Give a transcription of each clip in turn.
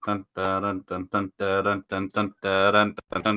Dun, dun, dun, dun, dun, dun, dun, dun, dun, dun.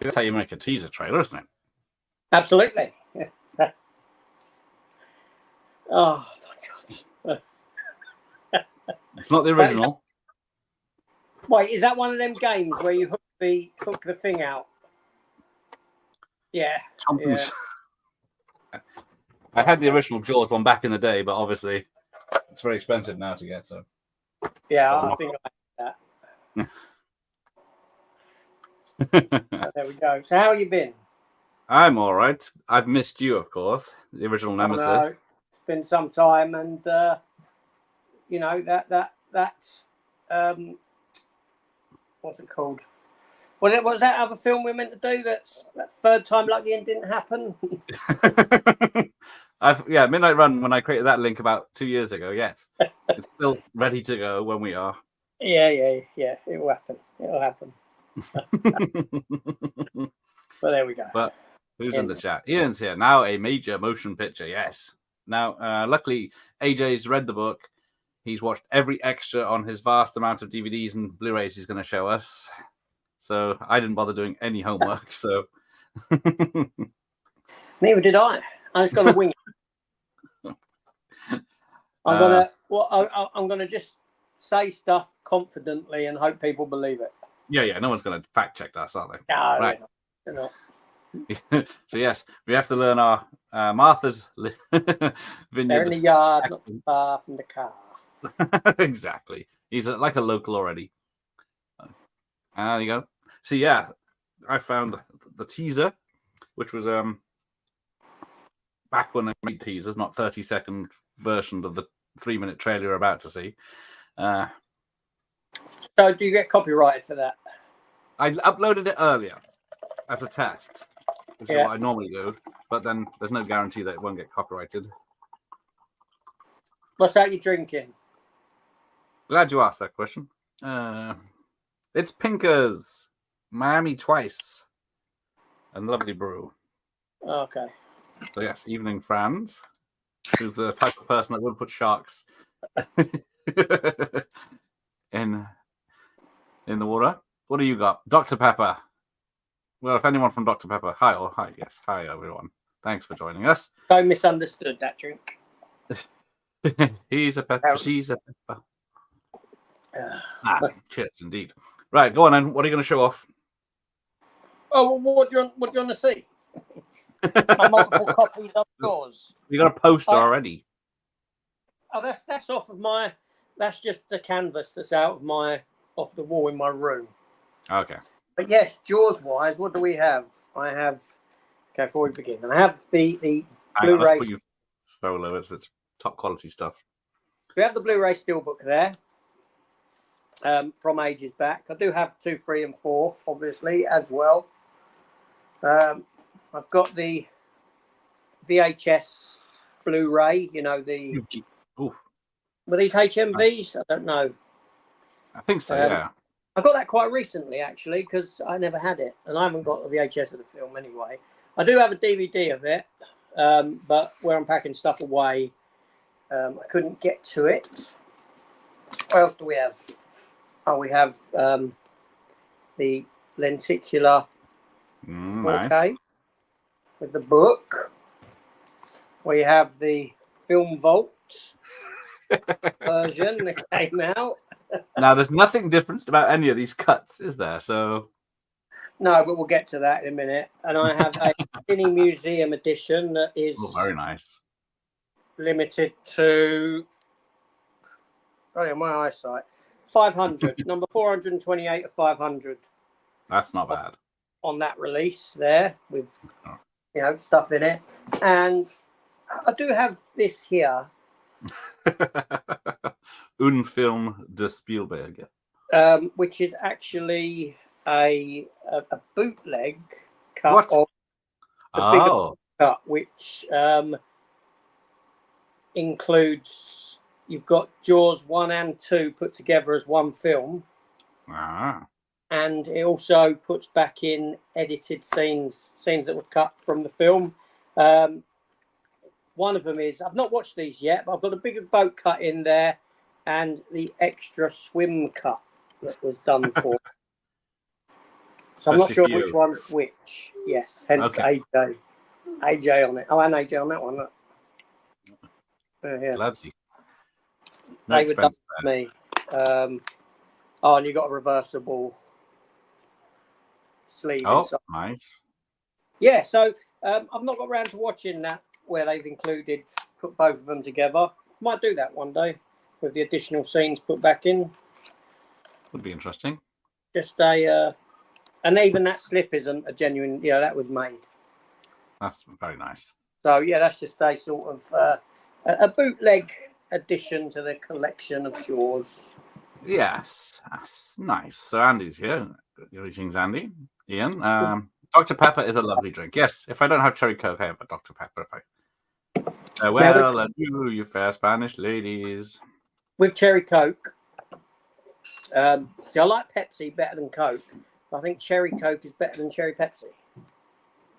That's how you make a teaser trailer, isn't it? Absolutely. Oh my God. It's not the original. Wait, is that one of them games where you hook the thing out? Yeah. Yeah. I had the original Jaws one back in the day, but obviously it's very expensive now to get. So yeah, I think I had that. There we go. So how have you been? I'm all right. I've missed you, of course, the original Nemesis. Oh, no. It's been some time, and you know that what's it called? What was that other film we meant to do? That's that third time lucky and didn't happen. Midnight Run. When I created that link about 2 years ago, yes, it's still ready to go when we are. Yeah. It will happen. It'll happen. But there we go. But who's in the chat? Ian's here now. A major motion picture. Yes. Now, luckily, AJ's read the book. He's watched every extra on his vast amount of DVDs and Blu-rays he's going to show us. So I didn't bother doing any homework. So neither did I. I was going to wing it. I'm gonna just say stuff confidently and hope people believe it. Yeah. No one's going to fact check us, are they? No, right. They're not. So yes, we have to learn our Martha's vineyard. They're in the yard, not too far from the car. Exactly. He's like a local already. There you go. So yeah, I found the teaser, which was back when they made teasers, not 30-second version of the 3-minute trailer you're about to see. So do you get copyrighted for that? I uploaded it earlier as a test, which is what I normally do, but then there's no guarantee that it won't get copyrighted. What's that you're drinking? Glad you asked that question. It's Pinker's Miami Twice and Lovely Brew. Okay. So yes, evening Franz, who's the type of person that would put sharks in the water. What do you got? Dr. Pepper. Well, if anyone from Dr. Pepper, hi everyone. Thanks for joining us. I misunderstood that drink. He's a pepper, she's a pepper. Cheers indeed. Right, go on then. What are you going to show off? Oh, well, what do you want to see? My multiple copies of yours. You got a poster already. Oh, that's off of my. That's just the canvas that's off the wall in my room. Okay. But yes, Jaws wise, what do we have? I have. Okay, before we begin, I have the Blu-ray. Let's put you solo. It's top quality stuff. We have the Blu-ray Steelbook there. From ages back. I do have 2, 3, and 4, obviously, as well. I've got the VHS Blu-ray, you know, were these HMVs? I don't know. I think so, yeah. I got that quite recently, actually, because I never had it, and I haven't got the VHS of the film anyway. I do have a DVD of it, but where I'm packing stuff away, I couldn't get to it. What else do we have? Oh, we have the lenticular 4K nice. with the book. We have the Film Vault version that came out. Now, there's nothing different about any of these cuts, is there? So no, but we'll get to that in a minute. And I have a Cine Museum edition that is very nice, limited to my eyesight. 500, number 428 of 500. That's not bad. On that release there with, stuff in it. And I do have this here. Un film de Spielberg. Which is actually a bootleg cut What? of the bigger cut, which includes, you've got Jaws 1 and 2 put together as one film. And it also puts back in edited scenes that were cut from the film. One of them is, I've not watched these yet, but I've got a bigger boat cut in there and the extra swim cut that was done for. So I'm not sure which one's which. Yes, hence AJ. AJ on it. Oh, and AJ on that one. Look. Yeah. Ladsy. No they were done for me. And you got a reversible sleeve. Oh, inside. Nice. Yeah, so I've not got around to watching that where they've put both of them together. Might do that one day with the additional scenes put back in. Would be interesting. Just and even that slip isn't a genuine, that was made. That's very nice. So, that's just a sort of a bootleg addition to the collection of Jaws. Yes, that's nice. So Andy's here. Greetings, Andy. Ian. Dr. Pepper is a lovely drink. Yes, if I don't have cherry Coke, I have a Dr. Pepper. Well, adieu, you fair Spanish ladies. With cherry Coke, see, I like Pepsi better than Coke. I think cherry Coke is better than cherry Pepsi.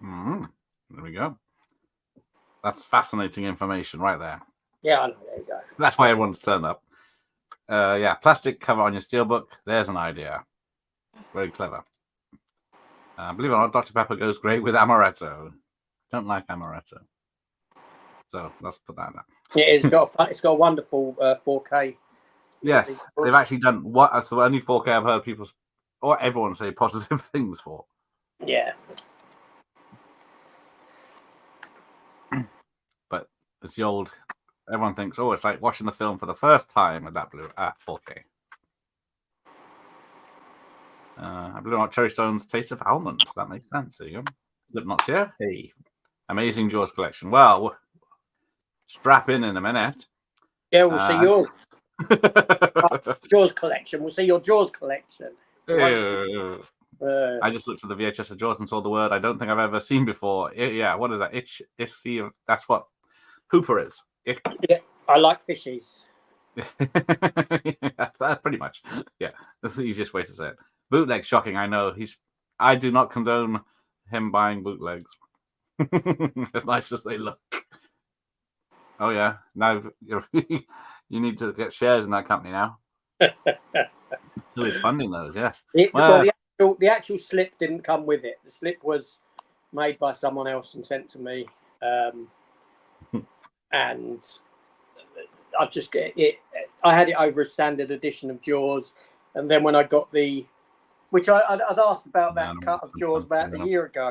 There we go. That's fascinating information right there. Yeah, I know. There you go. That's why everyone's turned up. Plastic cover on your steelbook. There's an idea. Very clever. Believe it or not, Dr. Pepper goes great with amaretto. Don't like amaretto. So let's put that down. Yeah, it's got a wonderful 4K. Yes, they've actually done what? That's the only 4K I've heard people or everyone say positive things for. Yeah. But it's the old. Everyone thinks, it's like watching the film for the first time at that 4K. I believe not Cherry Stone's Taste of Almonds. That makes sense. There you go. Slipknot's here. Hey, amazing Jaws collection. Well, strap in a minute. Yeah, we'll see yours. Jaws collection. We'll see your Jaws collection. I just looked at the VHS of Jaws and saw the word I don't think I've ever seen before. Yeah, what is that? That's what Hooper is. Yeah, I like fishies. That's pretty much. Yeah, that's the easiest way to say it. Bootleg, shocking. I know. I do not condone him buying bootlegs. As nice as they look. Oh yeah, now you need to get shares in that company now. Who is funding those? Yes. The actual slip didn't come with it. The slip was made by someone else and sent to me, and I just I had it over a standard edition of Jaws, and then when I got which I'd asked about that cut of Jaws about a year ago,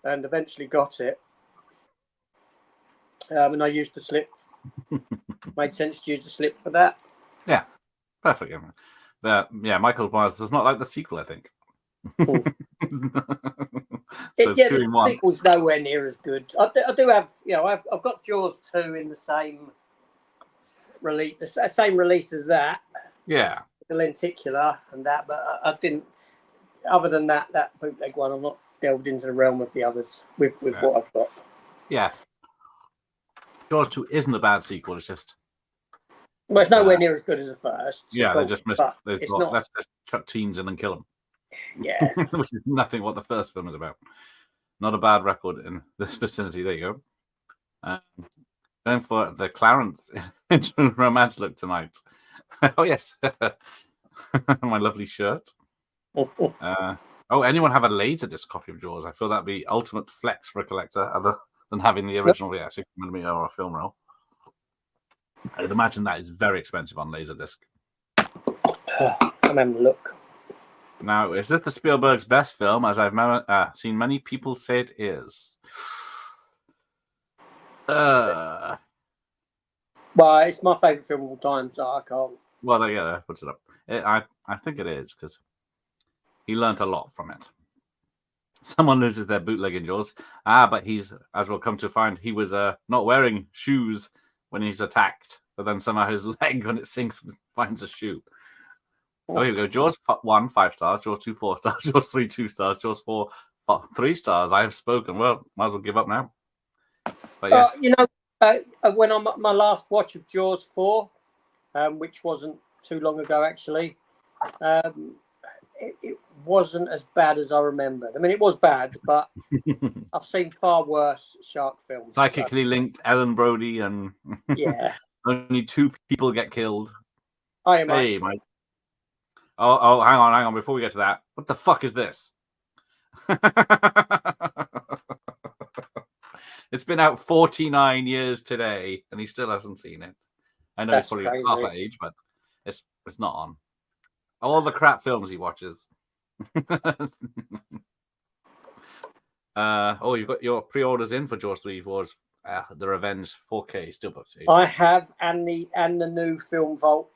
and eventually got it. And I used the slip. Made sense to use the slip for that. Yeah, perfect. Michael Myers does not like the sequel, I think. The sequel's nowhere near as good. I do have, I've got Jaws 2 in the same release, as that. Yeah. The lenticular and that, but I didn't. Other than that bootleg one, I'm not delved into the realm of the others with what I've got. Yes. Jaws 2 isn't a bad sequel. It's just. Well, it's nowhere near as good as the first. Yeah, they just missed. It's not. Let's just chuck teens in and kill them. Yeah. Which is nothing what the first film is about. Not a bad record in this vicinity. There you go. Going for the Clarence romance look tonight. Oh, yes. My lovely shirt. Anyone have a Laserdisc copy of Jaws? I feel that'd be ultimate flex for a collector other than having the original 60mm or a film roll. I'd imagine that is very expensive on Laserdisc. I'm having a look. Now, is this the Spielberg's best film, as I've seen many people say it is? Well, it's my favourite film of all time, so I can't. Well, there you go. Puts it up. I think it is because he learnt a lot from it. Someone loses their bootleg in Jaws. But he's, as we'll come to find, he was not wearing shoes when he's attacked, but then somehow his leg, when it sinks, finds a shoe. Oh, here we go. Jaws 1, 5 stars. Jaws 2, 4 stars. Jaws 3, 2 stars. Jaws 4, 3 stars. I have spoken. Well, might as well give up now. But yes. When on my last watch of Jaws 4, which wasn't too long ago, actually, it wasn't as bad as I remembered. I mean, it was bad, but I've seen far worse shark films. Psychically linked Ellen Brody and yeah, only 2 people get killed. Hey, Mike. Oh, hang on. Before we get to that, what the fuck is this? It's been out 49 years today, and he still hasn't seen it. I know he's probably half that age, but it's not on. All the crap films he watches. You've got your pre-orders in for Jaws 3 Wars, The Revenge 4K Steelbook. I have, and the new Film Vault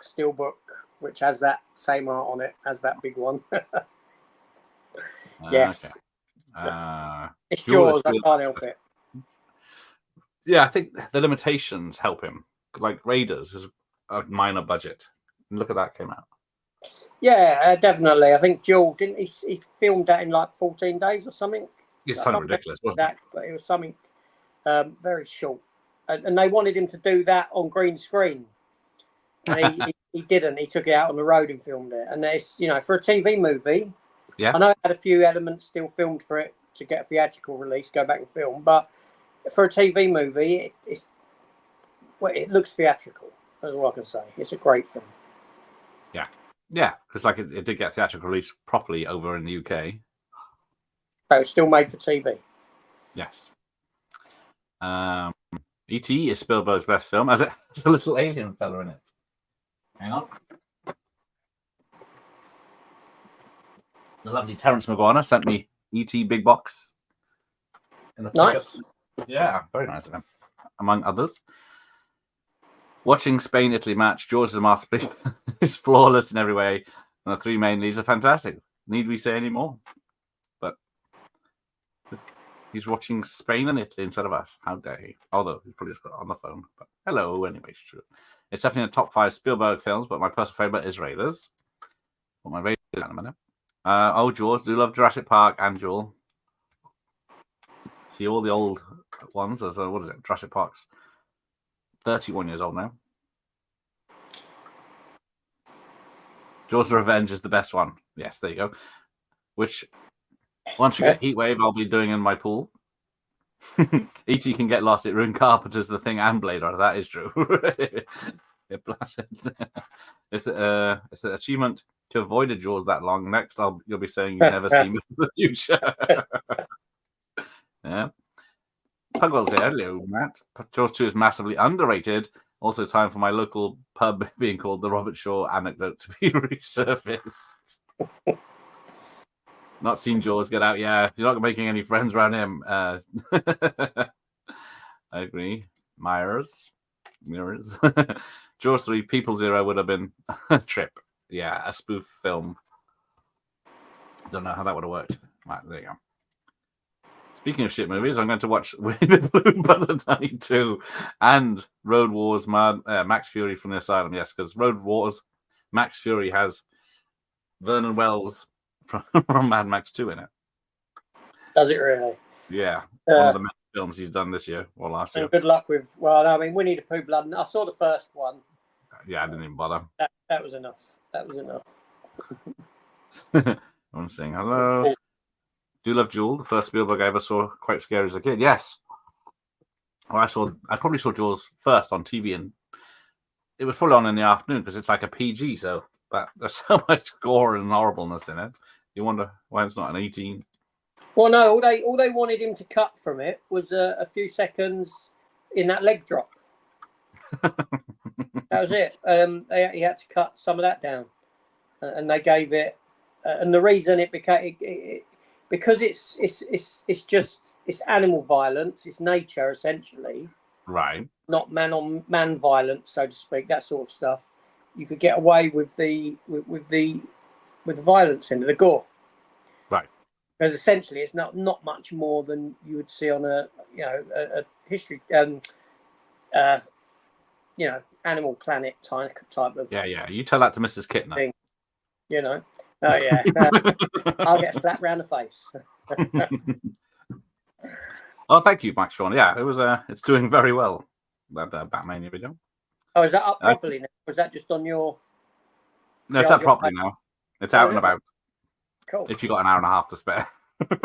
Steelbook, which has that same art on it as that big one. Yes. Okay. It's Jaws, I can't help it. Yeah, I think the limitations help him. Like Raiders is a minor budget. Look at that came out. Yeah, definitely. I think Joel didn't he filmed that in like 14 days or something. It's something ridiculous, wasn't it? But it was something very short, and they wanted him to do that on green screen, and he didn't. He took it out on the road and filmed it. And there's for a TV movie, I know it had a few elements still filmed for it to get a theatrical release, go back and film, but for a TV movie, it looks theatrical. That's all I can say. It's a great film. Yeah, because it did get theatrical release properly over in the UK. But it was still made for TV. Yes. E.T. is Spielberg's best film. There's a little alien fella in it. Hang on. The lovely Terence McGuire sent me E.T. big box. Nice. Yeah, very nice of him. Among others. Watching Spain-Italy match, Jaws is a masterpiece. It's flawless in every way, and the 3 main leads are fantastic. Need we say any more? But he's watching Spain and Italy instead of us. How dare he? Although he's probably just got it on the phone. But hello, anyway, it's true. It's definitely in the top 5 Spielberg films, but my personal favorite is Raiders. Well, my Raiders in a minute. Jaws. Do love Jurassic Park and Joel. See all the old ones. What is it? Jurassic Park's 31 years old now. Jaws of Revenge is the best one. Yes, there you go. Which, once we get Heatwave, I'll be doing in my pool. E.T. can get lost. It ruined Carpenter's The Thing and Blade Runner. That is true. It's an achievement to avoid a Jaws that long. Next, you'll be saying you never see me in the future. Yeah. Pugwell's here. Hello, Matt. Jaws 2 is massively underrated. Also, time for my local pub being called the Robert Shaw anecdote to be resurfaced. Not seen Jaws, get out. Yeah, you're not making any friends around him. I agree. Mirrors. Jaws 3, People Zero would have been a trip. Yeah, a spoof film. Don't know how that would have worked. Right, there you go. Speaking of shit movies, I'm going to watch Winnie the Pooh Button 92 and Road Wars Max Fury from the Asylum. Yes, because Road Wars Max Fury has Vernon Wells from Mad Max 2 in it. Does it really? Yeah. One of the many films he's done this year or last year. And good luck with, Winnie the Pooh Blood. I saw the first one. Yeah, I didn't even bother. That was enough. That was enough. I want to sing hello. Do love Jewel, the first Spielberg I ever saw, quite scary as a kid. Yes. Well, I probably saw Jaws first on TV, and it was probably on in the afternoon because it's like a PG, but there's so much gore and horribleness in it. You wonder why it's not an 18. Well, no, all they wanted him to cut from it was a few seconds in that leg drop. That was it. He had to cut some of that down, and they gave it. And the reason it became because it's animal violence, it's nature essentially, right? Not man on man violence, so to speak, that sort of stuff. you could get away with the violence in it, the gore. Right. Because essentially, it's not much more than you would see on a history, Animal Planet type of Yeah. You tell that to Mrs. Kittner. thing. Oh yeah, I'll get slapped round the face. Oh, thank you, Mike Sean. Yeah, it was. It's doing very well. That Batmania video. Oh, is that up properly now? Was that just on your? No, it's up properly now. It's out and about. Cool. If you got an hour and a half to spare.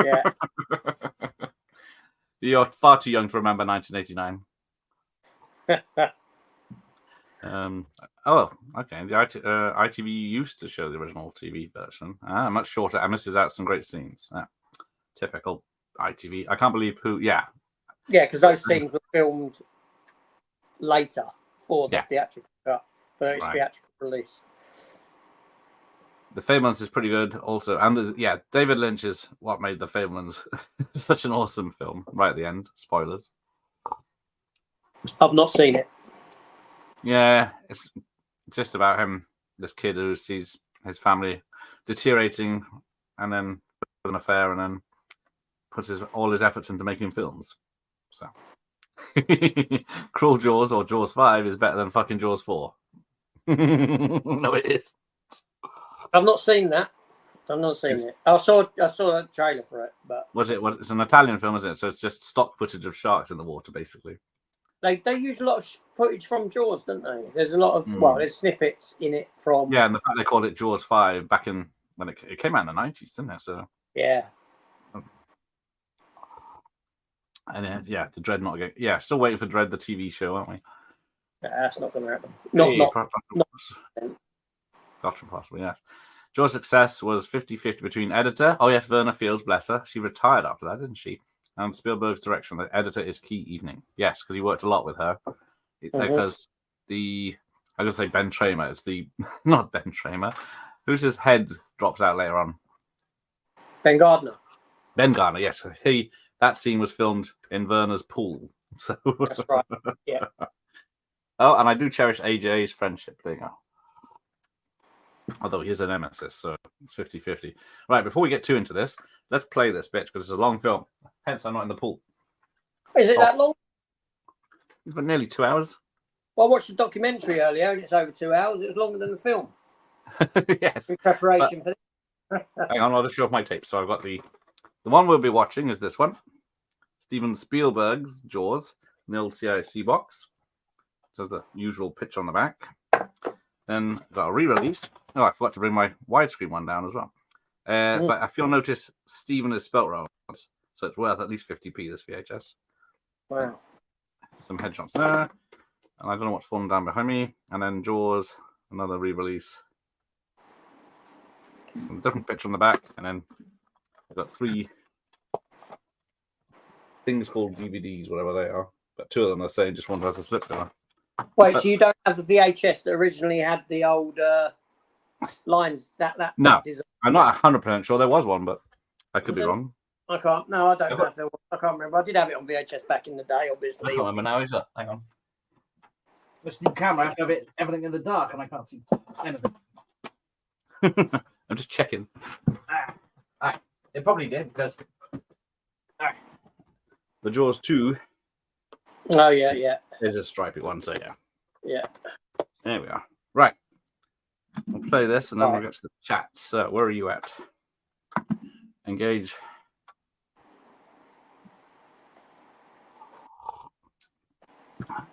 Yeah. You're far too young to remember 1989. Oh, okay. The ITV used to show the original TV version. Much shorter and misses out some great scenes. Typical ITV. I can't believe who. Yeah, because those scenes were filmed later for the theatrical cut, for its theatrical release. The Fabelmans is pretty good also. And David Lynch is what made The Fabelmans such an awesome film right at the end. Spoilers. I've not seen it. Yeah, it's just about him, this kid who sees his family deteriorating and then with an affair and then puts all his efforts into making films. So, Cruel Jaws or Jaws 5 is better than fucking Jaws 4. No, it is. I've not seen that. I've not seen it. I saw a trailer for it, but it's an Italian film, isn't it? So it's just stock footage of sharks in the water, basically. They use a lot of footage from Jaws, don't they? There's a lot of there's snippets in it from. Yeah, and the fact they called it Jaws 5 back in when it came out in the 90s, didn't it? So yeah. And the Dread not again. Yeah, still waiting for Dread the TV show, aren't we? That's not going to happen. Not possibly, yes. Jaws' success was 50-50 between editor. Oh, yes, Verna Fields, bless her. She retired after that, didn't she? And Spielberg's direction. The editor is Key Evening. Yes, because he worked a lot with her. Because I'm going to say Ben Tramer. It's not Ben Tramer. Who's his head drops out later on? Ben Gardner. Ben Gardner, yes. That scene was filmed in Verna's pool. So that's right. Yeah. Oh, and I do cherish AJ's friendship. There you go. Although he is a nemesis, so it's 50-50. Right, before we get too into this, let's play this bit because it's a long film. Hence, I'm not in the pool. Is it that long? It's been nearly 2 hours. Well, I watched the documentary earlier, and it's over 2 hours. It was longer than the film. Yes. In preparation for this. Hang on, I'll just show off my tape. So I've got the one we'll be watching is this one. Steven Spielberg's Jaws, in the old CIC box. There's the usual pitch on the back. Then got a re-release. Oh, I forgot to bring my widescreen one down as well. But if you'll notice, Steven is spelt wrong, so it's worth at least 50p, this VHS. Wow. Some headshots there. And I don't know what's falling down behind me. And then Jaws, another re-release. Some different picture on the back. And then I've got 3 things called DVDs, whatever they are. But 2 of them are the same, just one has a slip cover. Wait, so you don't have the VHS that originally had the old lines? No, design? I'm not 100% sure there was one, but I could be wrong. I can't. No, I don't know if there was. I can't remember. I did have it on VHS back in the day, obviously. I can't remember now, is it? Hang on. This new camera has to have everything in the dark, and I can't see anything. I'm just checking. It probably did because the Jaws 2. Oh yeah. There's a stripy one, so yeah. Yeah. There we are. Right. We'll play this and then we'll get to the chat. So where are you at? Engage.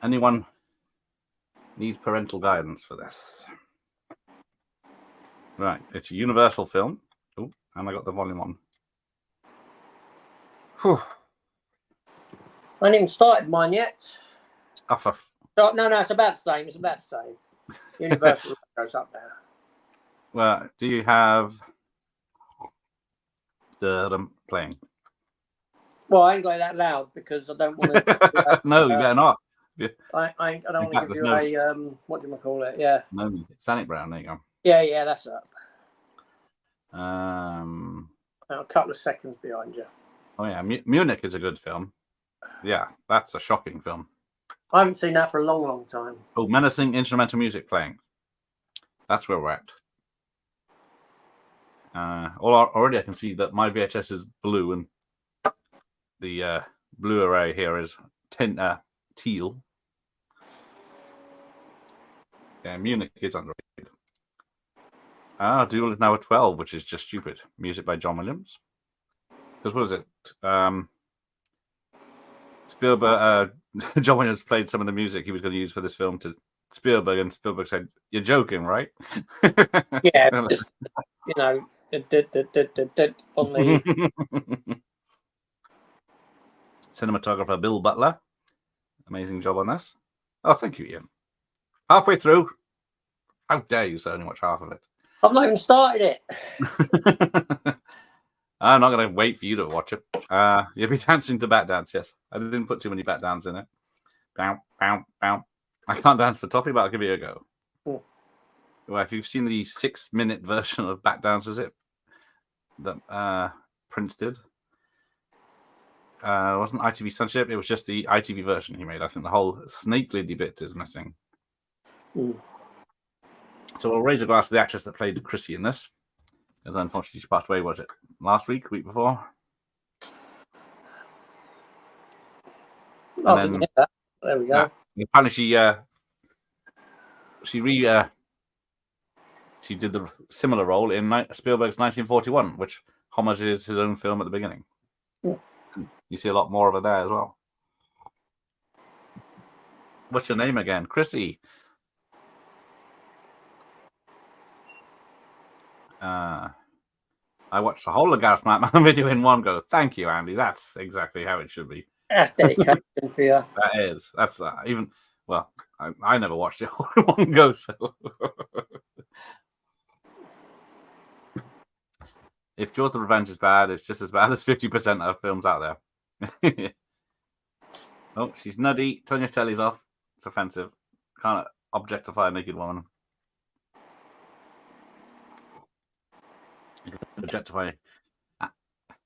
Anyone need parental guidance for this? Right. It's a Universal film. Oh, and I got the volume on. Whew. I haven't even started mine yet. No, it's about the same. It's about the same. Universal goes up there. Well, do you have the playing? Well, I ain't got it that loud because I don't want to. No, you better not. I don't want to give you a what do you call it? Yeah. No, Sonic Brown. There you go. Yeah, that's up. A couple of seconds behind you. Oh yeah, Munich is a good film. Yeah, that's a shocking film. I haven't seen that for a long time. Oh, menacing instrumental music playing. That's where we're at. Already I can see that my VHS is blue and the Blu-ray here is teal. Yeah, Munich is underrated. Duel is now a 12, which is just stupid. Music by John Williams. Because what is it? Spielberg, John Williams played some of the music he was going to use for this film to Spielberg, and Spielberg said, "You're joking, right?" Yeah, just, on the cinematographer Bill Butler. Amazing job on this. Oh, thank you, Ian. Halfway through. How dare you only watch half of it? I've not even started it. I'm not going to wait for you to watch it. You'll be dancing to Bat Dance, yes. I didn't put too many Bat Dance in it. Bow, bow, bow. I can't dance for toffee, but I'll give it a go. Well, if you've seen the 6-minute version of Bat Dance, is it? That Prince did. It wasn't ITV Sunship, it was just the ITV version he made. I think the whole snake lady bit is missing. So we'll raise a glass to the actress that played Chrissy in this. Because unfortunately she passed away, was it last week, week before? Oh, didn't hear that. There we go. Apparently she did the similar role in Spielberg's 1941, which homages his own film at the beginning. Yeah. You see a lot more of her there as well. What's your name again? Chrissy. I watched the whole of Gareth Matman video in one go. Thank you, Andy. That's exactly how it should be. That's dedication for you. That is. That's even. Well, I never watched it all in one go, so. If Jaws the Revenge is bad, it's just as bad as 50% of films out there. Oh, she's nutty. Turn your tellies off. It's offensive. Can't objectify a naked woman. Objectify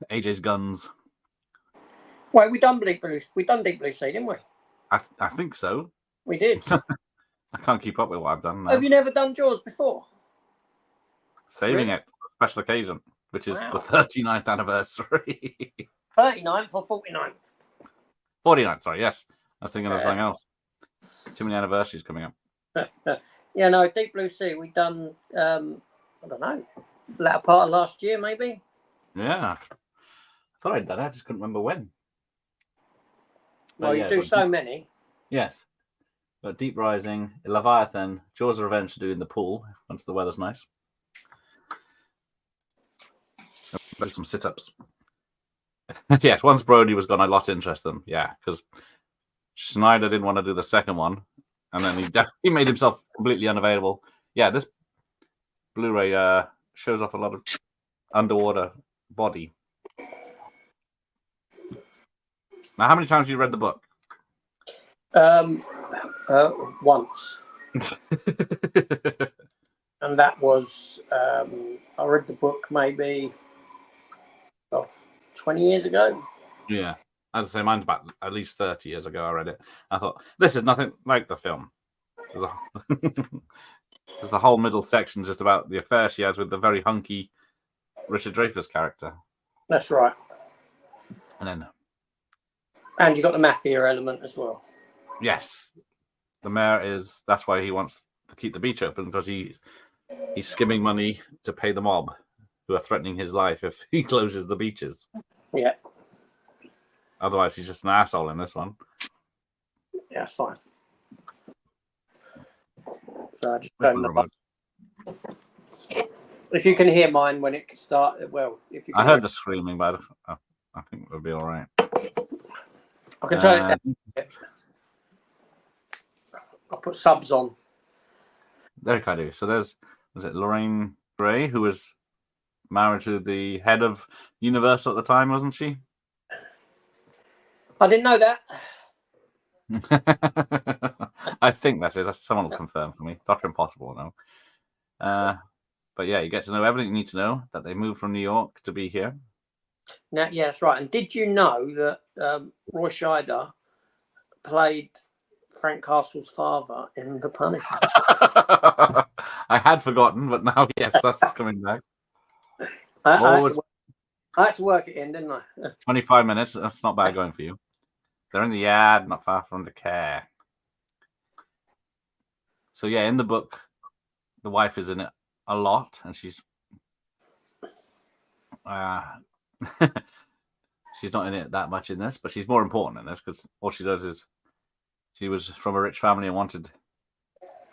AJ's guns. Wait, we done Deep Blue Sea, didn't we? I think so. We did. I can't keep up with what I've done now. Have you never done Jaws before? Saving it for a special occasion, which is the 39th anniversary. 39th or 49th? 49th, sorry, yes. I was thinking of something else. Too many anniversaries coming up. Yeah, no, Deep Blue Sea, we done, I don't know, latter part of last year, maybe? Yeah. I thought I'd done it, I just couldn't remember when. Well, you do so many. Yes. But Deep Rising, Leviathan, Jaws of Revenge to do in the pool once the weather's nice. Do some sit-ups. Yes, once Brody was gone, I lost interest in them. Yeah, because Schneider didn't want to do the second one, and then he made himself completely unavailable. Yeah, this Blu-ray shows off a lot of underwater body. Now, how many times have you read the book? Once. And that was, I read the book maybe 20 years ago. Yeah. I'd say mine's about at least 30 years ago I read it. I thought, this is nothing like the film. There's the whole middle section just about the affair she has with the very hunky Richard Dreyfuss character. That's right. And you got the mafia element as well. Yes. The mayor that's why he wants to keep the beach open, because he's skimming money to pay the mob who are threatening his life if he closes the beaches. Yeah. Otherwise, he's just an asshole in this one. Yeah, it's fine. So I just don't know. If you can hear mine when it started, well, if you can I heard the screaming, but I think we'll be all right. I can turn it down a bit. I'll put subs on. There I do. So was it Lorraine Gray, who was married to the head of Universal at the time, wasn't she? I didn't know that. I think that's it. Someone will confirm for me. Dr. Impossible, no. But yeah, you get to know everything you need to know, that they moved from New York to be here. Now, yeah, that's right. And did you know that Roy Scheider played Frank Castle's father in The Punisher? I had forgotten, but now, yes, that's coming back. I had to work it in, didn't I? 25 minutes. That's not bad going for you. They're in the yard, not far from the care. So, yeah, in the book, the wife is in it a lot, and she's she's not in it that much in this, but she's more important in this because all she does is she was from a rich family and wanted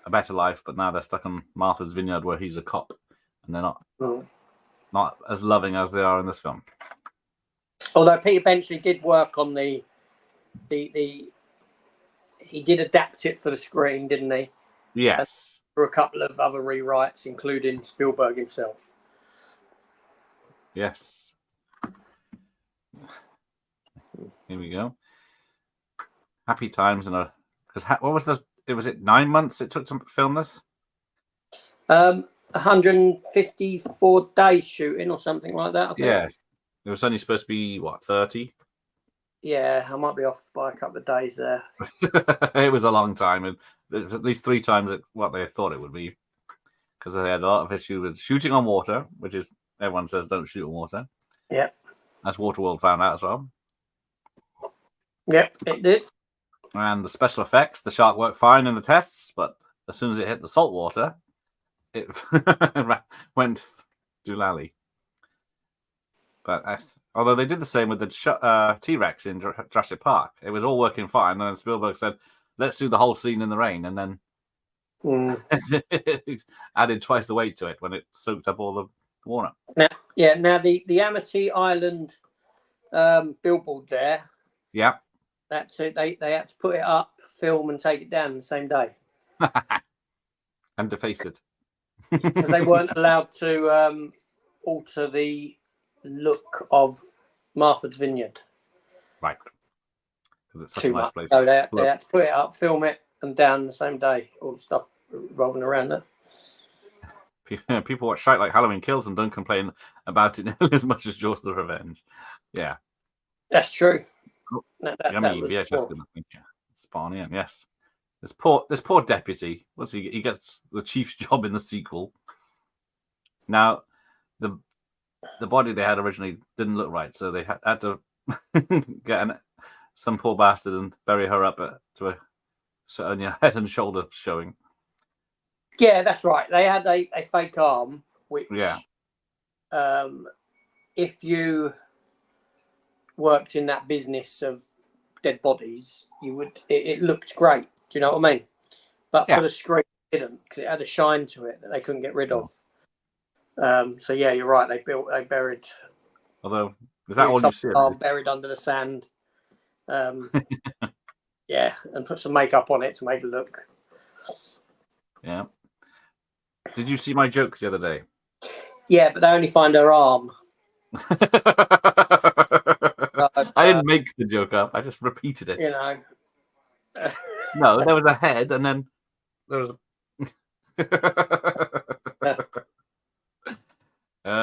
a better life, but now they're stuck on Martha's Vineyard where he's a cop, and they're not as loving as they are in this film. Although Peter Benchley did work on he did adapt it for the screen, didn't he? Yes. And for a couple of other rewrites, including Spielberg himself. Yes. Here we go. Happy times because what was this? Was it 9 months it took to film this? 154 days shooting or something like that, I think. Yes. It was only supposed to be, 30? Yeah, I might be off by a couple of days there. It was a long time. And at least 3 times what they thought it would be. Because they had a lot of issue with shooting on water, which is, everyone says don't shoot on water. Yep. As Waterworld found out as well. Yep, it did. And the special effects, the shark worked fine in the tests, but as soon as it hit the salt water, it went doolally. But although they did the same with the T-Rex in Jurassic Park, it was all working fine. And then Spielberg said, "Let's do the whole scene in the rain," and then added twice the weight to it when it soaked up all the water. Now the Amity Island billboard there. Yeah. They had to put it up, film, and take it down the same day. And deface it. Because they weren't allowed to alter the look of Martha's Vineyard. Right. Because it's such Too a nice much. place. So they had to put it up, film it, and down the same day. All the stuff rolling around there. People watch Shite Like Halloween Kills and don't complain about it nearly as much as Jaws the Revenge. Yeah. That's true. Yummy VHS goodness. Spawn in, yes. This poor deputy. He gets the chief's job in the sequel. Now, the body they had originally didn't look right, so they had to get some poor bastard and bury her up so only a head and shoulder showing. Yeah, that's right. They had a fake arm, which if you worked in that business of dead bodies, it looked great. Do you know what I mean? But for the screen, it didn't, because it had a shine to it that they couldn't get rid of. So yeah, you're right. They buried. Although, is that all you see? Buried under the sand. Yeah, and put some makeup on it to make it look. Yeah. Did you see my joke the other day? Yeah, but they only find her arm. I didn't make the joke up. I just repeated it. You know. No, there was a head, and then there was.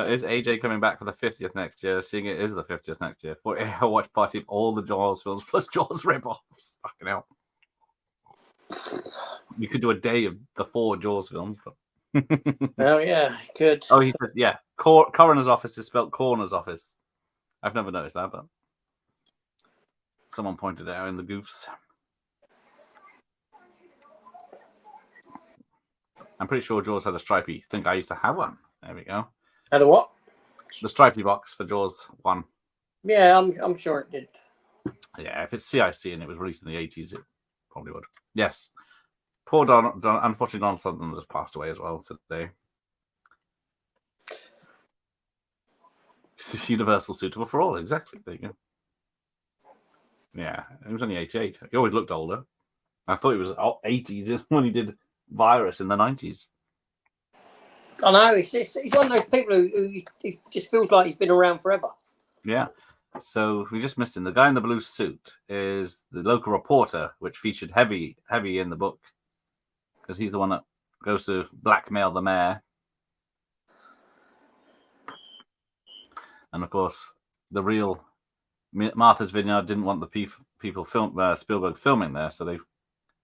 Is AJ coming back for the 50th next year? Seeing it is the 50th next year. For a watch party of all the Jaws films plus Jaws rip-offs. Fucking hell. You could do a day of the 4 Jaws films. But... Oh, yeah, good. Oh, he said, yeah. Coroner's office is spelled Corner's office. I've never noticed that, but someone pointed it out in the goofs. I'm pretty sure Jaws had a stripy. I think I used to have one. There we go. Had a what? The stripy box for Jaws 1. Yeah, I'm sure it did. Yeah, if it's CIC and it was released in the 80s, it probably would. Yes. Poor unfortunately, Donald Sutherland has passed away as well today. It's universal suitable for all, exactly. There you go. Yeah, he was only 88. He always looked older. I thought he was 80s when he did Virus in the 90s. I know, he's one of those people who he just feels like he's been around forever. Yeah. So we just missed him. The guy in the blue suit is the local reporter, which featured heavy in the book, because he's the one that goes to blackmail the mayor. And of course, the real Martha's Vineyard didn't want the people Spielberg filming there, so they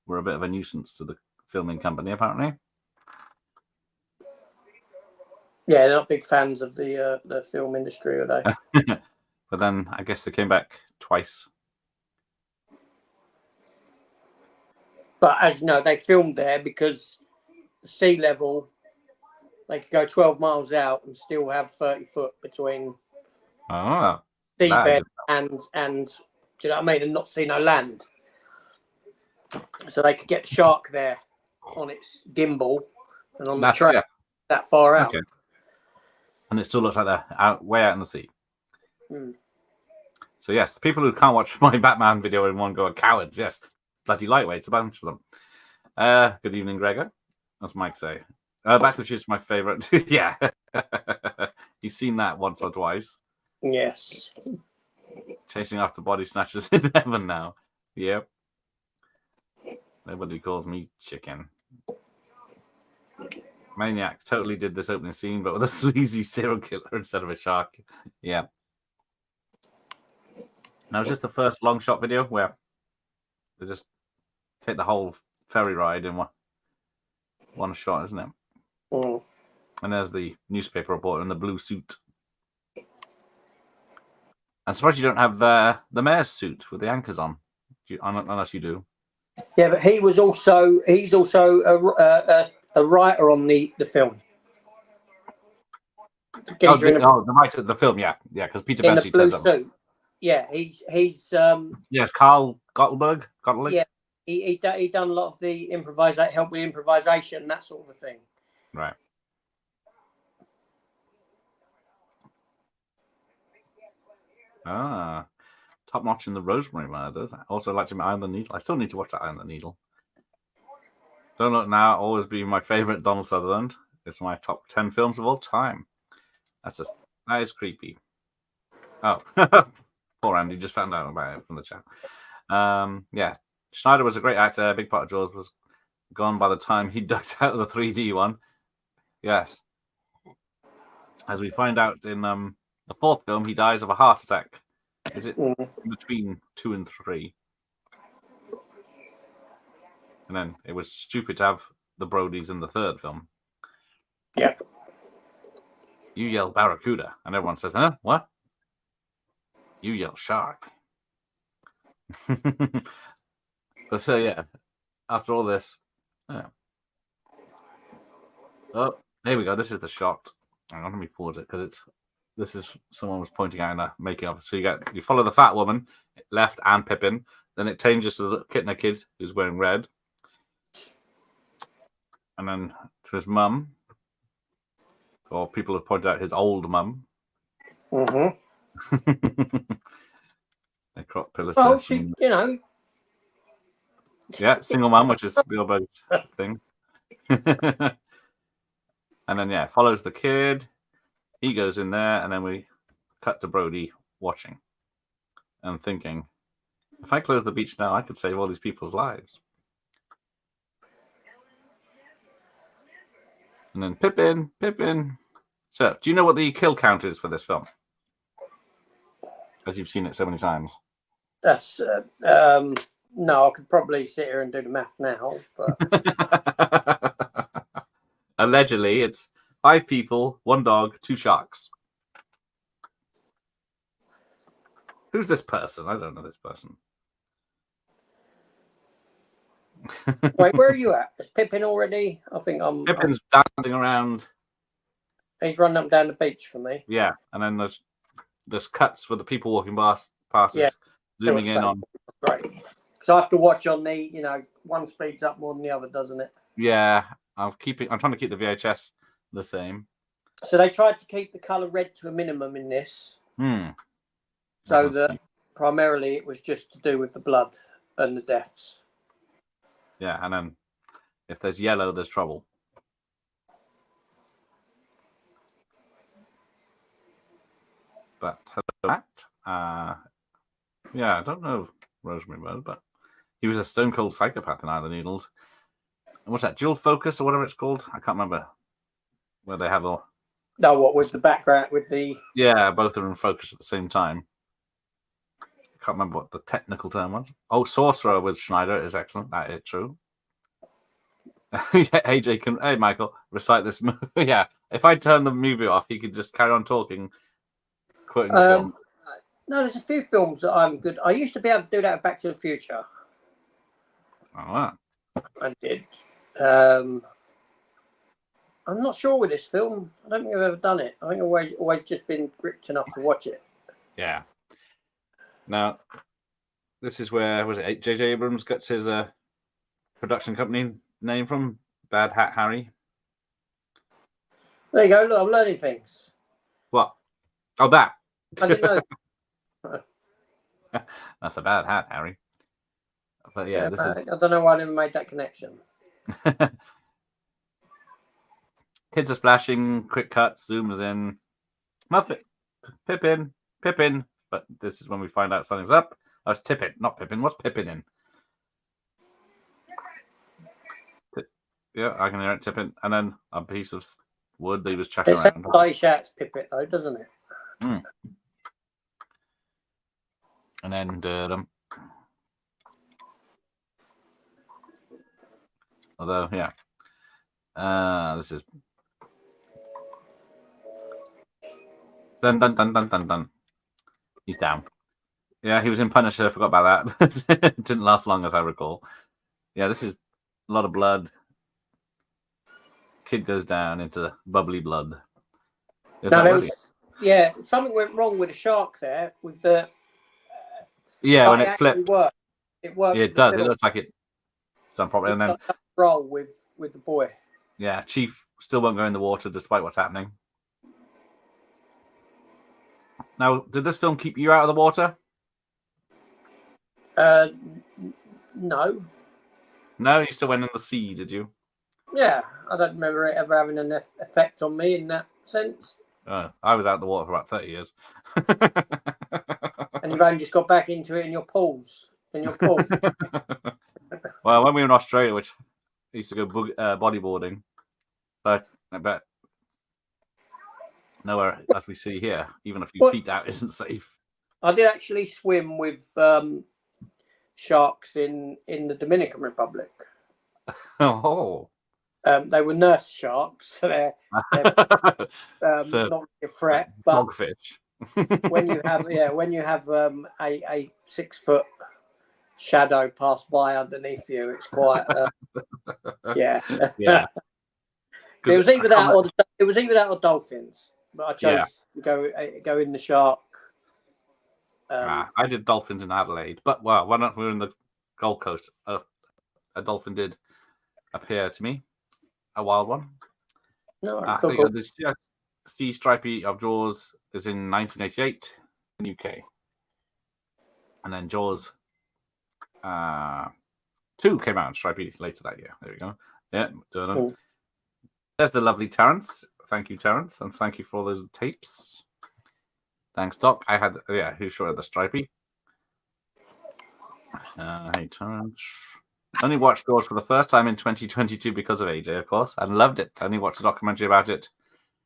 were a bit of a nuisance to the filming company, apparently. Yeah, they're not big fans of the film industry, are they? But then I guess they came back twice. But as you know, they filmed there because the sea level, they could go 12 miles out and still have 30 foot between Oh, seabed and do you know what I mean? And not see no land. So they could get the shark there on its gimbal and on the track that far out. Okay. And it still looks like they're way out in the sea. Hmm. So yes, people who can't watch my Batman video in one go are cowards. Yes, bloody lightweights, a bunch of them. Good evening, Gregor. That's Mike say. Back to the Future's my favorite. Yeah, he's seen that once or twice. Yes. Chasing after body snatchers in heaven now. Yep. Nobody calls me chicken. Maniac totally did this opening scene, but with a sleazy serial killer instead of a shark. Yeah. Now, is this the first long shot video where they just take the whole ferry ride in one shot, isn't it? Mm. And there's the newspaper reporter in the blue suit. I'm surprised you don't have the mayor's suit with the anchors on, unless you do. Yeah, but he's also a writer on the film. The writer of the film, yeah, because Peter in Benchley the blue said suit. Yeah, he's yes, Carl Gottlieb. Yeah, he done a lot of the help with improvisation, that sort of a thing. Right. Top notch in the Rosemary Murders. I also like to Eye on the Needle. I still need to watch that Eye on the Needle. Don't Look Now, always be my favorite Donald Sutherland. It's my top 10 films of all time. That is creepy. Oh, poor Andy just found out about it from the chat. Yeah, Schneider was a great actor. A big part of Jaws was gone by the time he ducked out of the 3D one. Yes. As we find out in the fourth film, he dies of a heart attack. Is it between 2 and 3? And then it was stupid to have the Brodies in the third film. Yep. You yell barracuda, and everyone says, huh? What? You yell shark. But so, yeah, after all this, yeah. Oh, there we go. This is the shot. Hang on, let me pause it because this is someone was pointing out in the making of. So you follow the fat woman left and Pippin, then it changes to the Kittner kid who's wearing red, and then to his mum, or people have pointed out his old mum. Mm-hmm. They crop pillars. Oh, she, Yeah, single mum, which is Spielberg's thing. And then, yeah, follows the kid. He goes in there, and then we cut to Brody watching and thinking, if I close the beach now, I could save all these people's lives. And then Pippin. So, do you know what the kill count is for this film? As you've seen it so many times. That's no, I could probably sit here and do the math now, but allegedly it's 5 people, 1 dog, 2 sharks. Who's this person? I don't know this person. Wait, where are you at? Is Pippin already? I think Pippin's dancing around. He's running up and down the beach for me. Yeah, and then there's cuts for the people walking past yeah. zooming in on. Right. So I have to watch on the, one speeds up more than the other, doesn't it? Yeah, I'm trying to keep the VHS the same. So they tried to keep the color red to a minimum in this. So that primarily it was just to do with the blood and the deaths. Yeah, and then if there's yellow, there's trouble. But that, yeah, I don't know Rosemary Road, but he was a stone cold psychopath in Eye of the Needles. And what's that, dual focus or whatever it's called? I can't remember where they have all. No, what was the background with the? Yeah, both are in focus at the same time. I can't remember what the technical term was. Oh, Sorcerer with Schneider is excellent. That is true. AJ can, hey Michael, recite this. Yeah, If I turn the movie off, he could just carry on talking, quoting the film. No, there's a few films that I'm good. I used to be able to do that with Back to the Future. Oh, wow. I did. I'm not sure with this film. I don't think I've ever done it. I think I've always just been gripped enough to watch it. Yeah. Now, this is where, was it J.J. Abrams gets his production company name from? Bad Hat Harry. There you go. Look, I'm learning things. What? Oh, that. I didn't know. That's a bad hat, Harry. But yeah, this is. I don't know why I never made that connection. Kids are splashing, quick cuts, zooms in. Muffet, Pippin. But this is when we find out something's up. Oh, it's Tippin, not Pippin. What's Pippin in? Yeah, I can hear it, Tippin. And then a piece of wood that he was chucking It around. sounds like Shat's Pippet, though, doesn't it? Mm. And then, although, yeah. This is. Dun. He's down. Yeah, he was in Punisher. I forgot about that. It didn't last long, as I recall. Yeah, this is a lot of blood. Kid goes down into bubbly blood. Something went wrong with the shark there. With the when it flipped. It worked. Yeah, it does. It looks like it done properly. And then roll with the boy. Yeah, Chief still won't go in the water despite what's happening. Now, did this film keep you out of the water? No. No, you still went in the sea, did you? Yeah, I don't remember it ever having an effect on me in that sense. I was out of the water for about 30 years. And you've only just got back into it in your pools. Well, when we were in Australia, which I used to go bodyboarding, so I bet nowhere, as we see here, even a few feet out isn't safe. I did actually swim with sharks in the Dominican Republic. Oh. They were nurse sharks, so they're not really a threat. But dogfish. when you have a 6 foot shadow pass by underneath you, it's quite yeah. It was either that or dolphins, but I chose to go in the shark. I did dolphins in Adelaide, but when we were in the Gold Coast, a dolphin did appear to me, a wild one. No, cool. The Sea Stripey of Jaws is in 1988 in the UK, and then Jaws 2 came out in Stripey later that year. There we go. Yeah, cool. There's the lovely Terrence. Thank you, Terrence, and thank you for all those tapes. Thanks, Doc. I had who showed the Stripey. Hey, Terrence. Only watched Jaws for the first time in 2022 because of AJ, of course, and loved it. Only watched a documentary about it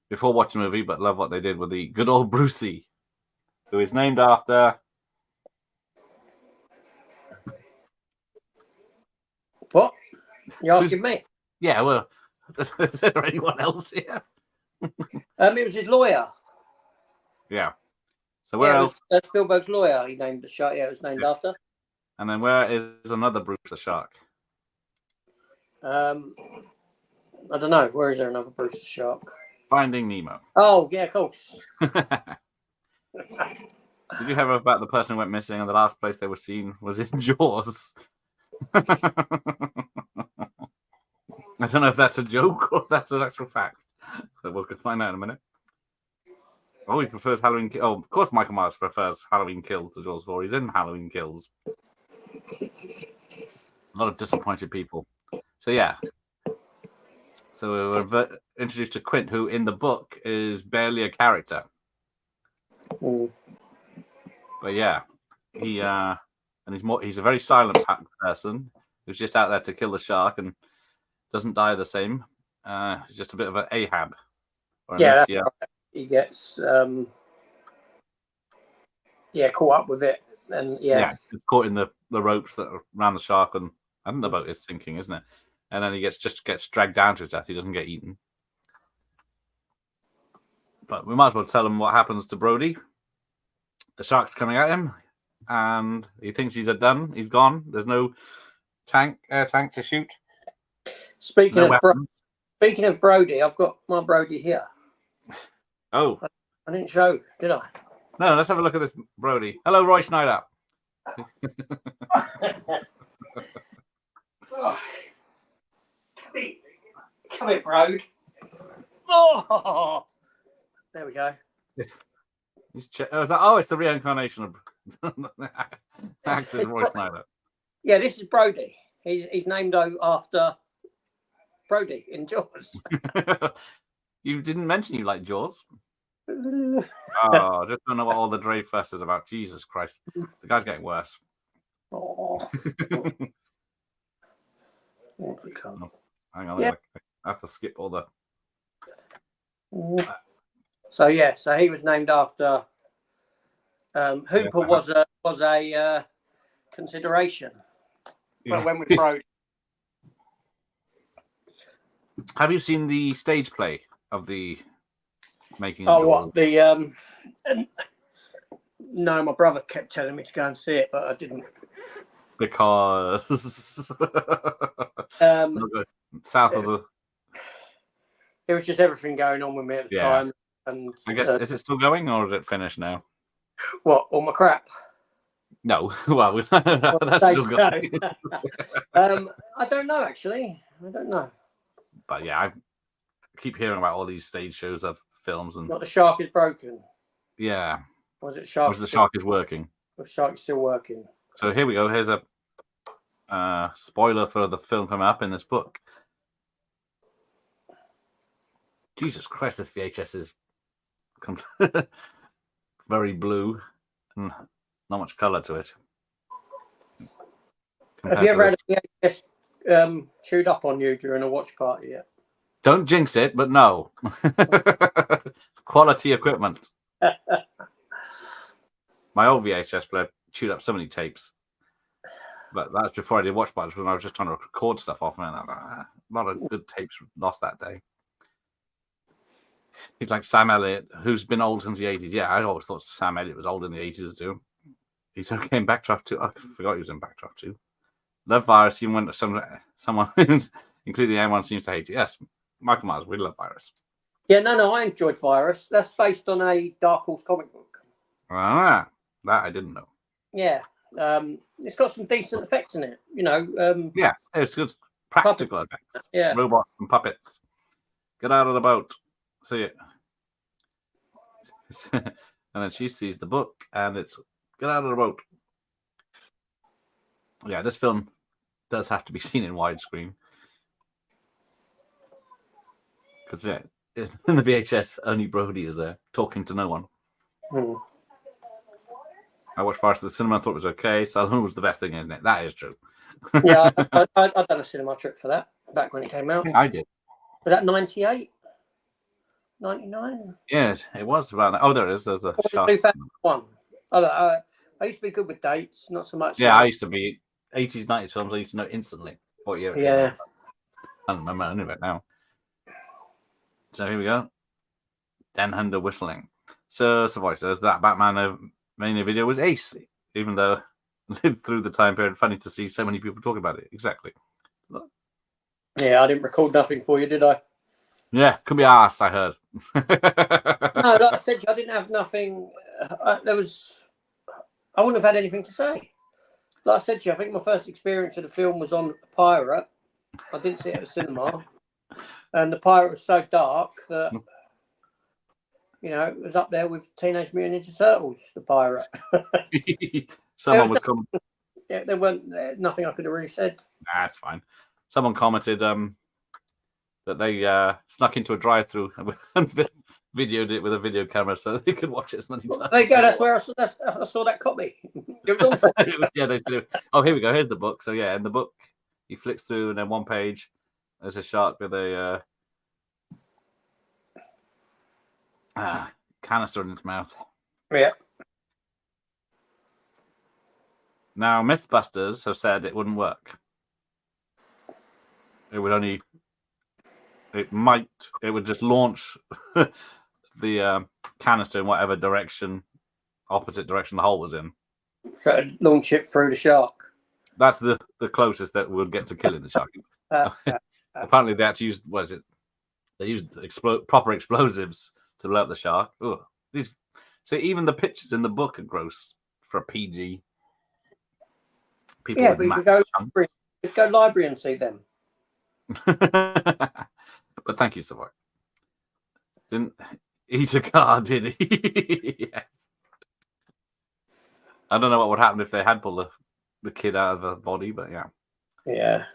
before watching the movie, but love what they did with the good old Brucey, who is named after. What? You're asking me? Yeah, well, is there anyone else here? It was his lawyer. Yeah. So where else? It was Spielberg's lawyer. He named the shark. Yeah, it was named after. And then where is another Bruce the Shark? I don't know. Where is there another Bruce the Shark? Finding Nemo. Oh, yeah, of course. Did you hear about the person who went missing and the last place they were seen was in Jaws? I don't know if that's a joke or if that's an actual fact. But we'll find out in a minute. Oh, he prefers Halloween. Of course, Michael Myers prefers Halloween Kills to Jaws 4. He's in Halloween Kills. A lot of disappointed people. So, yeah. So, we're introduced to Quint, who in the book is barely a character. Mm. But, yeah. He's a very silent person who's just out there to kill the shark and doesn't die the same. He's just a bit of an Ahab. Right. He gets caught up with it, and caught in the ropes that are around the shark, and I think the boat is sinking, isn't it? And then he gets dragged down to his death. He doesn't get eaten. But we might as well tell him what happens to Brody. The shark's coming at him, and he thinks he's done. He's gone. There's no air tank to shoot. Speaking of Brody, I've got my Brody here. Oh, I didn't show, did I? No, let's have a look at this Brody. Hello, Roy Schneider. Oh. Come here, Brode. Oh, there we go. It's the reincarnation of actor Roy Schneider. Yeah, this is Brody. He's named after Brody in Jaws. You didn't mention you like Jaws. Oh, just don't know what all the Dre fuss is about. Jesus Christ. The guy's getting worse. Oh. Hang on, yeah. I have to skip all the... So he was named after... Hooper was a consideration. Well, when we wrote... Have you seen the stage play of the making? Oh, what the? No, my brother kept telling me to go and see it, but I didn't. Because south of the. There was just everything going on with me at the time, and I guess is it still going or is it finished now? What, all my crap? No, well, that's still going. I don't know actually. I don't know. But yeah, I keep hearing about all these stage shows of films and. Not the shark is broken. Yeah. Was it shark? The shark is working. The shark's still working. So here we go. Here's a spoiler for the film coming up in this book. Jesus Christ, this VHS is very blue and not much color to it. Have you ever had a VHS chewed up on you during a watch party yet? Don't jinx it, but no. Quality equipment. My old VHS player chewed up so many tapes. But that's before I did watch parties when I was just trying to record stuff off. And a lot of good tapes lost that day. He's like Sam Elliott, who's been old since the 80s. Yeah, I always thought Sam Elliott was old in the 80s too. He's okay in Backdraft 2. I forgot he was in Backdraft 2. Love Virus, even when someone, including anyone, seems to hate it. Yes, Michael Myers, we love Virus. Yeah, no, I enjoyed Virus. That's based on a Dark Horse comic book. Ah, that I didn't know. Yeah, it's got some decent effects in it. You know. Yeah, it's good practical effects. Yeah, robots and puppets. Get out of the boat. See it. And then she sees the book, and it's get out of the boat. Yeah, this film does have to be seen in widescreen. Because in the VHS, only Brody is there, talking to no one. I watched Virus at the cinema, thought it was okay. Southern was the best thing, isn't it? That is true. Yeah, I'd done a cinema trip for that, back when it came out. I did. Was that 98? 99? Yes, it was about that. Oh, there it is. There's a shot. 2001. I used to be good with dates, not so much. Yeah, I used to be 80s, 90s films. I used to know instantly what year. Yeah. I don't remember any of it now. So here we go. Dan Hunter whistling. So Savoy says that Batman Mania video was ace, even though lived through the time period. Funny to see so many people talk about it. Exactly. Yeah, I didn't record nothing for you, did I? Yeah, could be asked, I heard. No, like I said, I didn't have nothing. I wouldn't have had anything to say. Like I said to you, I think my first experience of the film was on a Pirate. I didn't see it at the cinema. And the Pirate was so dark that, it was up there with Teenage Mutant Ninja Turtles, the Pirate. Someone was coming. Yeah, there weren't nothing I could have really said. Nah, that's fine. Someone commented that they snuck into a drive-through and videoed it with a video camera so they could watch it as many times. There you go. That's where I saw that copy. It was awful. Yeah, they do. Oh, here we go. Here's the book. So yeah, in the book, he flicks through, and then one page, there's a shark with a canister in its mouth. Yeah. Now, Mythbusters have said it wouldn't work. It would just launch the canister in whatever opposite direction the hole was in. So launch it through the shark. That's the closest that would get to killing the shark. Apparently, they had to use they used proper explosives to blow up the shark. Ugh. So even the pictures in the book are gross for a PG. People yeah, we could go library and see them. But thank you, Savoy. Didn't eat a car, did he? Yes. I don't know what would happen if they had pulled the kid out of the body, but yeah. Yeah.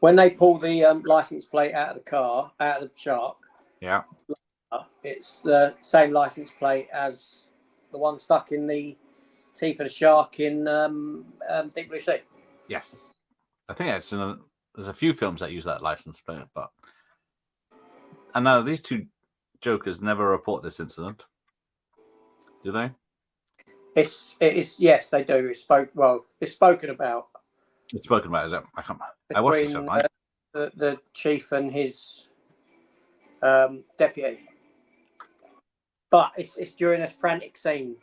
When they pull the license plate out of the car, out of the shark, yeah, it's the same license plate as the one stuck in the teeth of the shark in Deep Blue Sea. Yes. I think there's a few films that use that license plate, but and now these two jokers never report this incident, do they? It is yes, they do. It's spoken about. It's spoken about, is it? I watched this night. The chief and his deputy, but it's during a frantic scene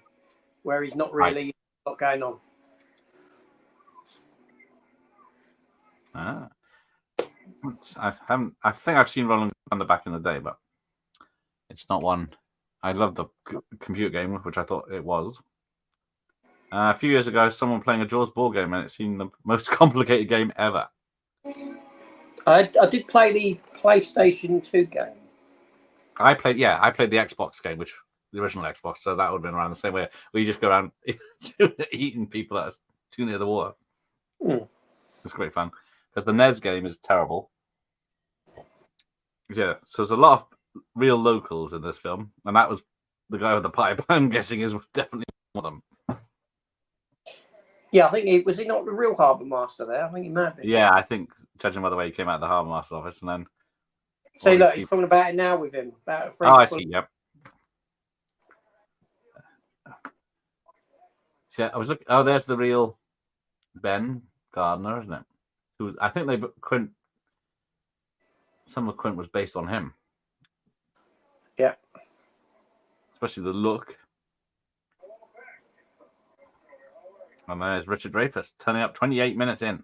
where he's not really got going on. I think I've seen Roland Thunder back in the day, but it's not one. I love the computer game, which I thought it was. A few years ago, someone playing a Jaws board game, and it seemed the most complicated game ever. I did play the PlayStation 2 game. I played the Xbox game, which the original Xbox, so that would have been around the same way, where you just go around eating people that are too near the water. It's great fun, because the NES game is terrible. Yeah, so there's a lot of real locals in this film, and that was the guy with the pipe. I'm guessing is definitely one of them. Yeah, I think he not the real harbour master there. I think he might have been. Yeah, I think, judging by the way he came out of the harbour master office, and then. So look, he's talking about it now with him. About oh, I see. Yep. Yeah, I was looking. Oh, there's the real Ben Gardner, isn't it? Who I think Quint. Some of Quint was based on him. Yeah. Especially the look. And there's Richard Dreyfuss turning up 28 minutes in.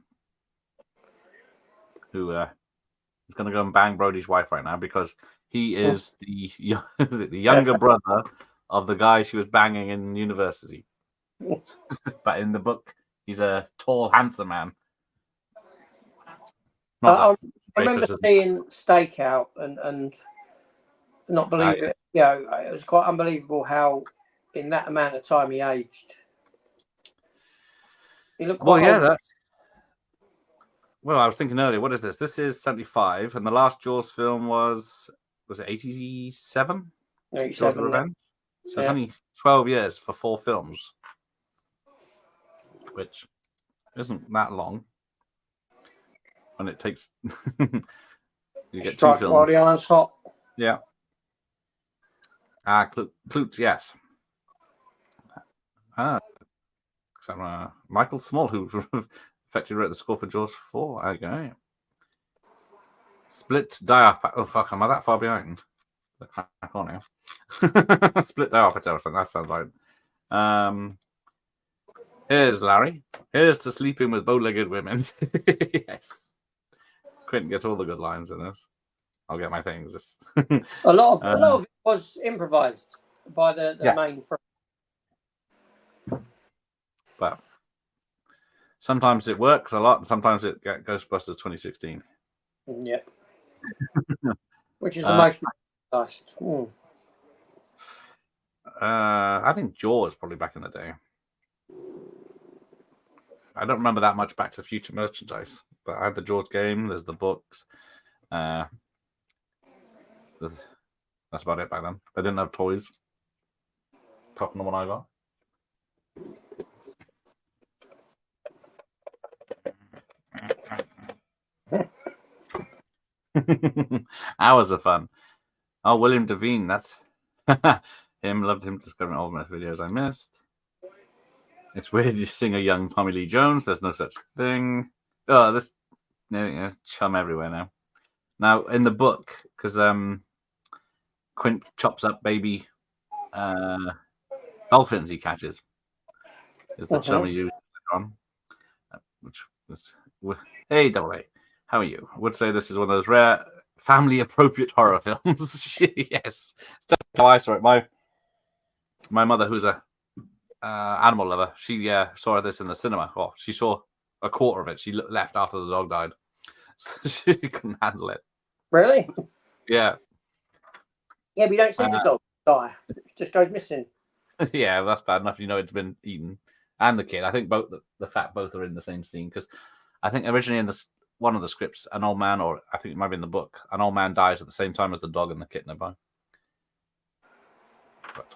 Who is going to go and bang Brody's wife right now because he is the younger brother of the guy she was banging in university. But in the book, he's a tall, handsome man. I remember seeing Stakeout and not believe it. Yeah, it was quite unbelievable how in that amount of time he aged. He looked quite old. Well, I was thinking earlier, what is this? This is 75, and the last Jaws film was it 87? 87, yeah. So it's only 12 years for 4 films, which isn't that long. When it takes... you get Strike 2 films. while the iron's hot. Yeah. Klutz, yes. Michael Small, who effectively wrote the score for Jaws 4. Okay. Split diopter. Oh, fuck, am I that far behind? I can't now. Split diopter or something. That sounds right. Here's Larry. Here's to sleeping with bow-legged women. Yes. Quentin gets all the good lines in this. I'll get my things. Just a lot of it was improvised by the main front. But sometimes it works a lot, and sometimes it gets Ghostbusters 2016. Yep. Which is the most nice. I think Jaws probably back in the day. I don't remember that much Back to the Future merchandise, but I had the Jaws game. There's the books. That's about it back then. They didn't have toys. Apart from the one I got. Hours of fun. Oh, William Devine, that's him. Loved him discovering all my videos I missed. It's weird you sing a young Tommy Lee Jones. There's no such thing. Oh, this chum everywhere now. Now in the book, because Quint chops up baby dolphins he catches. Is the term he used later on. Hey, Double A, how are you? I would say this is one of those rare family-appropriate horror films. Yes, that's how I saw it. My mother, who's a animal lover, she saw this in the cinema. Well, she saw a quarter of it. She left after the dog died, so she couldn't handle it. Really? Yeah. Yeah, but you don't see the dog die. It just goes missing. Yeah, that's bad enough. You know it's been eaten, and the kid. I think both both are in the same scene because I think originally in one of the scripts, an old man, or I think it might be in the book, an old man dies at the same time as the dog and the kitten are born. But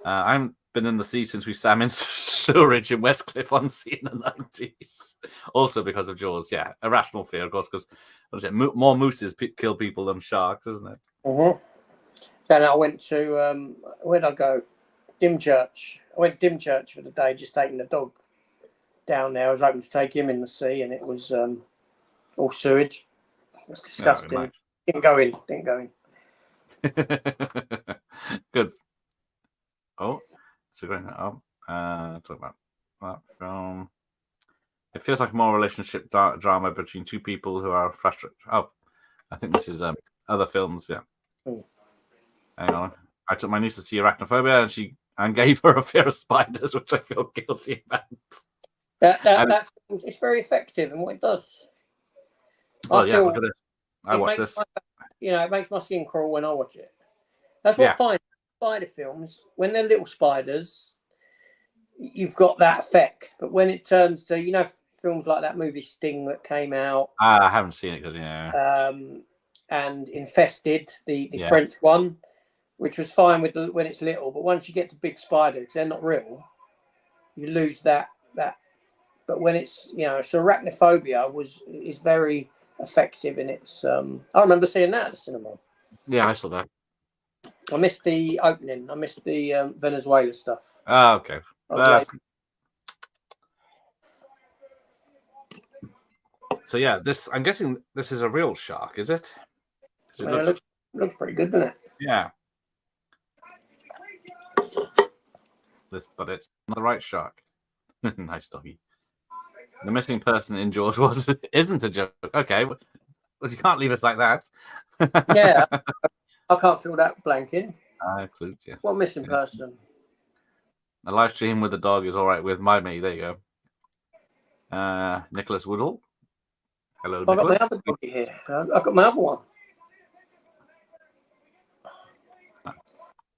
I haven't been in the sea since we swam in sewerage in Westcliff on sea in the 90s. Also because of Jaws. Yeah, irrational fear, of course, because what is it? More mooses kill people than sharks, isn't it? Mm-hmm. Then I went to where'd I go? Dimchurch. I went to Dimchurch for the day, just taking the dog down there. I was hoping to take him in the sea, and it was all sewage. It's disgusting. No, Didn't go in. Good. Oh, so going up. Talk about that film. It feels like more relationship drama between two people who are frustrated. Oh, I think this is other films. Yeah. Hang on. I took my niece to see Arachnophobia, and gave her a fear of spiders, which I feel guilty about. That it's very effective in what it does. Well, yeah, look at this. I watch this. It makes my skin crawl when I watch it. That's what I find spider films, when they're little spiders, you've got that effect. But when it turns to, films like that movie Sting that came out. I haven't seen it because, and Infested, the French one, which was fine when it's little. But once you get to big spiders, they're not real. You lose that. But when it's, so Arachnophobia is very effective in its. I remember seeing that at the cinema. Yeah, I saw that. I missed the opening. I missed the Venezuela stuff. Oh, okay. So yeah, I'm guessing this is a real shark, is it? It looks pretty good, doesn't it? Yeah. But it's not the right shark. Nice doggy. The missing person in Jaws isn't a joke. Okay, but you can't leave us like that. Yeah, I can't feel that blank in. Includes, yes. What missing person? A live stream with the dog is all right with me. There you go. Nicholas Woodall. Hello, Nicholas. I've got my other doggy here. I've got my other one.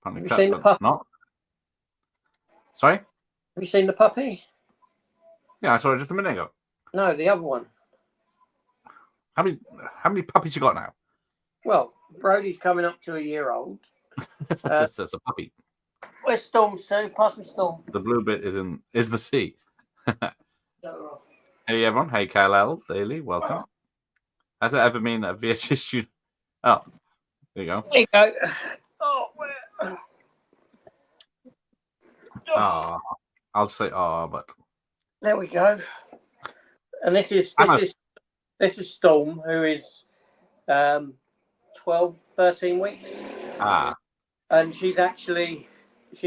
Have you seen the puppy? Not. Sorry? Have you seen the puppy? Yeah, I saw it just a minute ago. No, the other one. How many puppies you got now? Well, Brody's coming up to a year old. That's a puppy. Where's Storm, Sue? Pass me Storm. The blue bit is the sea. Hey everyone. Hey Kyle Daily, welcome. Has it ever been a VHS studio? Oh, there you go. There you go. Oh, where? Oh, I'll say but there we go. And this is Storm, who is 12, 13 weeks. And she's actually a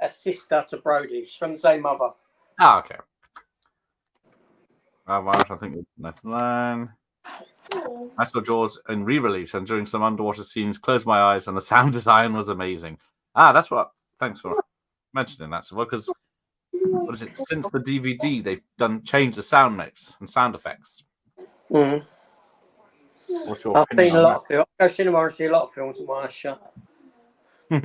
sister to Brody. She's from the same mother. Okay. I think it's next line. I saw Jaws in re-release, and during some underwater scenes, closed my eyes, and the sound design was amazing. That's what. Thanks for mentioning that, because what is it? Since the DVD, they've changed the sound mix and sound effects. Mm. What's your I've seen a lot of films. I go to cinema and see a lot of films with my eyes shut. That's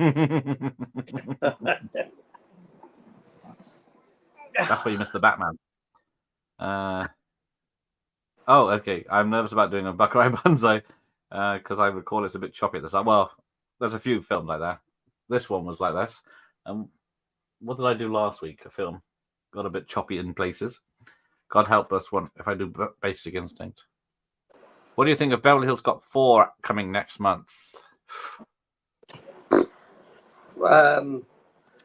where you missed the Batman. Okay. I'm nervous about doing a Buckeye Banzai because I recall it's a bit choppy at the start. Well, there's a few films like that. This one was like this. What did I do last week? A film got a bit choppy in places. God help us if I do Basic Instinct. What do you think of Beverly Hills Cop 4 coming next month? I'm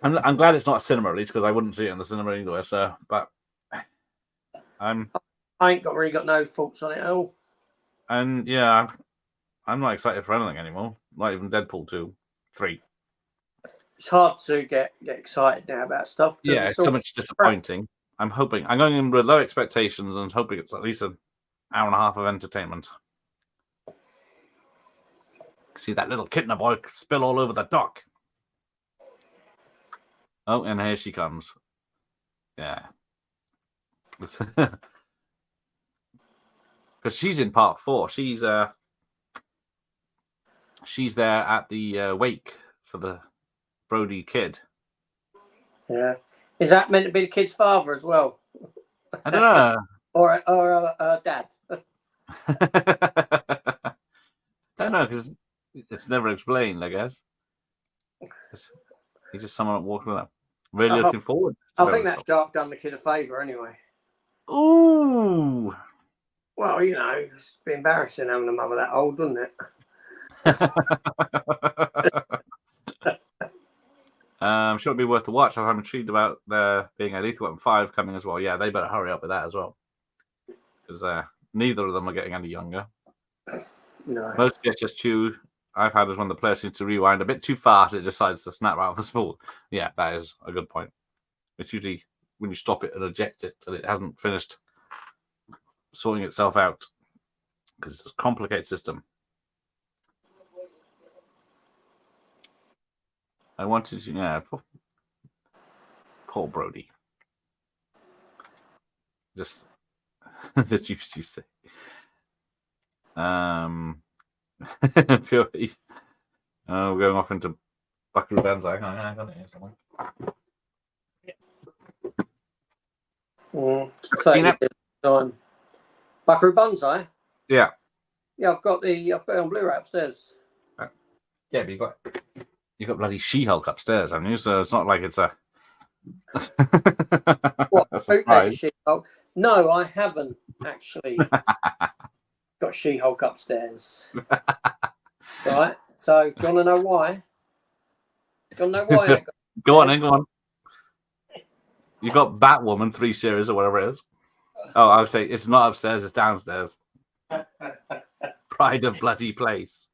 glad it's not a cinema release because I wouldn't see it in the cinema anyway. So, but I ain't really got no thoughts on it at all. And yeah, I'm not excited for anything anymore. Not even Deadpool 2, 3. It's hard to get excited now about stuff because Yeah, it's it's so all much crap. disappointing. I'm going in with low expectations and hoping it's at least an hour and a half of entertainment. See that little kidney boy spill all over the dock. Oh, and here she comes. Yeah. Because she's in part 4. She's there at the wake for the Brody kid. Yeah. Is that meant to be the kid's father as well? I don't know. or dad? Don't know, because it's never explained, I guess. He's just someone walking around. Really looking forward to I think that shark done the kid a favour anyway. Ooh. Well, it's embarrassing having a mother that old, doesn't it? I'm sure it'll be worth a watch. I'm intrigued about there being a Lethal Weapon 5 coming as well. Yeah, they better hurry up with that as well. Because neither of them are getting any younger. No. Most VHS Chew I've had is when the player seems to rewind a bit too fast, it decides to snap out of the spool. Yeah, that is a good point. It's usually when you stop it and eject it and it hasn't finished sorting itself out. Because it's a complicated system. I wanted to, poor Brody. Just the juicy say. Fury. We're going off into Buckaroo Banzai. I got it here somewhere. Seen it? Buckaroo Banzai. Yeah. Yeah, I've got it on Blu-ray upstairs. Yeah, but you got bloody She-Hulk upstairs, haven't you? So it's not like it's a What? surprise. She-Hulk? No, I haven't actually got She-Hulk upstairs. Right. So, do you want to know why? Do you want to know why? Go on. You got Batwoman 3 series or whatever it is. Oh, I would say it's not upstairs; it's downstairs. Pride of bloody place.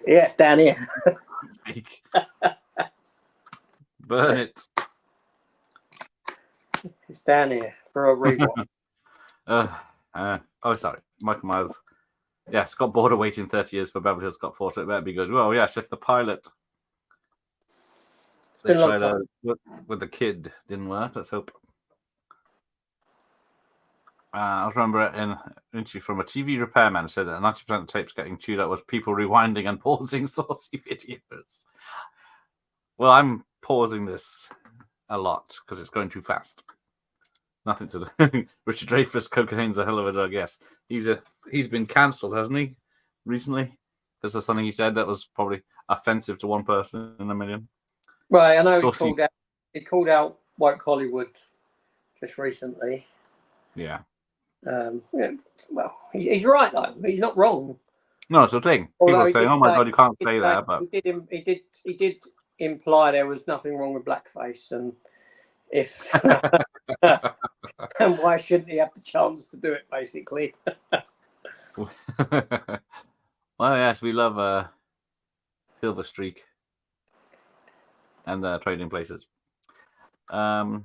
Yeah, it's down here. Burn it. It's down here for a rewatch. Sorry, Michael Myers. Yes, got bored of waiting 30 years for Beverly Hills Cop 4, so it better be good. Well, yes, if the pilot, the trailer with the kid didn't work, let's hope. I remember in an interview from a TV repairman said that 90% of tapes getting chewed up was people rewinding and pausing saucy videos. Well, I'm pausing this a lot because it's going too fast. Nothing to do. Richard Dreyfuss, cocaine's a hell of a drug. Yes, he's been cancelled, hasn't he? Recently, because of something he said that was probably offensive to one person in a million. Right, I know he called out White Hollywood just recently. Yeah. Well, he's right though. He's not wrong. No, it's the thing. People are saying, "Oh my god, you can't say that." But he did imply there was nothing wrong with blackface, and if and why shouldn't he have the chance to do it? Basically. Well, yes, we love Silver Streak and Trading Places. But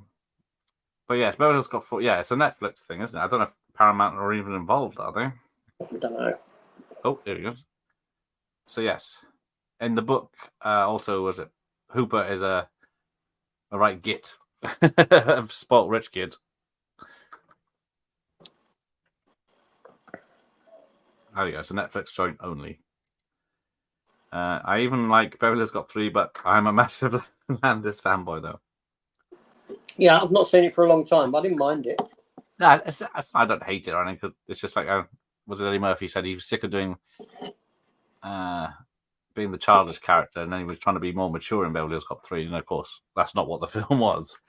yes, Beverly Hills Cop 4. Yeah, it's a Netflix thing, isn't it? I don't know if Paramount are even involved, are they? I don't know. Oh, there he goes. So yes, in the book, also was it Hooper is a right git, a spoilt rich kid. There you go. It's a Netflix joint only. I even like Beverly Hills Cop 3, but I'm a massive Landis fanboy though. Yeah, I've not seen it for a long time, but I didn't mind it. No, I don't hate it or anything. It's just like was it Eddie Murphy said he was sick of doing being the childish character, and then he was trying to be more mature in Beverly Hills Cop 3, and of course that's not what the film was.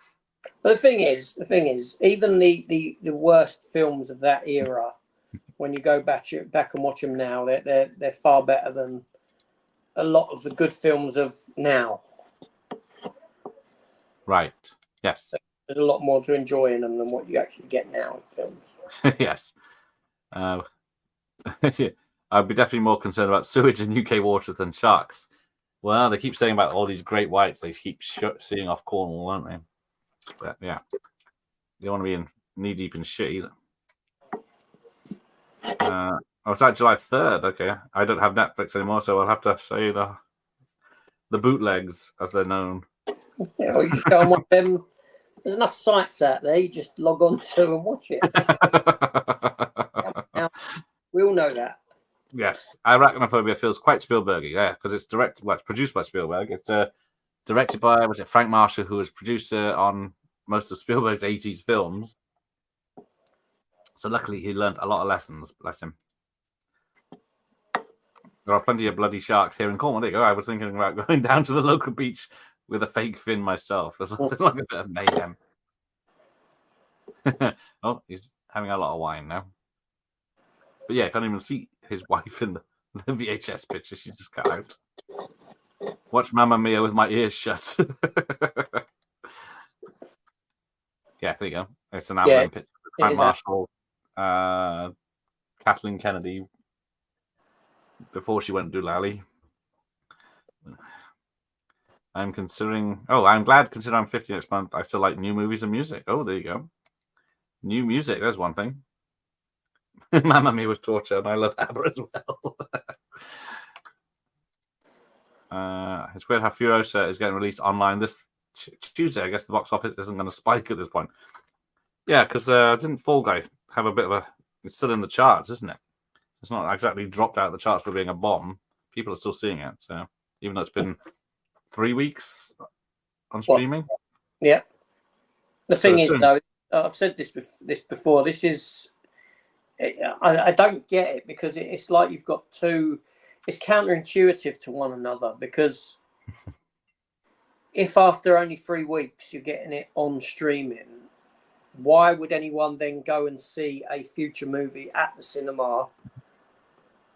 But the thing is, even the worst films of that era, when you go back and watch them now, they're far better than a lot of the good films of now. Right. Yes. There's a lot more to enjoy in them than what you actually get now in films. Yes. I'd be definitely more concerned about sewage in UK waters than sharks. Well, they keep saying about all these great whites. They keep seeing off Cornwall, don't they? But yeah, you don't want to be in knee deep in shit either. Oh, it's like July 3rd. Okay, I don't have Netflix anymore, so I'll have to show you the bootlegs, as they're known. Yeah, well, you just go on one of them. There's enough sites out there. You just log on to and watch it. Now, we all know that. Yes, Arachnophobia feels quite Spielbergy, yeah, because it's it's produced by Spielberg. It's directed by, was it Frank Marshall, who was producer on most of Spielberg's 80s films. So luckily he learned a lot of lessons, bless him. There are plenty of bloody sharks here in Cornwall. There you go. I was thinking about going down to the local beach with a fake fin myself. There's like a bit of mayhem. Oh, he's having a lot of wine now. But yeah, I can't even see his wife in the VHS picture. She just got out. Watch Mamma Mia with my ears shut. Yeah, there you go. It's an album picture. Frank Marshall, Kathleen Kennedy, before she went doolally. I'm glad considering I'm 50 next month, I still like new movies and music. Oh, there you go. New music, there's one thing. Mamma Mia was torture, and I love ABBA as well. It's weird how Furiosa is getting released online this Tuesday. I guess the box office isn't going to spike at this point. Yeah, because didn't Fall Guy have a bit of a... It's still in the charts, isn't it? It's not exactly dropped out of the charts for being a bomb. People are still seeing it, so even though it's been 3 weeks on streaming. Yeah. The thing is, though, I've said this before. This is... I don't get it, because it's like you've got two... It's counterintuitive to one another, because if after only 3 weeks you're getting it on streaming, why would anyone then go and see a future movie at the cinema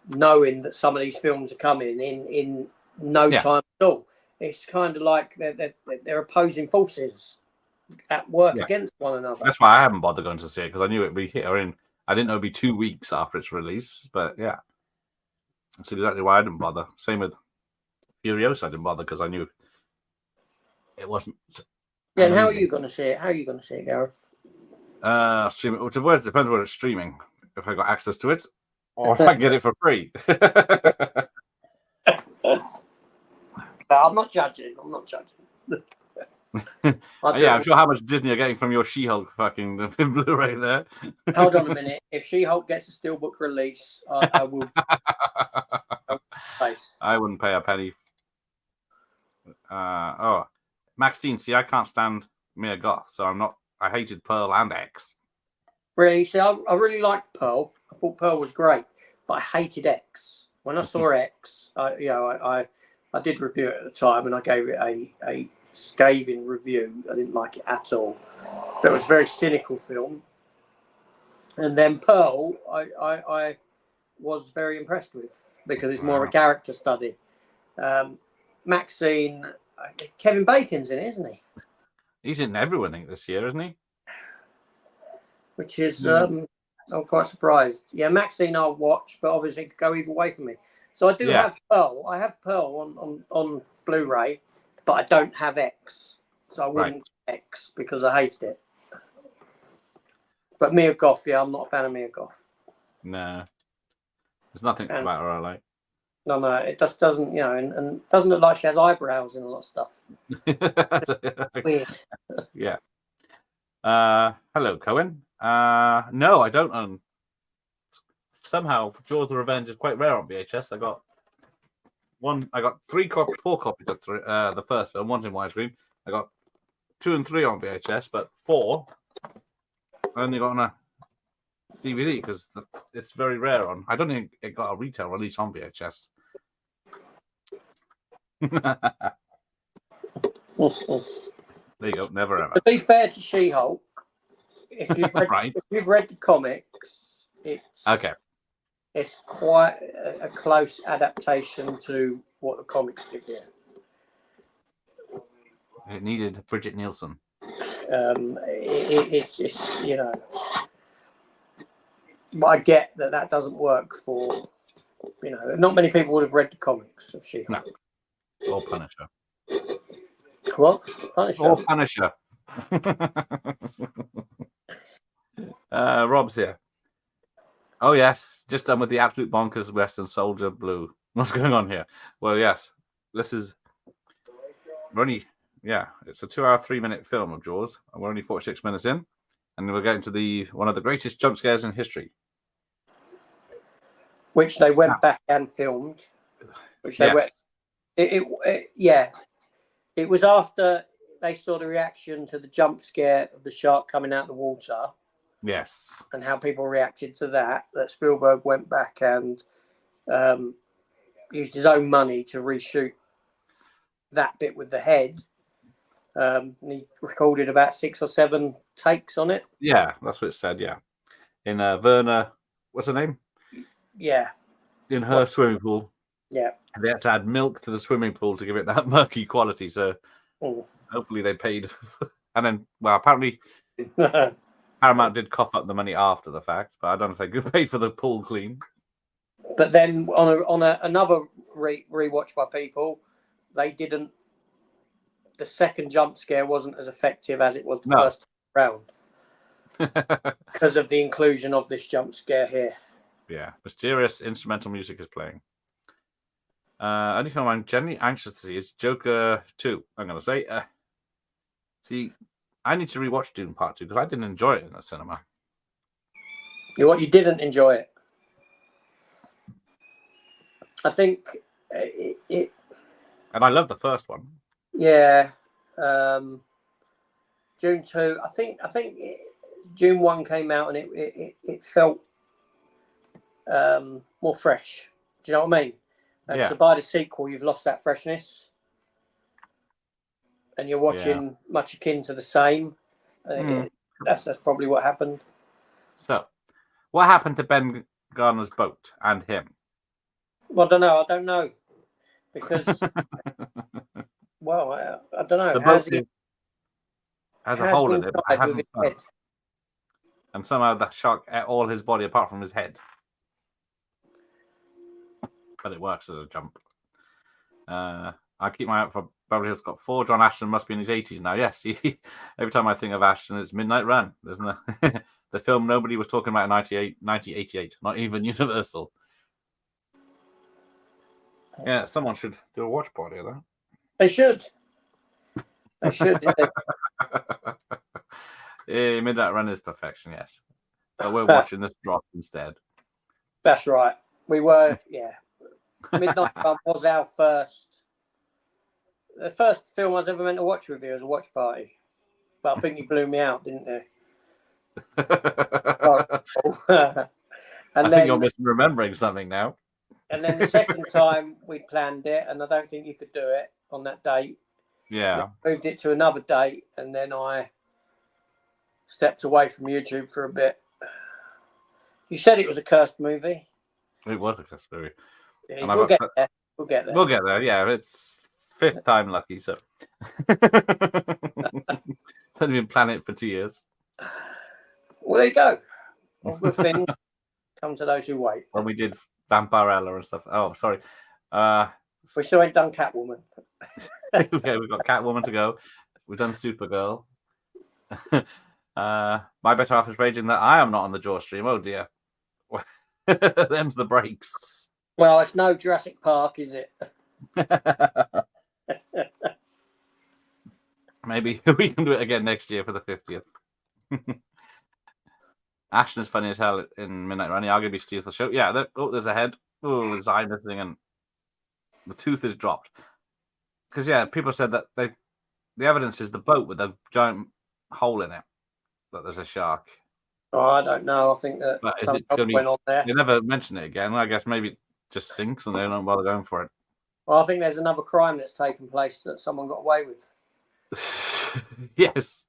knowing that some of these films are coming in no time at all? It's kind of like they're opposing forces at work against one another. That's why I haven't bothered going to see it, because I knew it'd be hit or in. I didn't know it'd be 2 weeks after its release, but yeah. That's exactly why I didn't bother. Same with Furiosa, I didn't bother because I knew it wasn't. Yeah, and how are you going to see it? How are you going to see it, Gareth? Stream it. Well, it depends where it's streaming. If I got access to it, or if I get it for free. I'm not judging. I'm sure how much Disney are getting from your She-Hulk fucking Blu-ray there. Hold on a minute. If She-Hulk gets a steelbook release, I will. I wouldn't pay a penny. Maxine, see, I can't stand Mia Goth, so I'm not. I hated Pearl and X. Really? See, I really liked Pearl. I thought Pearl was great, but I hated X. When I saw X, I did review it at the time, and I gave it a scathing review. I didn't like it at all. It was a very cynical film. And then Pearl, I was very impressed with, because it's more of a character study. Maxine, Kevin Bacon's in it, isn't he? He's in everything this year, isn't he? Which is, I'm quite surprised. Yeah, Maxine I'll watch, but obviously it could go either way for me. So I do have Pearl. I have Pearl on Blu-ray, but I don't have X. So I wouldn't get X because I hated it. But Mia Goth, I'm not a fan of Mia Goth. No. There's nothing about her I like. No, it just doesn't, and doesn't look like she has eyebrows in a lot of stuff. Weird. Yeah. Hello, Cohen. No, I don't own. Somehow, Jaws the Revenge is quite rare on VHS. I got 4 copies of the first film, one's in widescreen. I got 2 and 3 on VHS, but 4 I only got on a DVD because it's very rare on. I don't think it got a retail release on VHS. There you go. Never ever. To be fair to She-Hulk, if you've read the comics, it's quite a close adaptation to what the comics give you. It needed Bridget Nielsen. It's but I get that doesn't work for You know, not many people would have read the comics of She-Hulk. No. Or Punisher. What? Punisher? Or Punisher. Rob's here. Oh, yes. Just done with the absolute bonkers Western Soldier Blue. What's going on here? Well, yes. This is... it's a 2-hour, 3-minute film of Jaws. And we're only 46 minutes in. And we're getting to one of the greatest jump scares in history. Which they went back and filmed. Which they went... It was after they saw the reaction to the jump scare of the shark coming out of the water. Yes. And how people reacted to that Spielberg went back and used his own money to reshoot that bit with the head. And he recorded about 6 or 7 takes on it. Yeah, that's what it said, yeah. In Werner, what's her name? Yeah. In her swimming pool. Yeah. They had to add milk to the swimming pool to give it that murky quality. So hopefully they paid. And then, well, apparently Paramount did cough up the money after the fact, but I don't know if they paid for the pool clean. But then on another rewatch by people, they didn't. The second jump scare wasn't as effective as it was the first round because of the inclusion of this jump scare here. Yeah, mysterious instrumental music is playing. Only film I'm genuinely anxious to see is Joker 2. I'm going to say, see, I need to rewatch Dune Part 2 because I didn't enjoy it in the cinema. You didn't enjoy it? I think it. And I love the first one. Yeah. June 2. I think June 1 came out and it felt more fresh. Do you know what I mean? And so by the sequel, you've lost that freshness. And you're watching much akin to the same. That's probably what happened. So, what happened to Ben Gardner's boat and him? Well, I don't know. Because, well, I don't know. The boat has a hole in it, but it hasn't sunk. And somehow the shark ate all his body apart from his head. But it works as a jump. I keep my eye out for Beverly Hills Cop 4. John Ashton must be in his 80s now. Yes, every time I think of Ashton, it's Midnight Run, isn't it? The film nobody was talking about in 1988, not even Universal. Yeah, someone should do a watch party of that. They should. They should. Yeah, Midnight Run is perfection, yes. But we're watching this drop instead. That's right. We were, Midnight Run was our the first film I was ever meant to watch with you as a watch party. But I think you blew me out, didn't you? I think you're misremembering something now. And then the second time we planned it, and I don't think you could do it on that date. Yeah. We moved it to another date, and then I stepped away from YouTube for a bit. You said it was a cursed movie. It was a cursed movie. Yeah, we'll get there. We'll get there. We'll get there, yeah. It's 5th time lucky, so. Only been planning it for 2 years. Well, there you go. All good things come to those who wait. When we did Vampirella and stuff. Oh, sorry. We still ain't done Catwoman. Okay, we've got Catwoman to go. We've done Supergirl. My better half is raging that I am not on the Jaw stream. Oh dear. Them's the breaks. Well, it's no Jurassic Park, is it? Maybe we can do it again next year for the 50th. Ashton is funny as hell in Midnight Run. I'll give you steals the show. Yeah, there's a head. Oh, there's eye missing and the tooth is dropped. Because, people said that the evidence is the boat with a giant hole in it, that there's a shark. Oh, I don't know. I think that something went on there. They never mention it again. I guess maybe it just sinks and they don't bother going for it. Well, I think there's another crime that's taken place that someone got away with. Yes.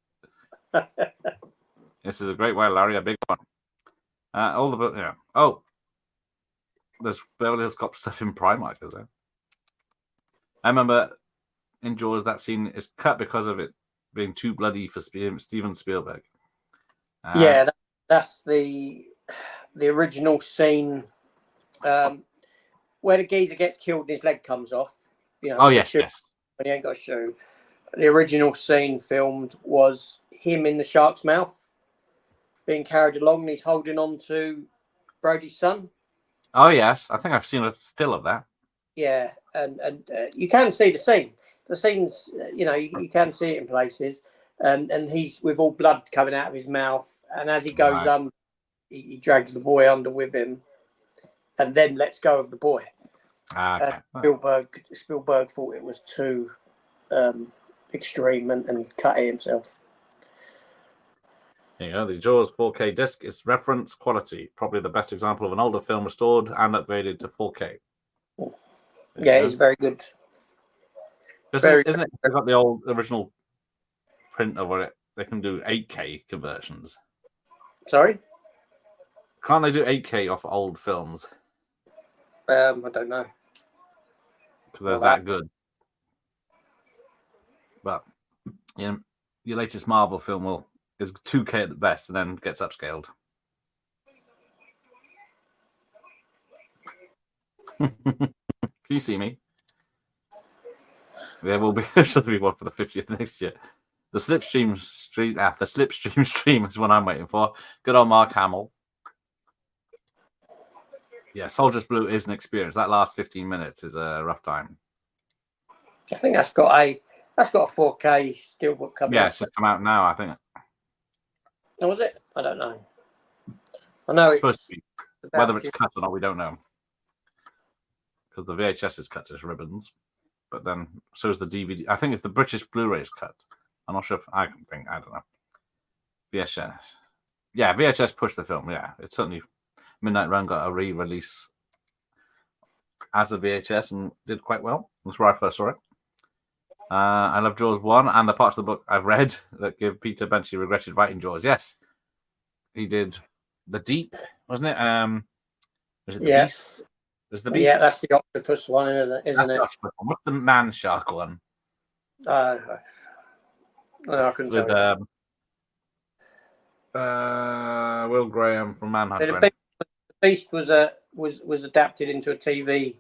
This is a great way, Larry. A big one. Oh, there's Beverly Hills Cop stuff in Primark, is there? I remember in Jaws that scene is cut because of it being too bloody for Steven Spielberg. That's the original scene. where the geezer gets killed and his leg comes off. You know, Oh, with the yes, shoe, yes. when he ain't got a shoe. The original scene filmed was him in the shark's mouth, being carried along, and he's holding on to Brody's son. Oh, yes. I think I've seen a still of that. Yeah, and you can see the scene. The scene's, you know, you can see it in places. And he's with all blood coming out of his mouth. And as he goes Right. he drags the boy under with him and then lets go of the boy. Okay. Spielberg thought it was too extreme and cut it himself. There you go. The Jaws 4K disc is reference quality. Probably the best example of an older film restored and upgraded to 4K. Yeah, it's very good. Isn't it? They've got the old original print of it. They can do 8K conversions. Sorry? Can't they do 8K off old films? I don't know. Because they're that good. But your latest Marvel film is 2K at the best and then gets upscaled. Can you see me? There will be one for the 50th next year. The Slipstream stream is what I'm waiting for. Good old Mark Hamill. Yeah, Soldier's Blue is an experience. That last 15 minutes is a rough time. I think that's got a 4K steelbook coming out. Yeah, it's just come out now, I think. Oh, was it? I don't know. I know it's supposed to be. Whether it's cut or not, we don't know. Because the VHS is cut to ribbons. But then, so is the DVD. I think it's the British Blu-ray's cut. I'm not sure if I can think. I don't know. VHS. Yeah, VHS pushed the film. Yeah, it's certainly. Midnight Run got a re-release as a VHS and did quite well. That's where I first saw it. I love Jaws 1 and the parts of the book I've read that give Peter Benchley regretted writing Jaws. Yes, he did The Deep, wasn't it? Was it The Beast? Was The Beast? Yeah, that's the octopus one, isn't it? What's the man shark one? I couldn't With tell you. Will Graham from Manhunter. The Beast was adapted into a TV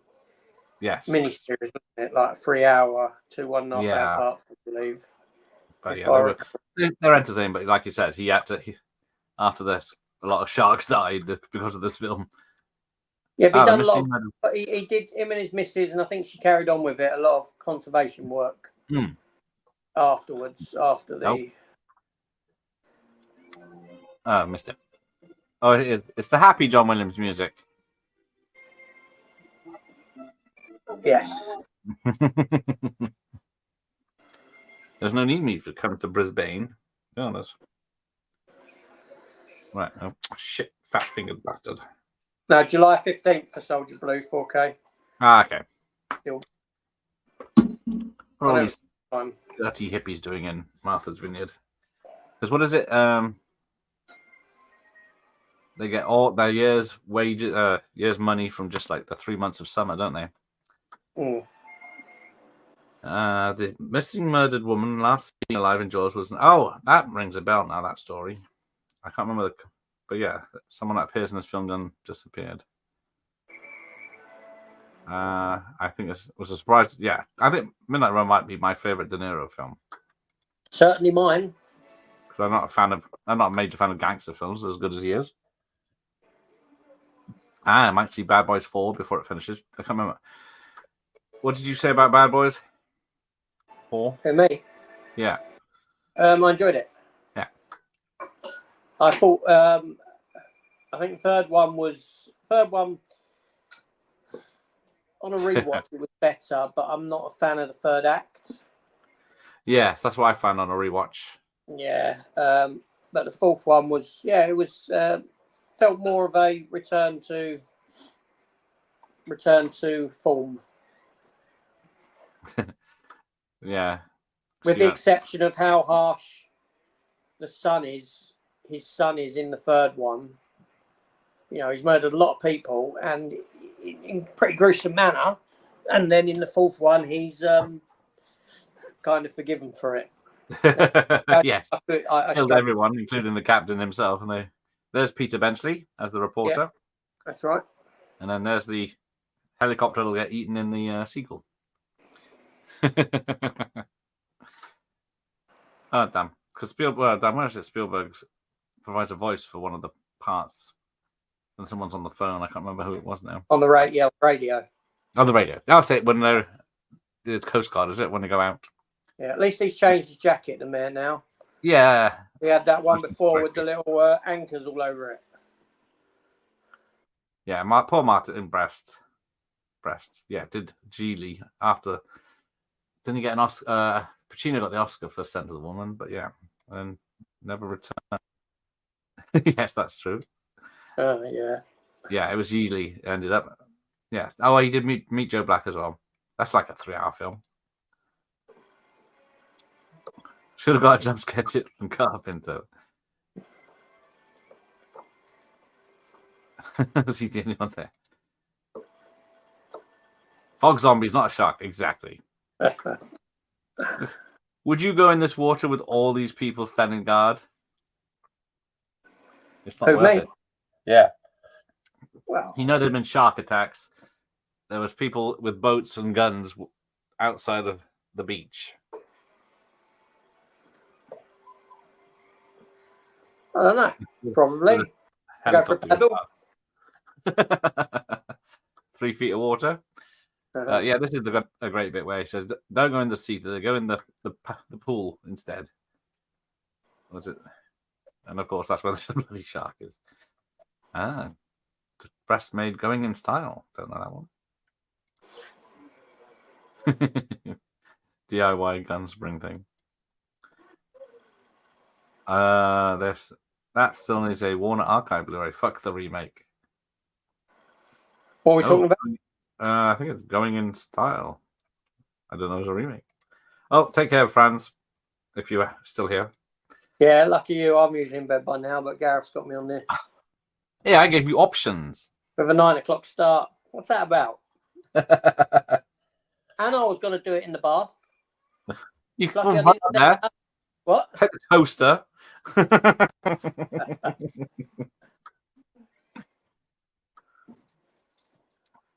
miniseries, wasn't it? Like a 3 hour to 1.5 hour parts, I believe. But yeah, they're entertaining. But like you said, he had to. After this, a lot of sharks died because of this film. Yeah, but he done a lot. But he did, him and his missus, and I think she carried on with it, a lot of conservation work afterwards. After the. Oh, missed it. Oh, it's the happy John Williams music. Yes. There's no need me to come to Brisbane. Oh, that's right. Oh shit! Fat-fingered bastard. No, July 15th for Soldier Blue 4K. Okay. Still. What are all these dirty hippies doing in Martha's Vineyard? Because what is it? They get all their year's wages, year's money from just like the 3 months of summer, don't they? The missing murdered woman last seen alive in Jaws was. Oh, that rings a bell now. That story. I can't remember but yeah, someone that appears in this film then disappeared. I think it was a surprise. Yeah, I think Midnight Run might be my favorite De Niro film. Certainly mine. Because I'm not a major fan of gangster films as good as he is. I might see Bad Boys 4 before it finishes. I can't remember. What did you say about Bad Boys 4? Who, me? Yeah. I enjoyed it. Yeah. I thought. I think third one on a rewatch. It was better, but I'm not a fan of the third act. Yes, that's what I found on a rewatch. Yeah, but the fourth one was it was felt more of a return to form. Yeah. With the exception of how harsh his son is in the third one. You know, he's murdered a lot of people and in pretty gruesome manner. And then in the fourth one, he's kind of forgiven for it. Yes. I killed everyone, including the captain himself. And there's Peter Benchley as the reporter. Yeah, that's right. And then there's the helicopter will get eaten in the sequel. Oh, damn. Because Spielberg, where is it? Spielberg provides a voice for one of the parts. And someone's on the phone. I can't remember who it was now. On the radio. On the radio. I'll say it when they're the Coast Guard, is it? When they go out. Yeah, at least he's changed his jacket, the man, now. Yeah. We had that one before with the little anchors all over it. Yeah, poor Martin in Brest. Yeah, did Geely after. Didn't he get an Oscar? Pacino got the Oscar for Scent of the Woman, but yeah, and never returned. Yes, that's true. Yeah. Yeah, it was Geely ended up. Yeah. Oh, he did meet Joe Black as well. That's like a 3-hour film. Should have got a jump scare tip from Carpenter. Was he the only one there? Fog zombie's not a shark, exactly. Would you go in this water with all these people standing guard? It's not worth it. Yeah. Well, You know there've been shark attacks. There was people with boats and guns outside of the beach. I don't know. Probably. Go for a paddle. 3 feet of water. Yeah, this is a great bit where he says, "Don't go in the sea; they go in the pool instead." Was it? And of course, that's where the bloody shark is. Breast made going in style. Don't know that one. DIY gun spring thing. That still is a Warner Archive Blu-ray. Fuck the remake. What are we talking about? I think it's going in style. I don't know, it's a remake. Oh, take care, Franz, if you're still here. Yeah, lucky you. I'm usually in bed by now, but Gareth's got me on this. Yeah, I gave you options. With a 9 o'clock start. What's that about? And I was going to do it in the bath. You Lucky can there. What? Take the toaster.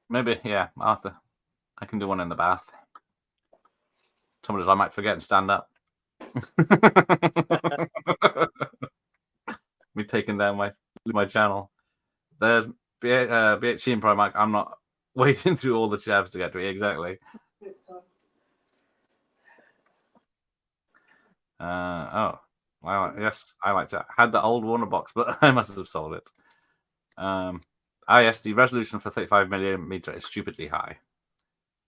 Maybe, yeah, after. I can do one in the bath. Sometimes I might forget and stand up. Me taking down my channel. There's BHC and Pro Mac. I'm not waiting through all the tabs to get to it. Exactly. Oh, well, yes, I like that. I had the old Warner box, but I must have sold it. Yes, the resolution for 35mm is stupidly high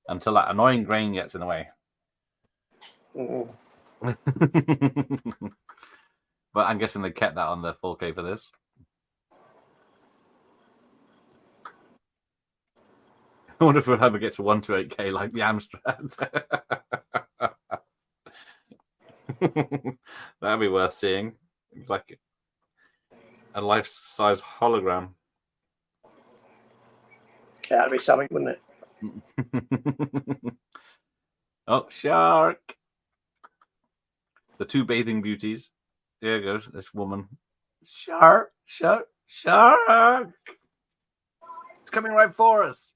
until that annoying grain gets in the way. But I'm guessing they kept that on the 4K for this. I wonder if we'll ever get to 128K like the Amstrad. That'd be worth seeing. Like a life-size hologram. That'd be something, wouldn't it? Oh, shark! The two bathing beauties. There goes this woman. Shark! Shark! Shark! It's coming right for us.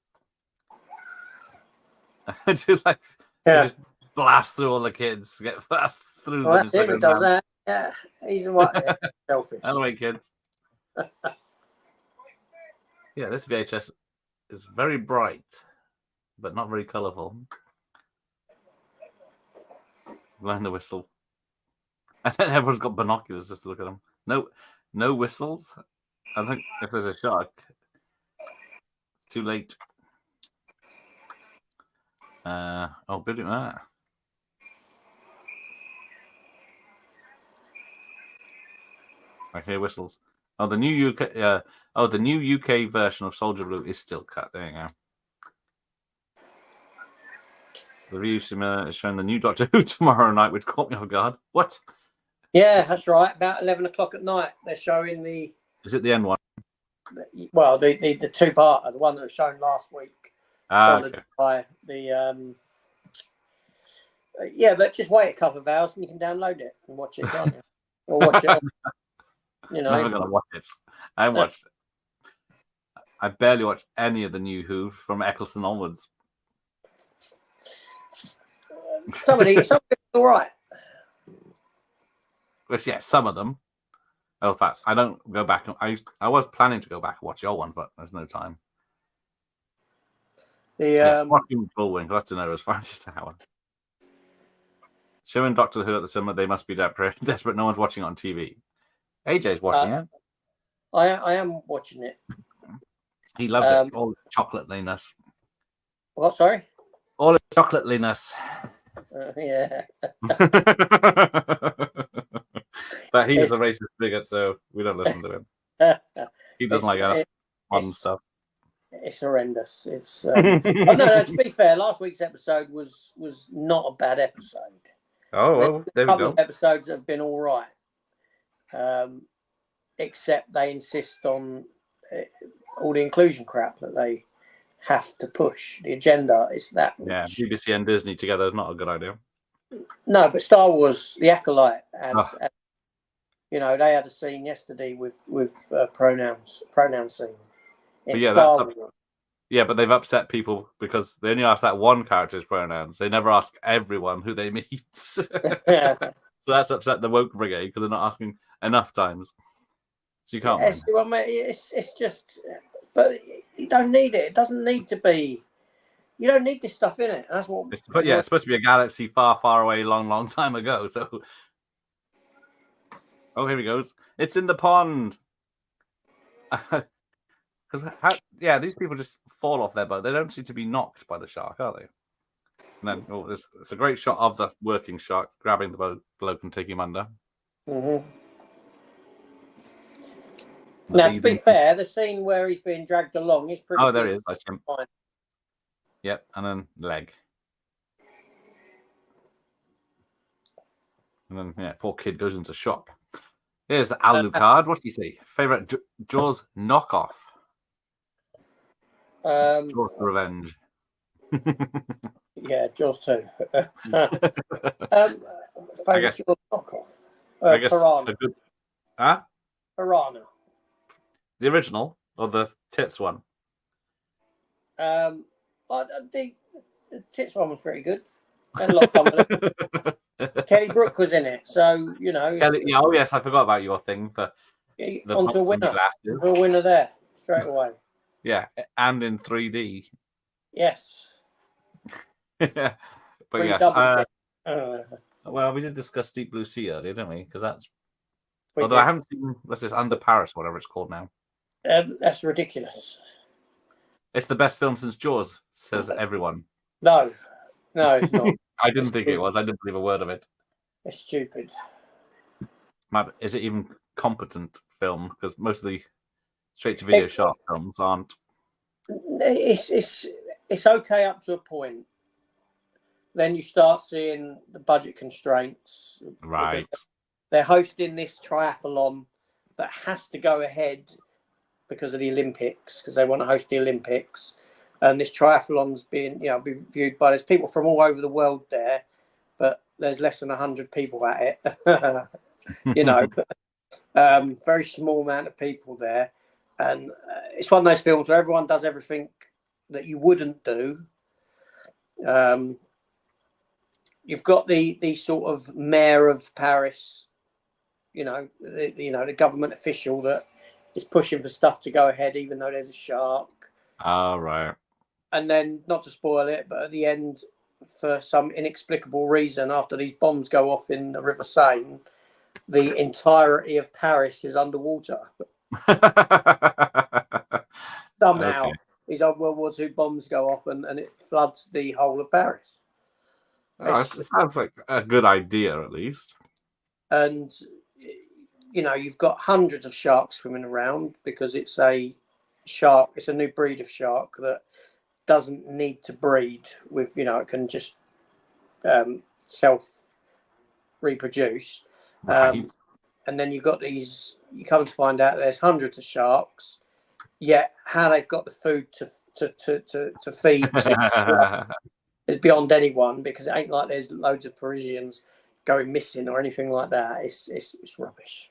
Just like just blast through all the kids, get fast through. Well, that's him who does that. Yeah, he's what selfish. Anyway, kids. Yeah, this VHS is very bright, but not very colourful. Blowing the whistle. And then everyone's got binoculars just to look at them. No whistles. I think if there's a shark, it's too late. Building that. I hear whistles. Oh, the new UK version of Soldier Blue is still cut. There you go. The review is showing the new Doctor Who tomorrow night, which caught me off guard. What? Yeah, that's right. About 11 o'clock at night, they're showing the. Is it the end one? Well, the 2-parter, the one that was shown last week. Okay. By the yeah, but just wait a couple of hours and you can download it and watch it, can't you? Or watch it. On, I'm never gonna watch it. I watched it. I barely watched any of the new Who from Eccleston onwards. Some of it's all right. Which, yeah, some of them. Oh, in fact, I don't go back. I was planning to go back and watch the old one, but there's no time. Watching Bullwinkle, that's Daenerys Finest Hour. Showing Doctor Who at the cinema, they must be desperate. No one's watching it on TV. AJ's watching it. I am watching it. He loves it. All the chocolateliness. What? Sorry. All the chocolateliness. Yeah. But he's a racist bigot, so we don't listen to him. He doesn't like that fun stuff. It's horrendous. It's no. To be fair, last week's episode was not a bad episode. Oh, well, there we go. A couple of episodes have been all right, except they insist on all the inclusion crap that they have to push. The agenda is that. Yeah, BBC and Disney together is not a good idea. No, but Star Wars, The Acolyte, as you know, they had a scene yesterday with pronoun scene. Yeah, but they've upset people because they only ask that one character's pronouns. They never ask everyone who they meet. So that's upset the woke brigade because they're not asking enough times. So you can't. Yes, well, mate, it's just, but you don't need it. It doesn't need to be. You don't need this stuff in it. That's what. It's supposed to be a galaxy far, far away, long, long time ago. So, oh, here he goes. It's in the pond. These people just fall off their boat. They don't seem to be knocked by the shark, are they? And then, it's a great shot of the working shark grabbing the bloke and taking him under. Mm-hmm. Now, to be fair, the scene where he's being dragged along is pretty. Oh, there he is. I see him. Fine. Yep, and then leg. And then, poor kid goes into shock. Here's Alucard. What's he say? Favorite Jaws knockoff. Jaws Revenge. Yeah, Jaws 2. I guess Jaws knockoff. I guess Piranha. a good. Huh? Piranha. The original or the tits one? The tits one was pretty good. Had a lot of fun with it. Kelly Brook was in it, so you know. Oh yes, I forgot about your thing. But onto a winner. A winner there straight away. Yeah, and in 3D. Yes. But yes. Well, we did discuss Deep Blue Sea earlier, didn't we? Because that's. Although I haven't seen what's this Under Paris, whatever it's called now. That's ridiculous. It's the best film since Jaws, says everyone. No, it's not. I didn't think it was. I didn't believe a word of it. It's stupid. Is it even competent film? Because most of the straight-to-video shark films aren't. It's okay up to a point. Then you start seeing the budget constraints. Right. They're hosting this triathlon that has to go ahead because of the Olympics, because they want to host the Olympics. And this triathlon's being, be viewed by, there's people from all over the world there, but there's less than 100 people at it. Very small amount of people there. And it's one of those films where everyone does everything that you wouldn't do. You've got the sort of mayor of Paris, the government official that is pushing for stuff to go ahead, even though there's a shark. Oh, right. And then, not to spoil it, but at the end, for some inexplicable reason, after these bombs go off in the River Seine, the entirety of Paris is underwater. Somehow, these old World War II bombs go off and it floods the whole of Paris. It sounds like a good idea, at least. And, you've got hundreds of sharks swimming around because it's a shark. It's a new breed of shark that doesn't need to breed with, it can just self-reproduce. Right. And then you've got these, you come to find out there's hundreds of sharks, yet how they've got the food to feed is beyond anyone, because it ain't like there's loads of Parisians going missing or anything like that. It's rubbish.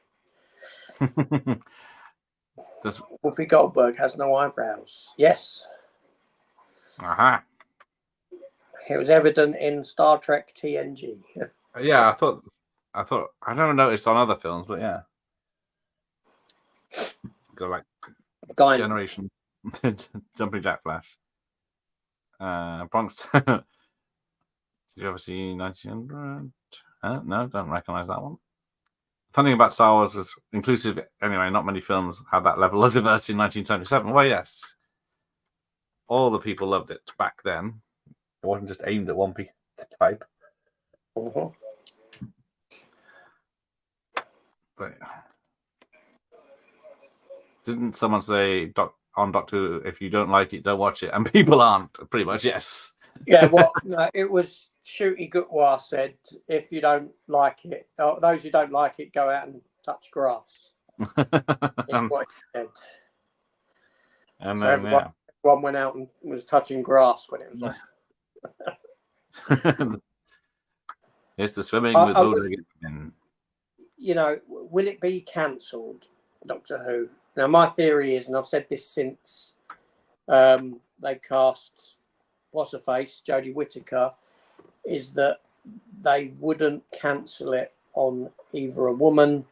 Does Whoopi Goldberg has no eyebrows. Yes. aha. It was evident in Star Trek TNG. Yeah, I thought I never noticed on other films, but yeah. Go like Guy. Generation Jumping Jack Flash. Bronx. Did you ever see 1900? No, don't recognize that one. Funny thing about Star Wars is inclusive. Anyway, not many films had that level of diversity in 1977. Well, yes, all the people loved it back then. It wasn't just aimed at one type. Mm-hmm. But didn't someone say on Doctor Who, if you don't like it, don't watch it? And people aren't, pretty much, yes. Yeah, well, no, it was Shooty Gutwa said, if you don't like it, those who don't like it, go out and touch grass. That's what he said. And So then, everyone went out and was touching grass when it was on. It's the swimming with Rodriguez. You know, will it be cancelled, Doctor Who? Now, my theory is, and I've said this since they cast what's her face, Jodie Whittaker, is that they wouldn't cancel it on either a woman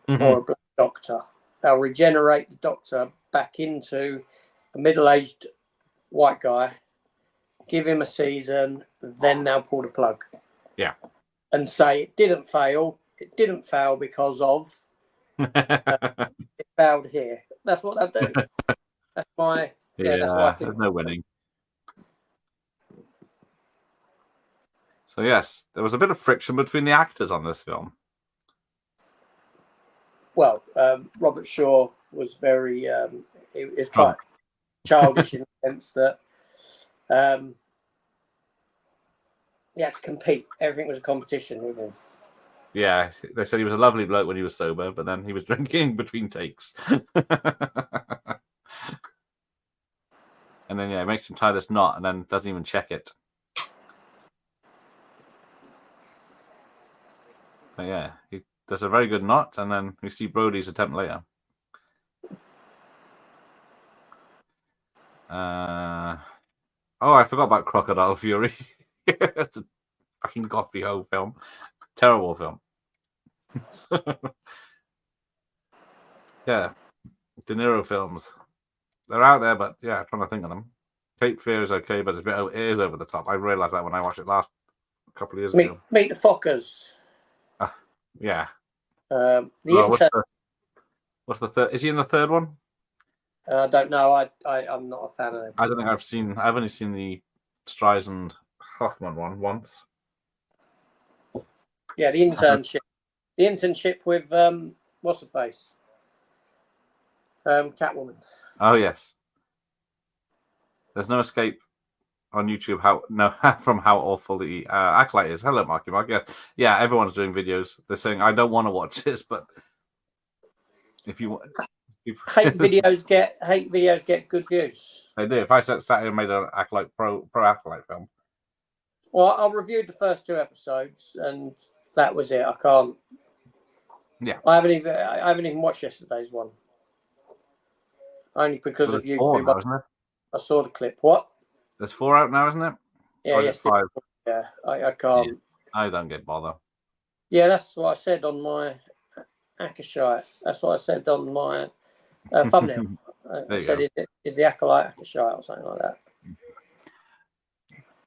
or a black doctor. They'll regenerate the Doctor back into a middle-aged white guy, give him a season, then they'll pull the plug. Yeah. And say it didn't fail. It didn't fail because of it failed here. That's what they'll do. That's my that's why I think there's no winning. So yes, there was a bit of friction between the actors on this film. Well, Robert Shaw was very it's quite childish in the sense that he had to compete. Everything was a competition with him. Yeah, they said he was a lovely bloke when he was sober, but then he was drinking between takes. And then, it makes him tie this knot and then doesn't even check it. But yeah, he does a very good knot, and then we see Brody's attempt later. I forgot about Crocodile Fury. It's a fucking coffee hole film. Terrible film. Yeah. De Niro films. They're out there, but yeah, I'm trying to think of them. Cape Fear is okay, but it is over the top. I realised that when I watched it last couple of years ago. Meet the Fockers. Yeah. What's the third? Is he in the third one? I don't know. I'm not a fan of him. I don't think I've only seen the Streisand Hoffman one once. Yeah, the internship. The internship with what's her face? Catwoman. Oh yes. There's no escape on YouTube from how awful the Acolyte is. Hello, Marky Mark. Yeah, everyone's doing videos. They're saying I don't want to watch this, but if you want, hate videos get good views. They do. If I sat here and made an Acolyte pro Acolyte film. Well, I reviewed the first 2 episodes, and that was it. I can't. Yeah. I haven't even watched yesterday's one. Only because of YouTube. Now, isn't it? I saw the clip. What? There's 4 out now, isn't it? Yeah, yes. 5. Yeah, I can't. Yeah, I don't get bothered. Yeah, that's what I said on my Akashite. That's what I said on my thumbnail. I said, is the Acolyte Akashite or something like that?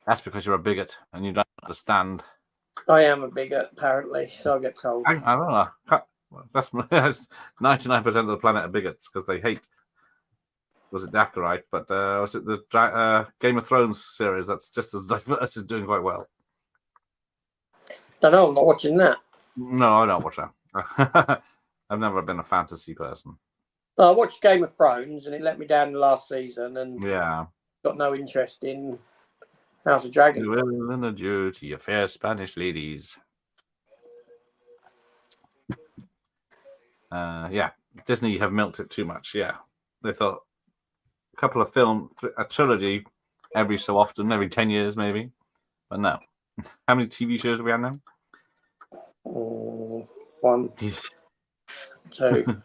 That's because you're a bigot and you don't understand. I am a bigot, apparently, so I get told. I don't know. That's 99% of the planet are bigots because they hate. Was it Dakarite? But was it the Game of Thrones series? That's just as diverse, is doing quite well. Don't know. I'm not watching that. No, I don't watch that. I've never been a fantasy person. I watched Game of Thrones, and it let me down the last season, and got no interest in House of Dragon. You will and adieu to your fair Spanish ladies. Disney have milked it too much. Yeah, they thought a couple of a trilogy every so often, every 10 years maybe, but no. How many TV shows do we have now? 1, 2.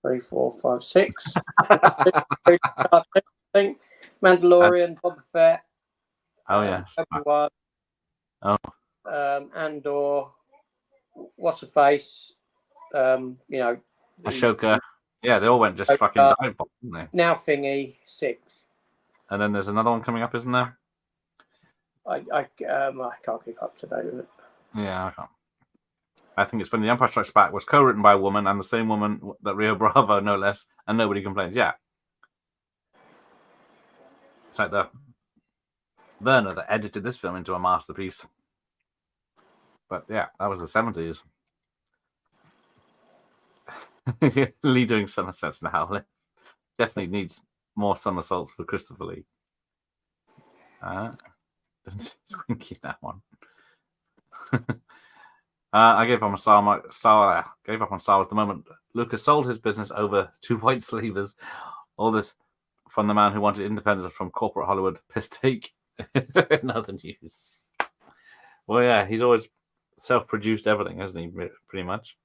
3, 4, 5, 6. I think Mandalorian, Boba Fett. Oh yes. Obi-Wan, Oh. Andor. What's the face? Ashoka. Yeah, they all went just fucking dive bomb, didn't they? Now thingy 6. And then there's another one coming up, isn't there? I can't keep up to date with it. Yeah, I can't. I think it's funny. The Empire Strikes Back was co-written by a woman, and the same woman that Rio Bravo, no less, and nobody complains. Yeah, it's like the Werner that edited this film into a masterpiece. But yeah, that was the 70s. Lee doing somersaults now. Definitely needs more somersaults for Christopher Lee. Winky that one. I gave up on Star Wars the moment Lucas sold his business over to white slavers. All this from the man who wanted independence from corporate Hollywood. Piss take. In other news. Well, yeah, he's always self-produced everything, hasn't he? Pretty much.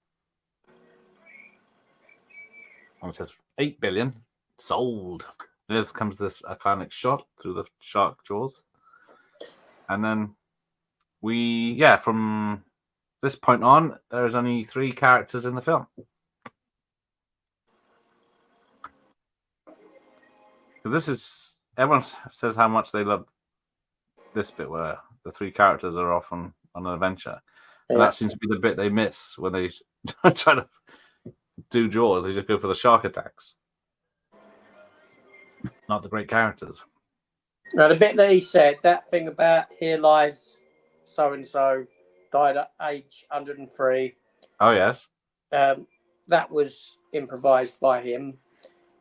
And it says 8 billion sold. There comes this iconic shot through the shark jaws. And then from this point on, there's only 3 characters in the film. This is, everyone says how much they love this bit where the 3 characters are off on an adventure. And that seems to be the bit they miss when they try to do Jaws. They just go for the shark attacks. Not the great characters. Now, the bit that he said, that thing about here lies so-and-so, died at age 103. Oh, yes. That was improvised by him.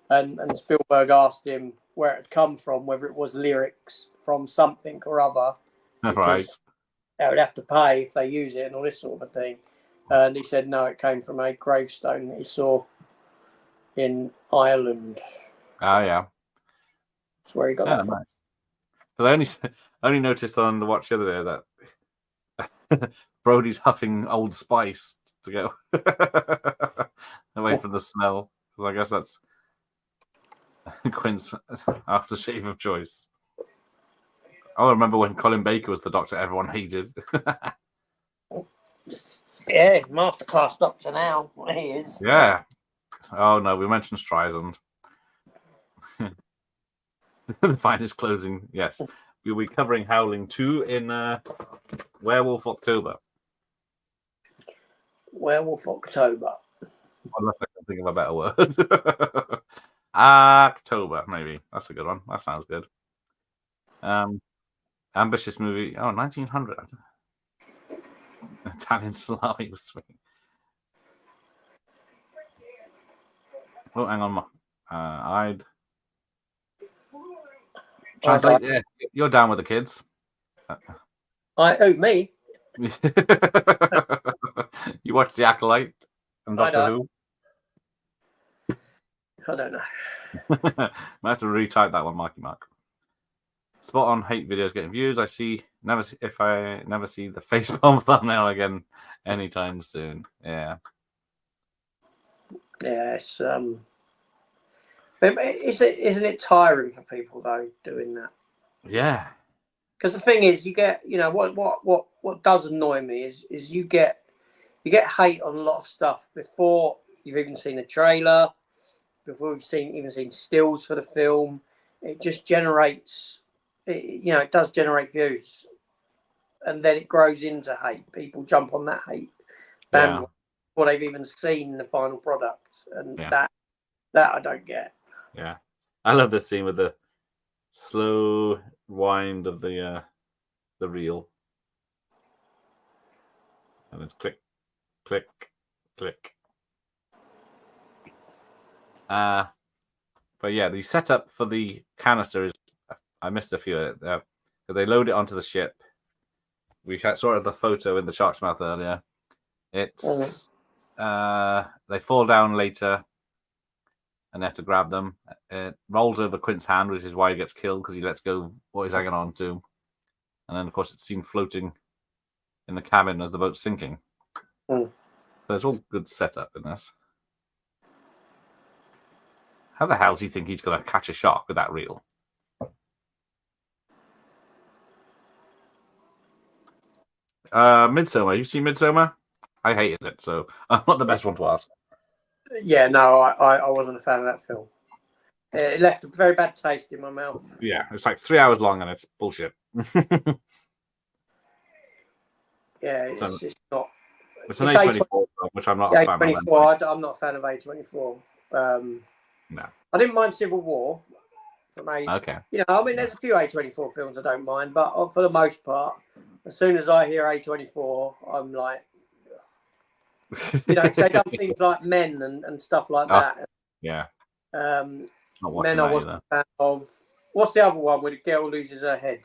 And Spielberg asked him where it had come from, whether it was lyrics from something or other. Right. They would have to pay if they use it and all this sort of thing. And he said, no, it came from a gravestone that he saw in Ireland. Oh, yeah. That's where he got that from. Nice. But I only noticed on the watch the other day that Brody's huffing Old Spice to go away from the smell. Because I guess that's Quinn's aftershave of choice. I remember when Colin Baker was the doctor everyone hated. Yeah, masterclass doctor now. He is. Yeah. Oh, no, we mentioned Streisand. The finest closing, yes. We'll be covering Howling 2 in Werewolf October. Werewolf October. Unless I can think of a better word. October, maybe. That's a good one. That sounds good. Ambitious movie. Oh, 1900. Italian salami was swinging. Oh, hang on. I'd translate. Yeah, you're down with the kids. Me? You watched The Acolyte and Doctor Who? I don't know. Might have to retype that one, Marky Mark. Spot on hate videos getting views. I never see the facepalm thumbnail again anytime soon. Yeah. Yeah, isn't it tiring for people though doing that? Yeah. Because the thing is, you get, what does annoy me is you get hate on a lot of stuff before you've even seen a trailer, before you've even seen stills for the film. It just generates, it does generate views, and then it grows into hate. People jump on that hate before they've even seen the final product, and that I don't get. Yeah, I love this scene with the slow wind of the reel, and it's click, click, click. But yeah, the setup for the canister is, I missed a few. They load it onto the ship. We saw the photo in the shark's mouth earlier. It's they fall down later, and they have to grab them. It rolls over Quint's hand, which is why he gets killed, because he lets go what he's hanging on to. And then, of course, it's seen floating in the cabin as the boat's sinking. So it's all good setup in this. How the hell do you think he's going to catch a shark with that reel? Midsummer. You see Midsummer? I hated it, so I'm not the best one to ask. Yeah, no, I wasn't a fan of that film. It left a very bad taste in my mouth. Yeah, it's like 3 hours long and it's bullshit. Yeah, it's just not. It's an A24, which I'm not a fan of. A24, I'm not a fan of A24. No. I didn't mind Civil War. Okay. I mean, there's a few A24 films I don't mind, but for the most part, as soon as I hear A24, I'm like, because they done things like Men and stuff like that. Yeah. Men I wasn't a fan of. What's the other one where the girl loses her head?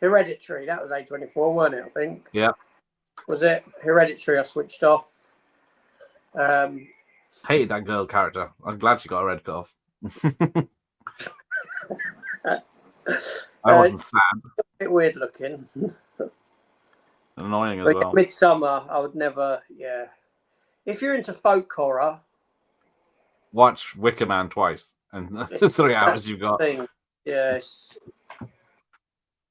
Hereditary. That was A24, wasn't it? I think. Yeah. Was it Hereditary? I switched off. Hated that girl character. I'm glad she got her head cut off. I wasn't sad. A bit weird looking. Annoying as well. Midsummer, I would never. Yeah. If you're into folk horror, watch Wicker Man twice, and the 3 hours you've got. Yes.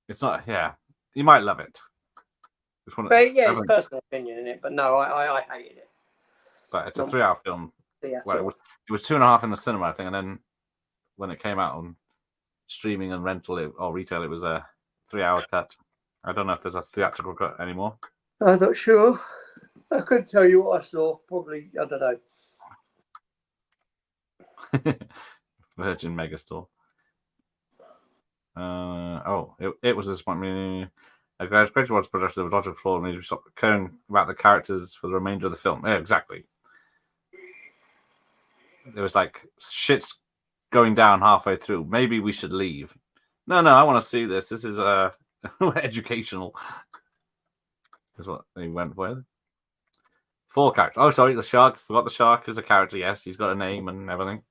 It's not. Yeah, you might love it. But yeah, it's personal opinion in it. But no, I hated it. But it's a 3 hour film. Well, it was 2.5 in the cinema, I think, and then when it came out on streaming and rental or retail, it was a 3 hour cut. I don't know if there's a theatrical cut anymore. I'm not sure. I couldn't tell you what I saw. Probably, I don't know. Virgin Megastore. It was a disappointment. A graduate was production of a logical flaw and made me stop caring about the characters for the remainder of the film. Yeah, exactly. There was like shit's going down halfway through. Maybe we should leave. No, I want to see this. This is educational. Is what they went with. 4 characters. Oh, sorry, the shark. Forgot the shark is a character. Yes, he's got a name and everything.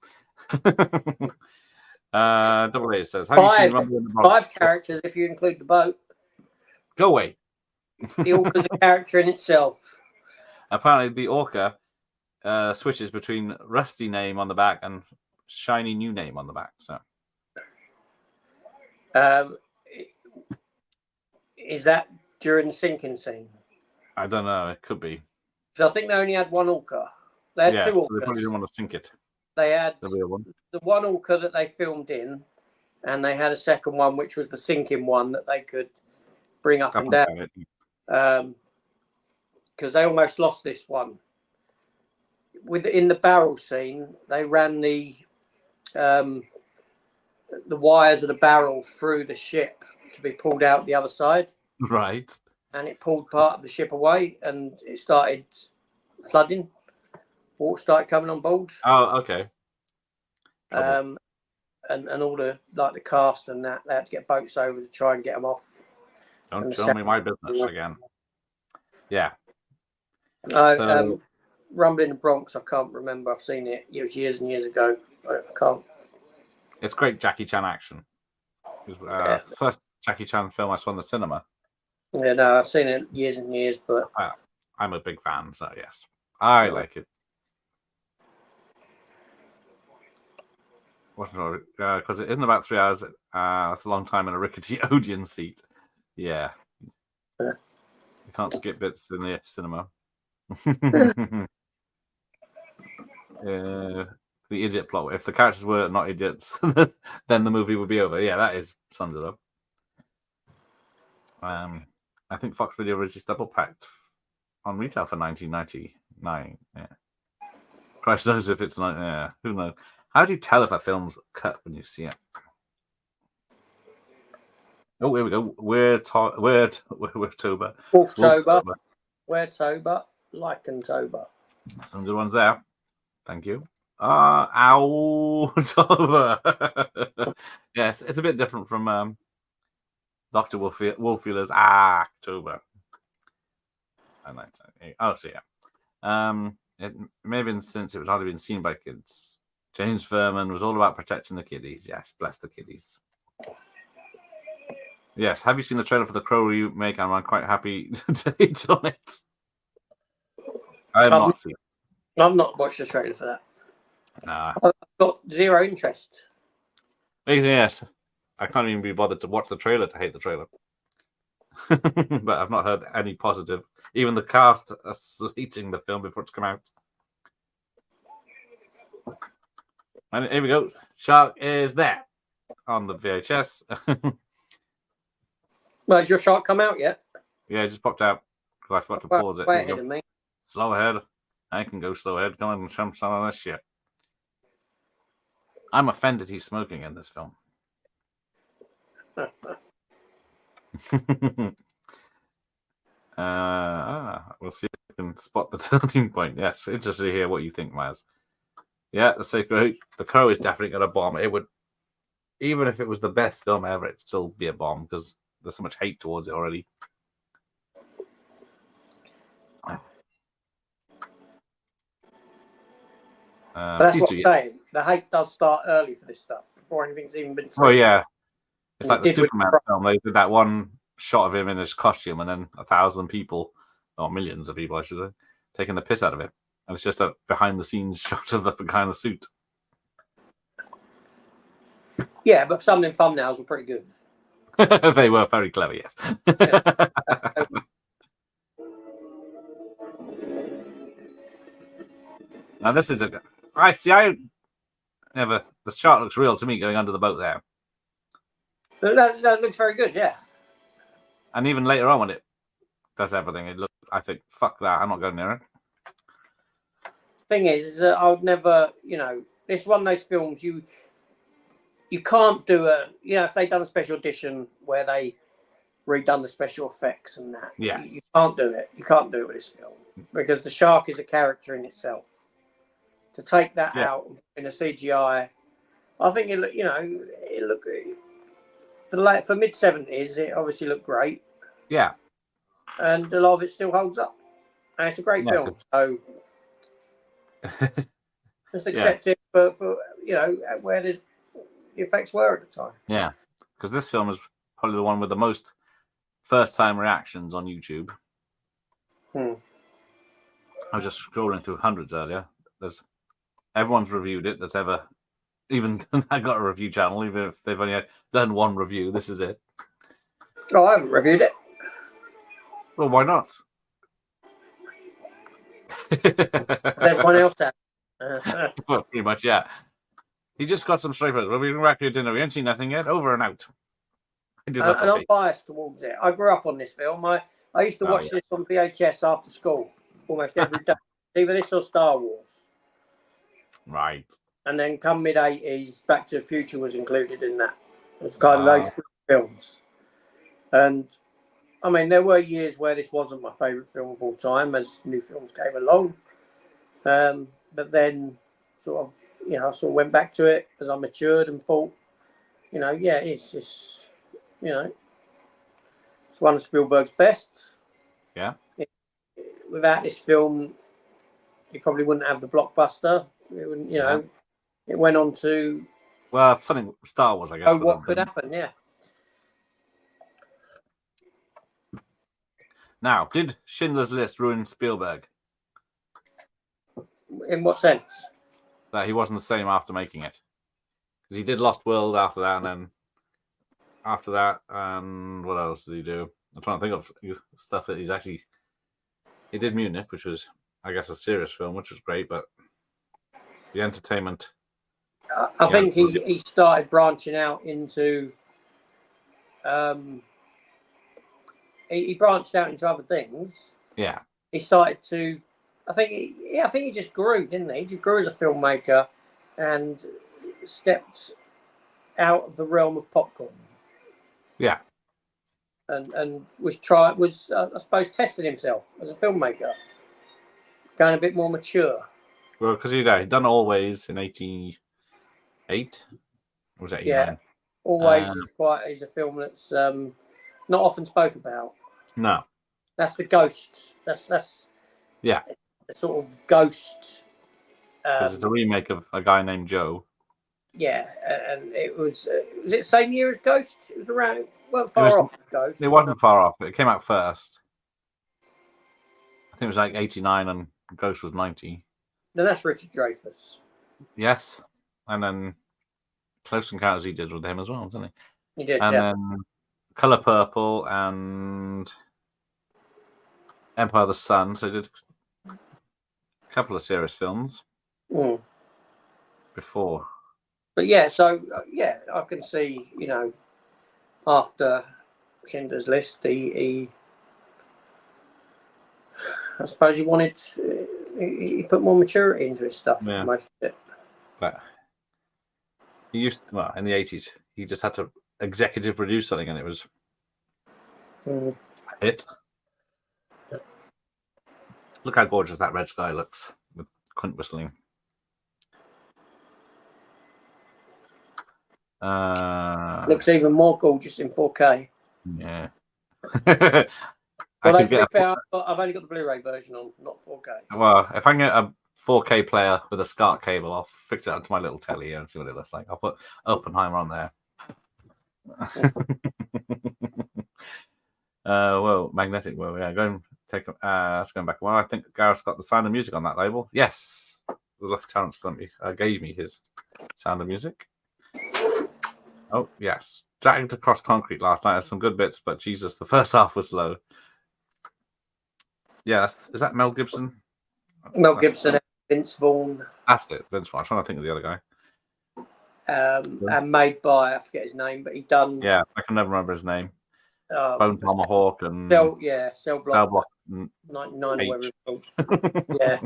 Double A says, "Have you seen Rumble in the Bronx?" 5 characters if you include the boat. Go away. The orca's a character in itself. Apparently, the orca switches between rusty name on the back and shiny new name on the back. So, is that during the sinking scene? I don't know. It could be. Because I think they only had one orca. They had 2 orcas. They probably didn't want to sink it. They had the one orca that they filmed in, and they had a second one, which was the sinking one that they could bring up and down. Because they almost lost this one. In the barrel scene, they ran the wires of the barrel through the ship to be pulled out the other side. Right. And it pulled part of the ship away, and it started flooding. Water started coming on board. Oh, okay. And all the cast and that, they had to get boats over to try and get them off. Don't tell me my business again. Yeah. Rumble in the Bronx, I can't remember. I've seen it. It was years and years ago. I can't. It's great Jackie Chan action. The first Jackie Chan film I saw in the cinema. Yeah, no, I've seen it years and years, but I'm a big fan, so yes, I like it. Because it isn't about 3 hours. That's a long time in a rickety Odeon seat. Yeah. You can't skip bits in the cinema. The idiot plot. If the characters were not idiots, then the movie would be over. Yeah, that sums it up. I think Fox Video released double packed on retail for $19.99. Yeah. Christ knows if it's not. Yeah, who knows? How do you tell if a film's cut when you see it? Oh, here we go. We're Tober. Wolftober. Weirtober. Lycantober. Some good ones there. Thank you. Owtober. Yes, it's a bit different from Dr. Wolfuler's October. Oh, so yeah. It may have been since it was hardly been seen by kids. James Furman was all about protecting the kiddies. Yes, bless the kiddies. Yes, have you seen the trailer for the Crow remake? I'm quite happy to hit on it. I have not seen it. I've not watched the trailer for that. Nah. I've got zero interest. Yes, I can't even be bothered to watch the trailer to hate the trailer. But I've not heard any positive. Even the cast are slating the film before it's come out. And here we go. Shark is there on the VHS. Well, has your shark come out yet? Yeah, it just popped out because I forgot to pause it. Way Here we ahead go. of me. Slow ahead. I can go slow ahead. Come on, some of this shit. I'm offended he's smoking in this film. We'll see if we can spot the turning point. Yes, interested to hear what you think, Miles. Yeah, the Crow is definitely going to bomb. It would, even if it was the best film ever, it'd still be a bomb because there's so much hate towards it already. But that's what I'm saying. The hate does start early for this stuff before anything's even been said. Oh yeah, it's like the did with Superman film. They did that one shot of him in his costume, and then 1,000 people, or millions of people, I should say, taking the piss out of it. And it's just a behind-the-scenes shot of the kind of suit. Yeah, but some of them thumbnails were pretty good. They were very clever, yes. Now this is a. I never. The shark looks real to me going under the boat there. That looks very good, yeah. And even later on when it does everything, it looks. I think, fuck that. I'm not going near it. Thing is that I would never. It's one of those films you can't do if they'd done a special edition where they redone the special effects and that. Yes. You can't do it. You can't do it with this film because the shark is a character in itself. To take that out in a CGI, I think it looked for mid-70s. It obviously looked great. Yeah. And a lot of it still holds up. And it's a great film. So just accept it for where the effects were at the time. Yeah. Because this film is probably the one with the most first-time reactions on YouTube. I was just scrolling through hundreds earlier. Everyone's reviewed it that's ever... Even I got a review channel, even if they've only done one review. This is it. Oh, I haven't reviewed it. Well, why not? As everyone else has. Well, pretty much, yeah. He just got some stripers. We'll be back to your dinner. We ain't seen nothing yet. Over and out. And I'm biased towards it. I grew up on this film. I used to watch this on VHS after school almost every day. Either this or Star Wars. Right. And then come mid-80s, Back to the Future was included in that. It's kind of those films. And, I mean, there were years where this wasn't my favourite film of all time as new films came along. But then I sort of went back to it as I matured and thought, it's one of Spielberg's best. Yeah. Without this film, you probably wouldn't have the blockbuster. It wouldn't, It went on to... Well, something Star Wars, I guess. What could happen, yeah. Now, did Schindler's List ruin Spielberg? In what sense? That he wasn't the same after making it. Because he did Lost World after that, and then after that, what else did he do? I'm trying to think of stuff that he's actually... He did Munich, which was, I guess, a serious film, which was great, but the entertainment... I think he started branching out into... he branched out into other things. Yeah. He started to... I think he just grew, didn't he? He just grew as a filmmaker and stepped out of the realm of popcorn. Yeah. And was I suppose testing himself as a filmmaker, going a bit more mature. Well, because he'd done Always in 88. Or was it 89? Yeah, Always is a film that's not often spoke about. No. That's the ghost. That's yeah. A sort of ghost. Because it's a remake of A Guy Named Joe. Yeah, and it was it the same year as Ghost? It was around. It weren't far off Ghost. It wasn't far off. It came out first. I think it was like 89 and Ghost was 90. Then that's Richard Dreyfuss. Yes. and then Close Encounters he did with him as well, didn't he? He did, And yeah. then Color Purple and Empire of the Sun. So he did a couple of serious films before. But yeah, so yeah, I can see, you know, after Schindler's List, he I suppose he wanted he put more maturity into his stuff. Yeah. Most of it. But he used in the 80s, he just had to executive produce something, and it was a hit. Look how gorgeous that red sky looks with Quint whistling. Looks even more gorgeous in 4K. Yeah. Well, to be fair, I've only got the Blu-ray version on, not 4K. Well, if I can get a 4K player with a SCART cable, I'll fix it onto my little telly here and see what it looks like. I'll put Oppenheimer on there. Well, magnetic. Well, yeah, that's going back. Well, I think Gareth's got the Sound of Music on that label. Yes, Terrence gave me his Sound of Music. Oh yes, Dragged Across Concrete last night had some good bits, but Jesus, the first half was slow. Yeah, is that Mel Gibson? Mel Gibson, Vince Vaughn. That's it, Vince Vaughn. I'm trying to think of the other guy. And made by, I forget his name, but he done. Yeah, I can never remember his name. Bone Tomahawk and Cell Block 99 or whatever it's called. Yeah.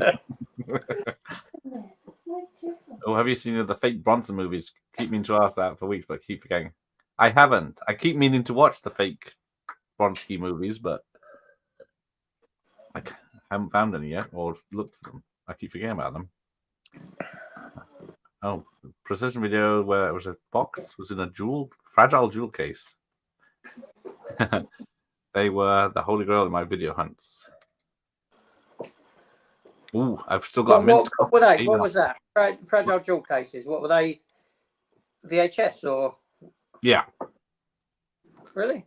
Oh, have you seen the fake Bronson movies? Keep meaning to ask that for weeks, but I keep forgetting. I haven't. I keep meaning to watch the fake Bronski movies, but I haven't found any yet or looked for them. I keep forgetting about them. Oh, Precision Video, where it was a box, was in a fragile jewel case. They were the holy grail in my video hunts. Ooh, I've still got what were they? What was that? Fragile jewel cases. What were they? VHS or? Yeah. Really?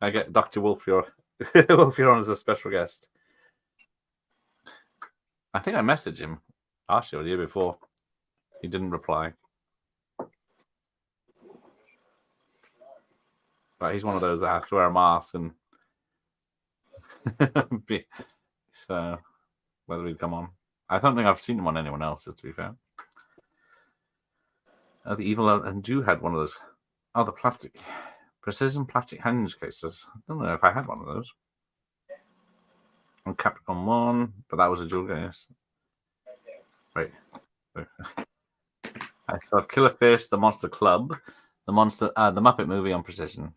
I get Dr. Wolfior on as a special guest. I think I messaged him last year or the year before. He didn't reply. But he's one of those that has to wear a mask and so whether he'd come on. I don't think I've seen him on anyone else's, to be fair. The Evil and Jew had one of those. Oh, the precision plastic hinge cases. I don't know if I had one of those. On Capricorn 1, but that was a jewel case. Right. I still have Killer Fish, The Monster Club, the Muppet movie on Precision.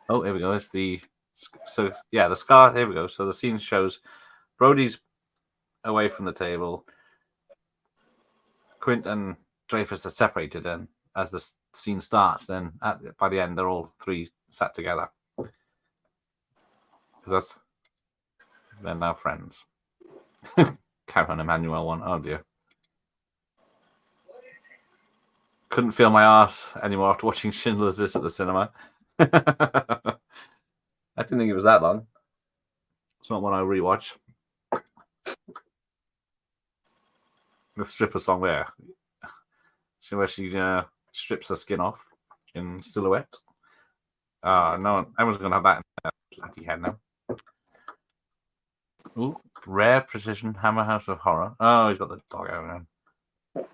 Oh, here we go. It's the scar. Here we go. So the scene shows Brody's away from the table. Quint and Dreyfus are separated, and as the scene starts, then by the end, they're all three sat together. Because they're now friends. Karen Emmanuel one. Oh dear. Couldn't feel my ass anymore after watching Schindler's List at the cinema. I didn't think it was that long. It's not one I rewatch. The stripper song there. Where she strips her skin off in silhouette. No, everyone's going to have that in their bloody head now. Ooh, Rare Precision Hammer House of Horror. Oh, he's got the dog out now.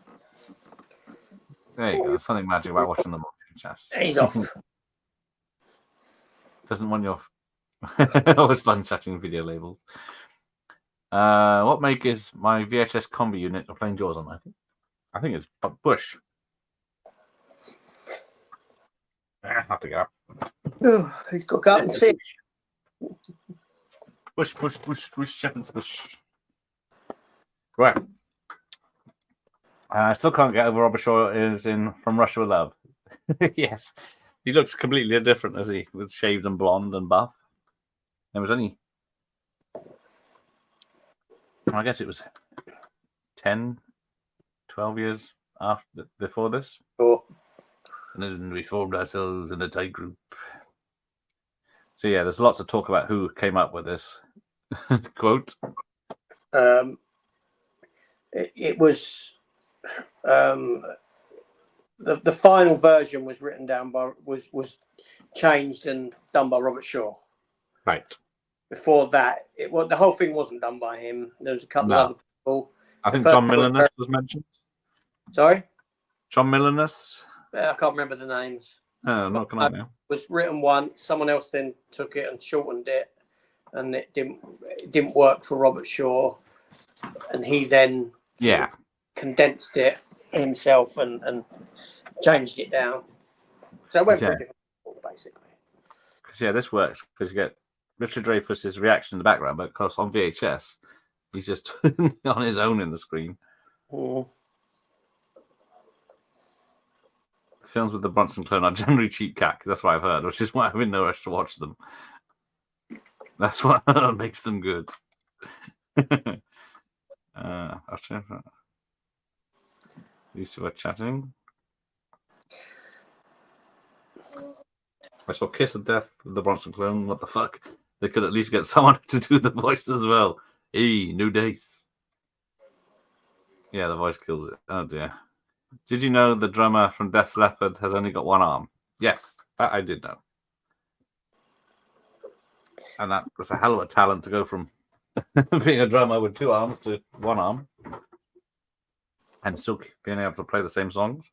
There you go. Something magic about watching the movie chest. He's off. Doesn't want your always fun chatting video labels. What make is my VHS combi unit of playing Jaws on? I think it's Bush. I have to go. Oh, he's got to go out and see. Bush, Shepherd's Bush. Right. I still can't get over Robert Shaw is in From Russia with Love. Yes. He looks completely different as he was shaved and blonde and buff. There was only, I guess it was 10, 12 years before this. Oh. And then we formed ourselves in a tight group. So yeah, there's lots of talk about who came up with this quote. it was the final version was written down by was changed and done by Robert Shaw. Right. Before that, the whole thing wasn't done by him. There was a couple of other people. I think John Millinus was mentioned. Sorry? John Millinus? I can't remember the names. Not can I now. It was written once. Someone else then took it and shortened it, and it didn't work for Robert Shaw, and he then condensed it himself and changed it down. So it went for a different people, basically. Because this works because you get Richard Dreyfuss's reaction in the background, but of course on VHS, he's just on his own in the screen. Films with the Bronson clone are generally cheap cack. That's what I've heard, which is why I'm in no rush to watch them. That's what makes them good. These two are chatting. I saw Kiss of Death with the Bronson clone. What the fuck? They could at least get someone to do the voice as well. Hey, new days. Yeah, the voice kills it. Oh dear. Did you know the drummer from Def Leppard has only got one arm? Yes, that I did know. And that was a hell of a talent to go from being a drummer with two arms to one arm. And still being able to play the same songs.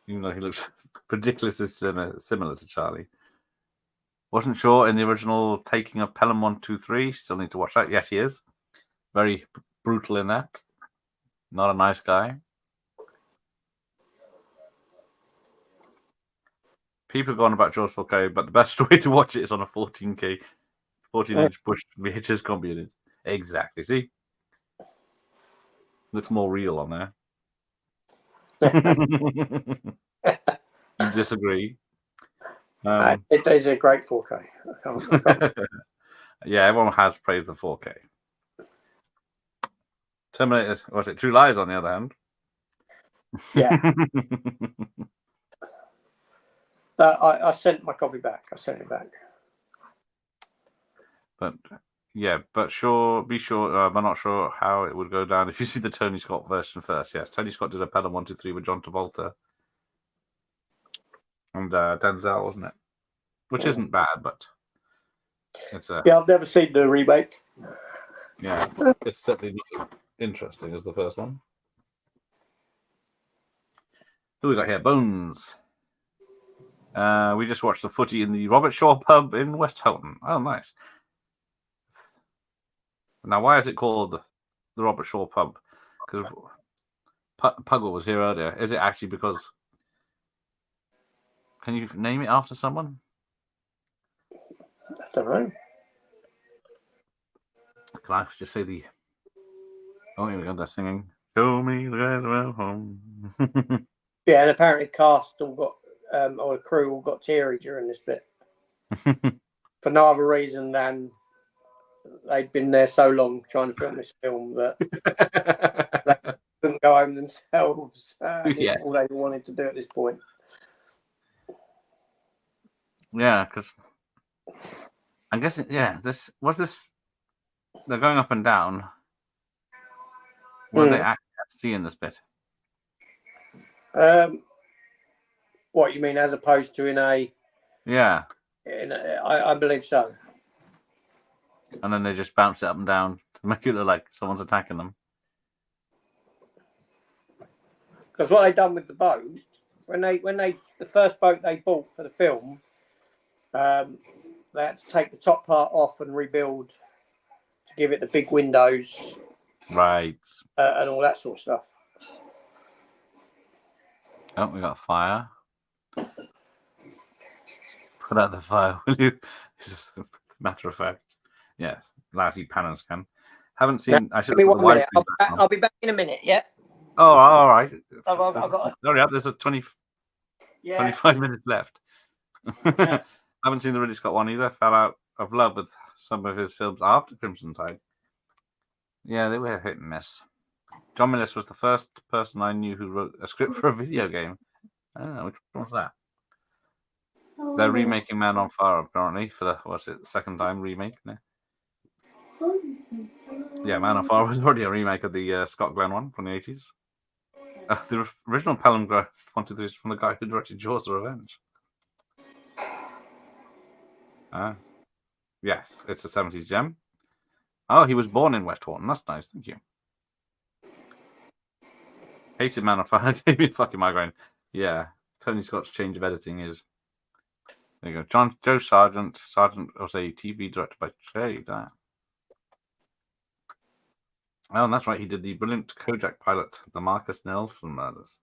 Even though he looks ridiculously similar to Charlie. Wasn't sure in the original taking of Pelham 123. Still need to watch that. Yes, he is. Very brutal in that. Not a nice guy. People are going about Jaws 4K, but the best way to watch it is on a 14-inch push VHS computer. Exactly. See? Looks more real on there. You disagree? It is a great 4K. Yeah, everyone has praised the 4K. Terminator, was it True Lies on the other hand? Yeah. I sent my copy back. I sent it back. But yeah, be sure. I'm not sure how it would go down if you see the Tony Scott version first. Yes, Tony Scott did a Pelham 123 with John Travolta and Denzel, wasn't it? Which isn't bad, but it's a I've never seen the remake. Yeah, it's certainly not interesting as the first one. Who we got here? Bones. We just watched the footy in the Robert Shaw pub in West Houghton. Oh, nice. Now, why is it called the Robert Shaw pub? Because Puggle was here earlier. Is it actually because... Can you name it after someone? I don't know. Can I just say the... Oh, here we go. They're singing. Show me the way home. Yeah, and apparently cast all got... or the crew all got teary during this bit. For no other reason than they'd been there so long trying to film this film that they couldn't go home themselves. This is all they wanted to do at this point. Yeah, because I'm guessing, this they're going up and down. What do they actually see in this bit? What you mean, as opposed to in a? Yeah. I believe so. And then they just bounce it up and down to make it look like someone's attacking them. Because what they done with the boat, when the first boat they bought for the film, they had to take the top part off and rebuild to give it the big windows, right, and all that sort of stuff. Oh, we got fire. Put out the fire, will you? It's just a matter of fact. Yes, lousy pan and scan. Haven't seen. I should. Give me 1 minute. I'll be back in a minute. Yeah. Oh, all right. I've got. Hurry up. There's 25 minutes left. Yeah. Haven't seen the Ridley Scott one either. Fell out of love with some of his films after Crimson Tide. Yeah, they were hit and miss. John Millis was the first person I knew who wrote a script for a video game. I don't know, which one was that? They're remaking Man on Fire, apparently, for the second time remake. No? Yeah, Man on Fire was already a remake of the Scott Glenn one from the 80s. The original Pelham 123 is from the guy who directed Jaws of Revenge. Yes, it's a 70s gem. Oh, he was born in West Horton. That's nice. Thank you. Hated Man on Fire. Gave me a fucking migraine. Yeah, Tony Scott's change of editing is. There you go. Joe Sargent. Sargent was a TV director by trade. Oh, and that's right. He did the brilliant Kojak pilot, The Marcus Nelson Murders.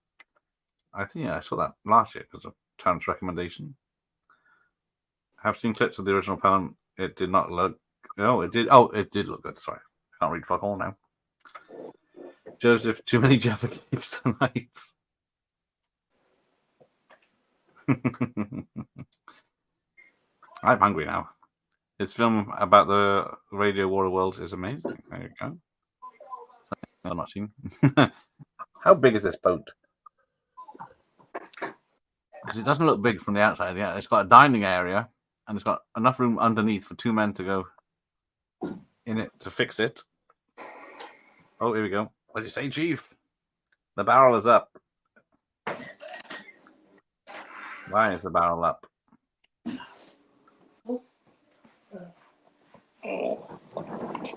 I think I saw that last year because of Terrence's recommendation. I've seen clips of the original Pelham. It did not look. Oh, it did. Oh, it did look good. Sorry, can't read fuck all now. Joseph, too many Jaffa cakes tonight. I'm hungry now. This film about the radio war world is amazing. There you go. I'm not seen. How big is this boat? Because it doesn't look big from the outside. Yeah, it's got a dining area and it's got enough room underneath for 2 men to go in it to fix it. Oh, here we go. What did you say, Chief? The barrel is up. Why is the barrel up?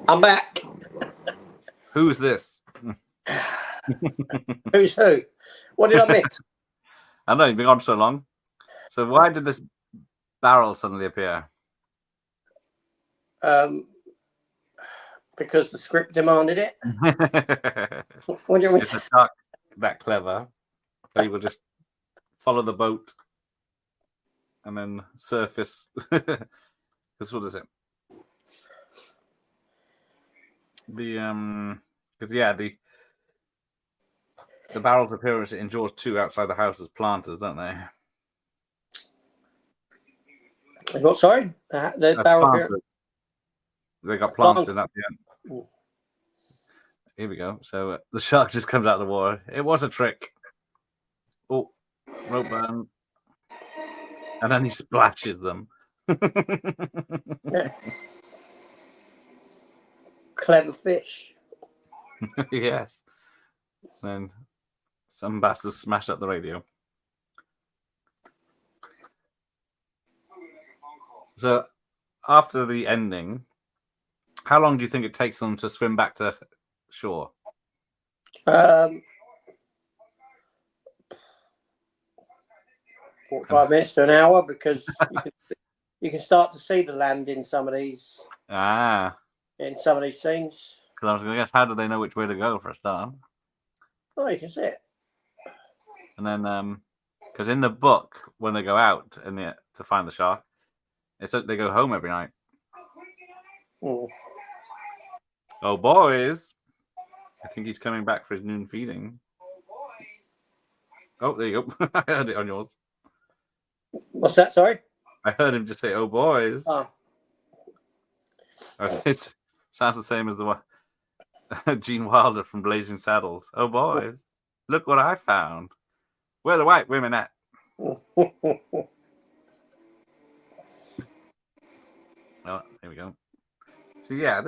I'm back. Who's this? Who's who? What did I miss? I know, you've been on so long. So why did this barrel suddenly appear? Because the script demanded it. What do you mean? It's a shark that clever. They will just follow the boat and then surface. Because what is it? Because the barrel's appearance in Jaws 2 outside the house as planters, don't they? What? Sorry, the barrel appearance. They got plants in at the end. Here we go. So the shark just comes out of the water. It was a trick. Oh, rope burn. And then he splashes them. Yeah. Clever fish. Yes. Then some bastards smashed up the radio. So after the ending, how long do you think it takes them to swim back to shore? 45 minutes to an hour, because you can start to see the land in some of these. In some of these scenes. Because I was going to guess, how do they know which way to go for a start? Oh, you can see it. And then, because in the book, when they go out to find the shark, it's like they go home every night. Oh, boys! I think he's coming back for his noon feeding. Oh, there you go. I heard it on yours. What's that? Sorry? I heard him just say, "Oh, boys." Oh. It sounds the same as the one Gene Wilder from Blazing Saddles. Oh, boys, look what I found. Where are the white women at? Oh, here we go. So yeah,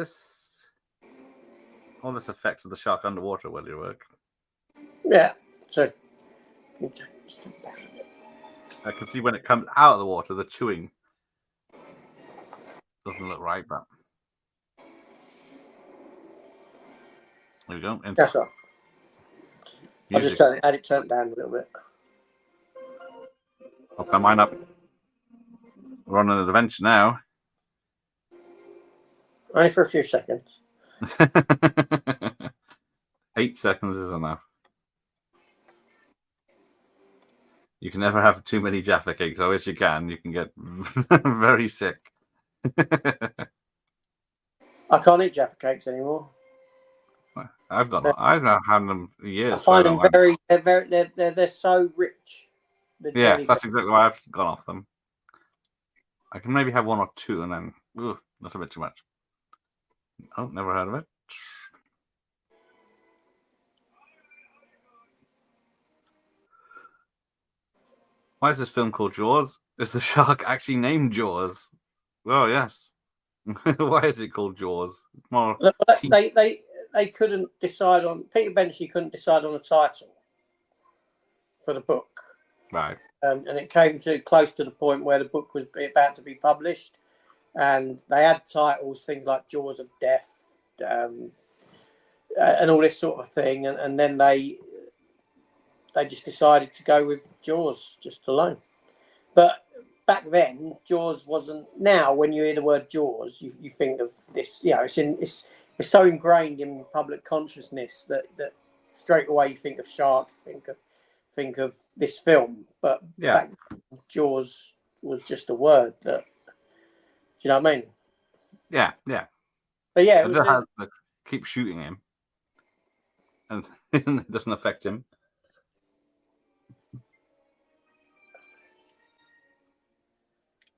all this effects of the shark underwater will your work. Yeah. So I can see when it comes out of the water, the chewing doesn't look right, but there we go. That's all. I'll just had it turned down a little bit. I'll turn mine up. We're on an adventure now. Only for a few seconds. 8 seconds is enough. You can never have too many Jaffa cakes. I wish you can. You can get very sick. I can't eat Jaffa cakes anymore. I've not had them for years. I find them they're so rich. Yes, that's exactly why I've gone off them. I can maybe have 1 or 2 and then that's a bit too much. Oh, never heard of it. Why is this film called Jaws? Is the shark actually named Jaws? Oh, yes. Why is it called Jaws? It's more They couldn't decide on. Peter Benchley couldn't decide on a title for the book, right. and it came to close to the point where the book was about to be published, and they had titles, things like Jaws of Death, and all this sort of thing, and then they just decided to go with Jaws just alone. But back then, Jaws wasn't. Now, when you hear the word Jaws, you think of this. You know, it's so ingrained in public consciousness that straight away you think of shark, think of this film. But back then, Jaws was just a word that. Do you know what I mean? Yeah. But yeah, it was to keep shooting him, and it doesn't affect him.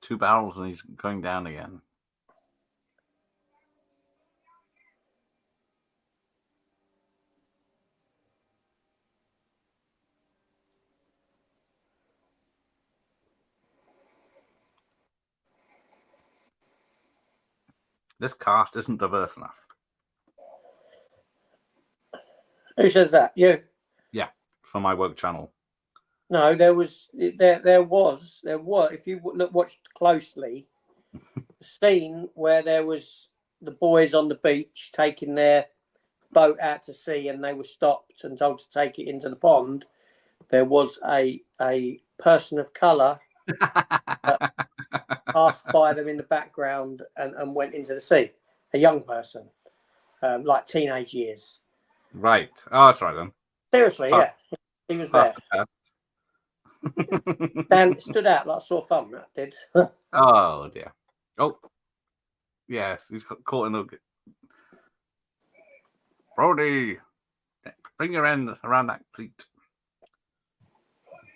Two barrels and he's going down again. This cast isn't diverse enough. Who says that? You? Yeah, for my woke channel. No, there was. If you watched closely, the scene where there was the boys on the beach taking their boat out to sea, and they were stopped and told to take it into the pond. There was a person of colour passed by them in the background and went into the sea. A young person, like teenage years. Right. Oh, that's right then. Seriously, yeah, he was there. Dan stood out like a sore thumb. That did. Oh dear. Oh, yes, he's caught in the. Brody, bring your end around that cleat.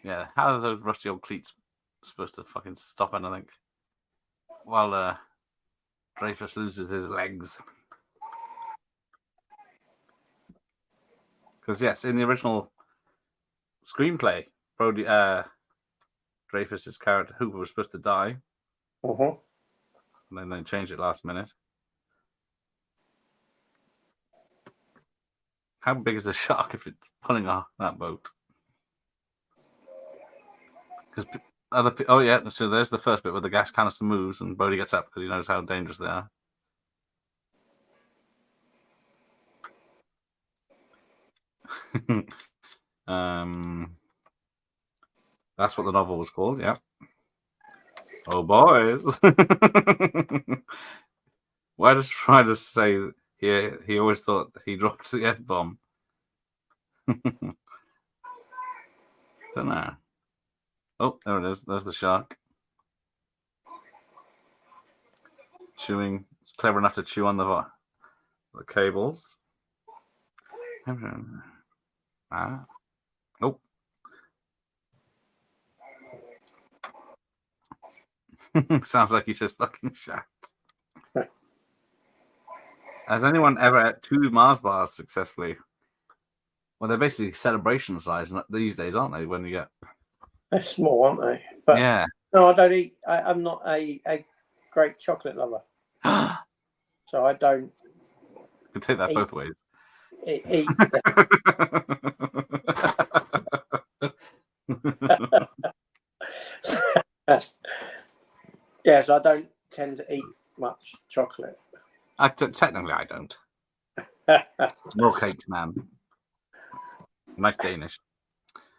Yeah, how are those rusty old cleats supposed to fucking stop anything? While Dreyfus loses his legs. Because yes, in the original screenplay, Brody, Dreyfus's character Hooper was supposed to die. And then they changed it last minute. How big is a shark if it's pulling off that boat? Because so there's the first bit where the gas canister moves and Brody gets up because he knows how dangerous they are. That's what the novel was called, yeah. Oh, boys. Why does Ryder say he always thought he dropped the F-bomb? Don't know. Oh, there it is. There's the shark. Chewing. It's clever enough to chew on the cables. Oh. Sounds like he says fucking shaft. Has anyone ever ate 2 Mars bars successfully? Well, they're basically celebration size these days, aren't they? When you get. They're small, aren't they? But yeah. No, I don't eat. I'm not a great chocolate lover. So I don't. You can take that both ways. Eat. Yes, I don't tend to eat much chocolate. Technically, I don't. More cakes, man. Nice Danish.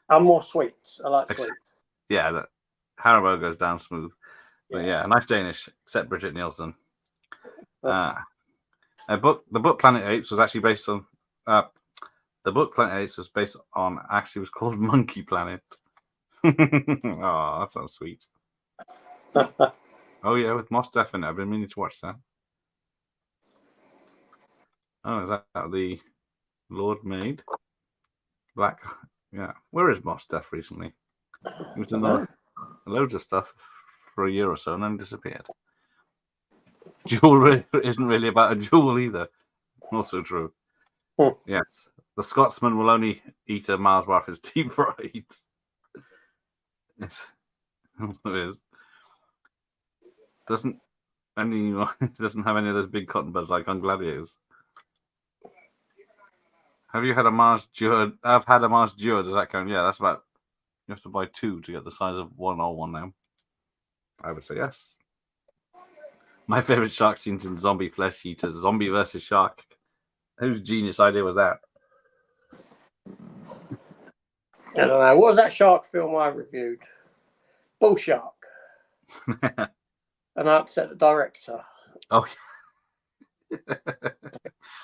I'm more sweets. I like sweets. Yeah, that Haribo goes down smooth. But yeah, nice Danish, except Bridget Nielsen. The book Planet Apes was actually based on. The book Planet Apes was based on. Actually, was called Monkey Planet. Oh, that sounds sweet. Oh yeah, with Mos Def in it. I've been meaning to watch that. Oh, is that the Lord Maid? Black. Yeah. Where is Mos Def recently? He was in loads of stuff for a year or so and then disappeared. Jewelry isn't really about a jewel either. Also true. Yes. The Scotsman will only eat a Mars bar if it's deep fried. Yes. It is. And he doesn't have any of those big cotton buds like on Gladiators. Have you had a Mars Dewar? I've had a Mars Dewar. Does that count? Yeah, that's about. You have to buy 2 to get the size of one now. I would say yes. My favorite shark scenes in Zombie Flesh Eaters. Zombie versus shark. Whose genius idea was that? I don't know. What was that shark film I reviewed? Bull Shark. And I upset the director. Oh,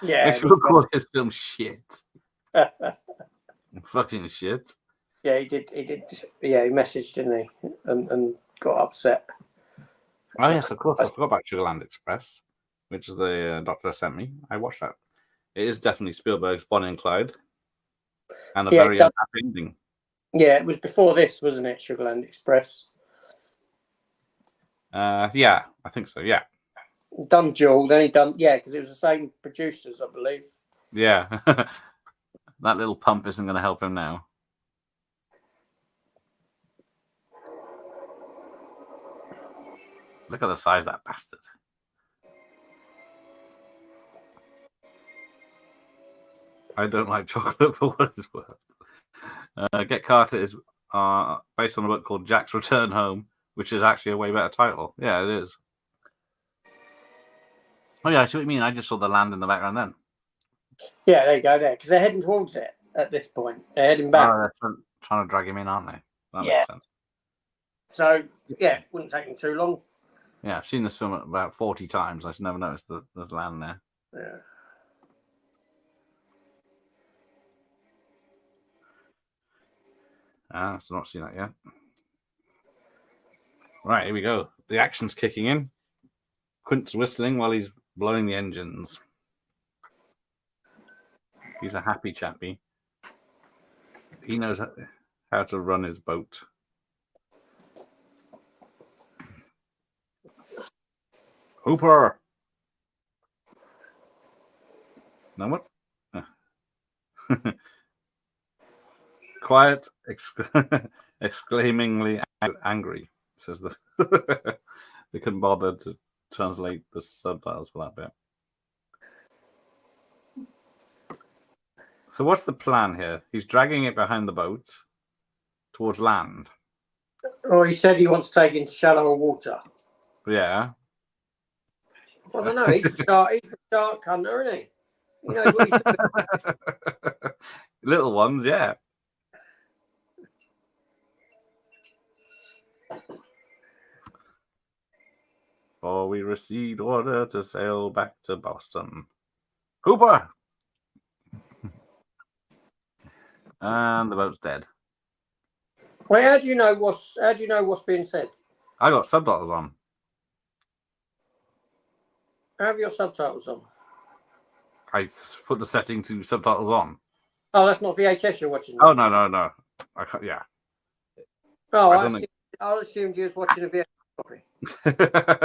Yeah. If you call his film shit. Fucking shit. Yeah, he did. Yeah, he messaged, didn't he? And got upset. Oh, yes, of course. I forgot about Sugarland Express, which is the doctor sent me. I watched that. It is definitely Spielberg's Bonnie and Clyde. And a very unhappy ending. Yeah, it was before this, wasn't it? Sugarland Express. Yeah, I think so. Yeah. Done Jewel, then he done because it was the same producers, I believe. Yeah. That little pump isn't going to help him now. Look at the size of that bastard. I don't like chocolate for what it's worth. Get Carter is based on a book called Jack's Return Home, which is actually a way better title. Yeah, it is. Oh, yeah, I see what you mean. I just saw the land in the background then. Yeah, there you go, there. Because they're heading towards it at this point. They're heading back. Oh, they're trying to drag him in, aren't they? That makes sense. So, yeah, it wouldn't take them too long. Yeah, I've seen this film about 40 times. I just never noticed there's land there. Yeah. I've not seen that yet. Right, here we go. The action's kicking in. Quint's whistling while he's blowing the engines. He's a happy chappy. He knows how to run his boat. Hooper! Now what? Quiet, exclaimingly angry, says the. They couldn't bother to translate the subtitles for that bit. So what's the plan here? He's dragging it behind the boat towards land. Oh, he said he wants to take it into shallower water. Yeah. I don't know. He's a shark hunter, isn't he? He knows what he's doing. Little ones, yeah. For we received order to sail back to Boston. Hooper! And the boat's dead. Wait, how do you know what's being said? I got subtitles on. How have your subtitles on? I put the setting to subtitles on. Oh, that's not VHS you're watching. Oh, no. I can't, yeah. Oh, I assumed you was watching a VHS copy.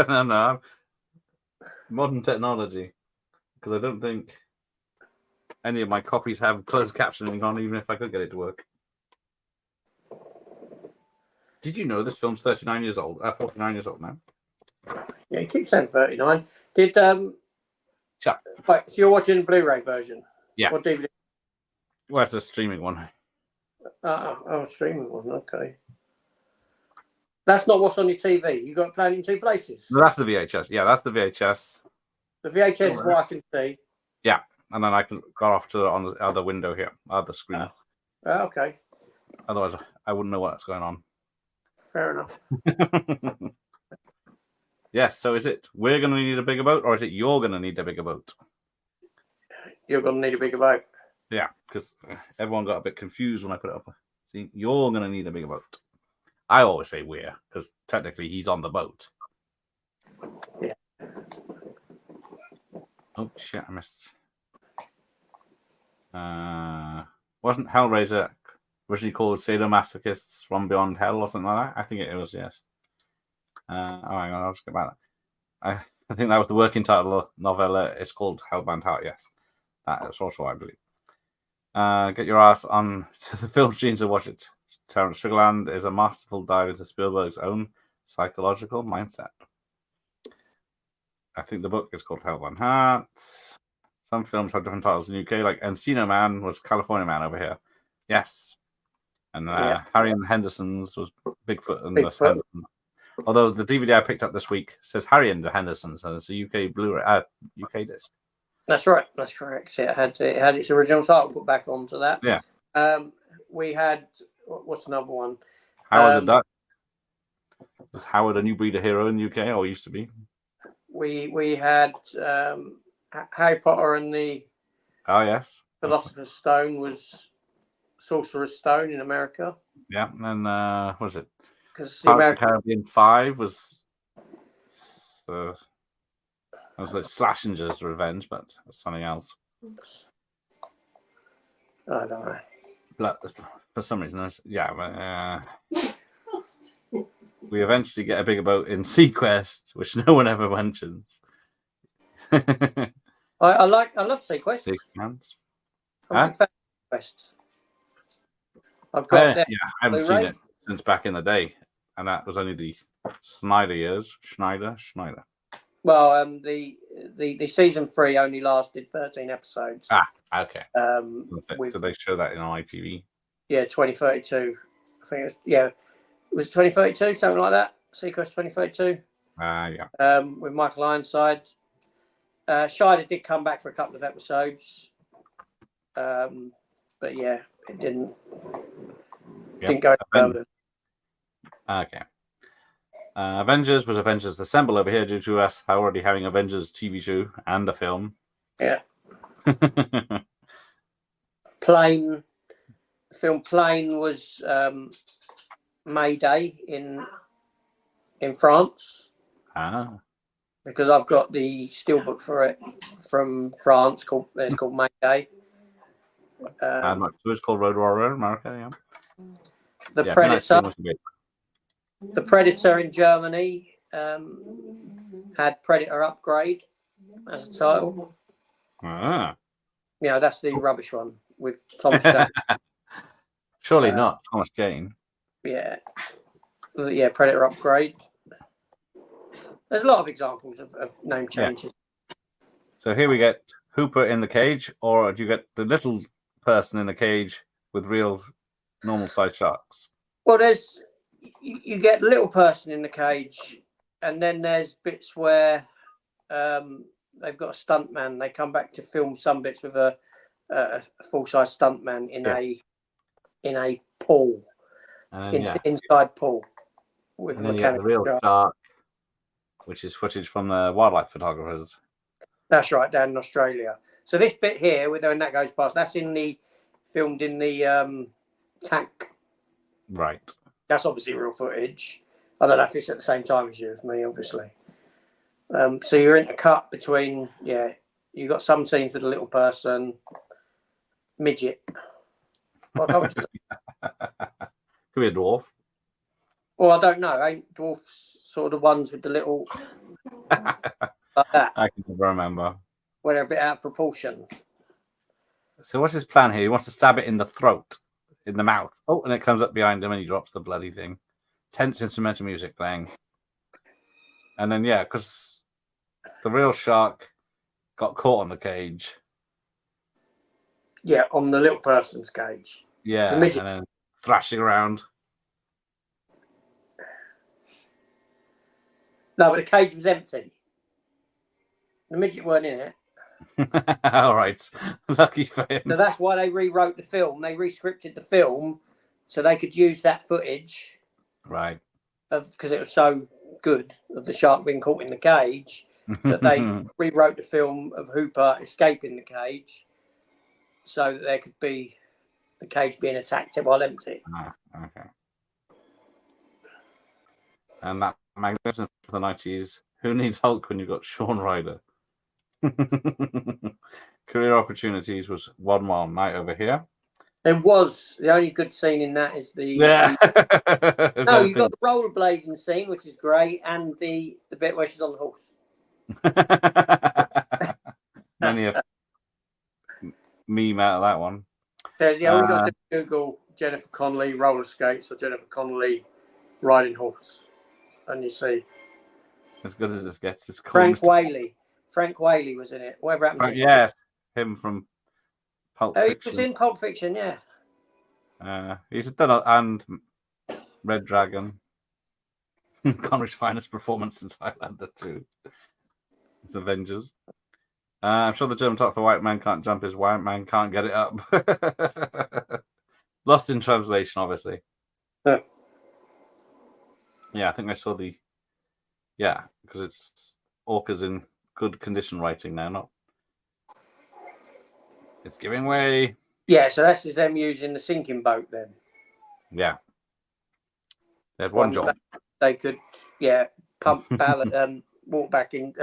No. Modern technology. Because I don't think any of my copies have closed captioning on, even if I could get it to work. Did you know this film's 49 years old now? Yeah, you keep saying 39. Did Chap. Right, so you're watching the Blu-ray version? Yeah. Or DVD? Well, it's a streaming one. Streaming one. Okay. That's not what's on your TV. You got it playing in two places. No, that's the VHS. Yeah, that's the VHS. The VHS is what I can see. Yeah, and then I got off to on the other window here, other screen. Oh, okay. Otherwise, I wouldn't know what's going on. Fair enough. Yes, so is it we're going to need a bigger boat, or is it you're going to need a bigger boat? You're going to need a bigger boat. Yeah, because everyone got a bit confused when I put it up. See, you're going to need a bigger boat. I always say we're, because technically he's on the boat. Yeah. Oh, shit, I missed. Wasn't Hellraiser originally called Sadomasochists from Beyond Hell or something like that? I think it was, yes. Hang on, I'll just get back. I think that was the working title of the novella. It's called Hellbound Heart, yes. That is also, I believe. Get your ass on to the film streams and watch it. Terrence Sugarland is a masterful dive into Spielberg's own psychological mindset. I think the book is called Hell on Hearts. Some films have different titles in the UK, like Encino Man was California Man over here. Yes. And Harry and the Hendersons was Bigfoot and the Hendersons. Although the DVD I picked up this week says Harry and the Hendersons, and it's a UK Blu-ray, UK disc. That's right. That's correct. So it had its original title put back onto that. Yeah. We had what's another one? Howard the Duck. Was Howard a new breeder hero in the UK, or used to be? We had Harry Potter and the Philosopher's Stone was Sorcerer's Stone in America. Yeah, and then what was it? Because Pirates of the Caribbean 5 was like Slashinger's Revenge, but it was something else. I don't know. But for some reason, we eventually get a bigger boat in Sequest, which no one ever mentions. I love Sequest. I'm a big fan of Sequest. I've got I haven't seen it since back in the day, and that was only the Snyder years. Schneider. Well, the season 3 only lasted 13 episodes. Okay. Did they show that in ITV? Yeah, 2032. I think it was. Yeah, it was 2032, something like that. Sequest 2032. Yeah. With Michael Ironside. Scheider did come back for a couple of episodes, but yeah, it didn't go further. Okay. Avengers was Avengers Assemble over here due to us already having Avengers TV show and a film. Yeah. Plane. The film Plane was Mayday in France. Because I've got the steelbook for it from France called Mayday. It's called Road Warrior America. Yeah. The Predator. The Predator in Germany had Predator Upgrade as a title. Yeah, that's the rubbish one with Thomas Jane. Surely not Thomas Jane. Yeah, Predator Upgrade. There's a lot of examples of name changes. Yeah. So here we get Hooper in the cage, or do you get the little person in the cage with real normal sized sharks? Well, you get little person in the cage, and then there's bits where they've got a stuntman. They come back to film some bits with a full size stuntman in a pool, inside pool with mechanical the real shark, which is footage from the wildlife photographers. That's right, down in Australia. So this bit here, when that goes past, that's filmed in the tank. Right. That's obviously real footage. I don't know if it's at the same time as you, with me, obviously. So you're in a cut between, you've got some scenes with a little person, midget. Could be a dwarf. Well, I don't know. Ain't dwarfs sort of the ones with the little like that? I can never remember. When they're a bit out of proportion. So what's his plan here? He wants to stab it in the throat, in the mouth. Oh, and it comes up behind him and he drops the bloody thing. Tense instrumental music playing. And then, because the real shark got caught on the cage. Yeah, on the little person's cage. Yeah, and then thrashing around. No, but the cage was empty. The midget weren't in it. All right. Lucky for him. So that's why they rewrote the film. They rescripted the film so they could use that footage. Right. Because it was so good of the shark being caught in the cage that they rewrote the film of Hooper escaping the cage so that there could be the cage being attacked while empty. Okay. And that magnificent for the 90s. Who needs Hulk when you've got Shaun Ryder? Career opportunities was 1 Wild Night over here. There was. The only good scene in that is the... No, you've got the rollerblading scene, which is great, and the bit where she's on the horse. Many a meme out of that one. So, we got to Google Jennifer Connelly roller skates or Jennifer Connelly riding horse, and you see. As good as this gets. It's Frank called Whaley. Frank Whaley was in it. Whatever happened to him? yes, him from Pulp Oh, he Fiction. was in Pulp Fiction, yeah. He's done and Red Dragon. Connery's finest performance since Highlander 2. It's Avengers. I'm sure the German talk for white man can't jump, his white man can't get it up. Lost in translation, obviously. Huh. Yeah, I think I saw the. Yeah, because it's Orca's in good condition writing now, not. It's giving way. Yeah, so that's just them using the sinking boat then. Yeah. They had one job. They could, pump ballast, walk back in,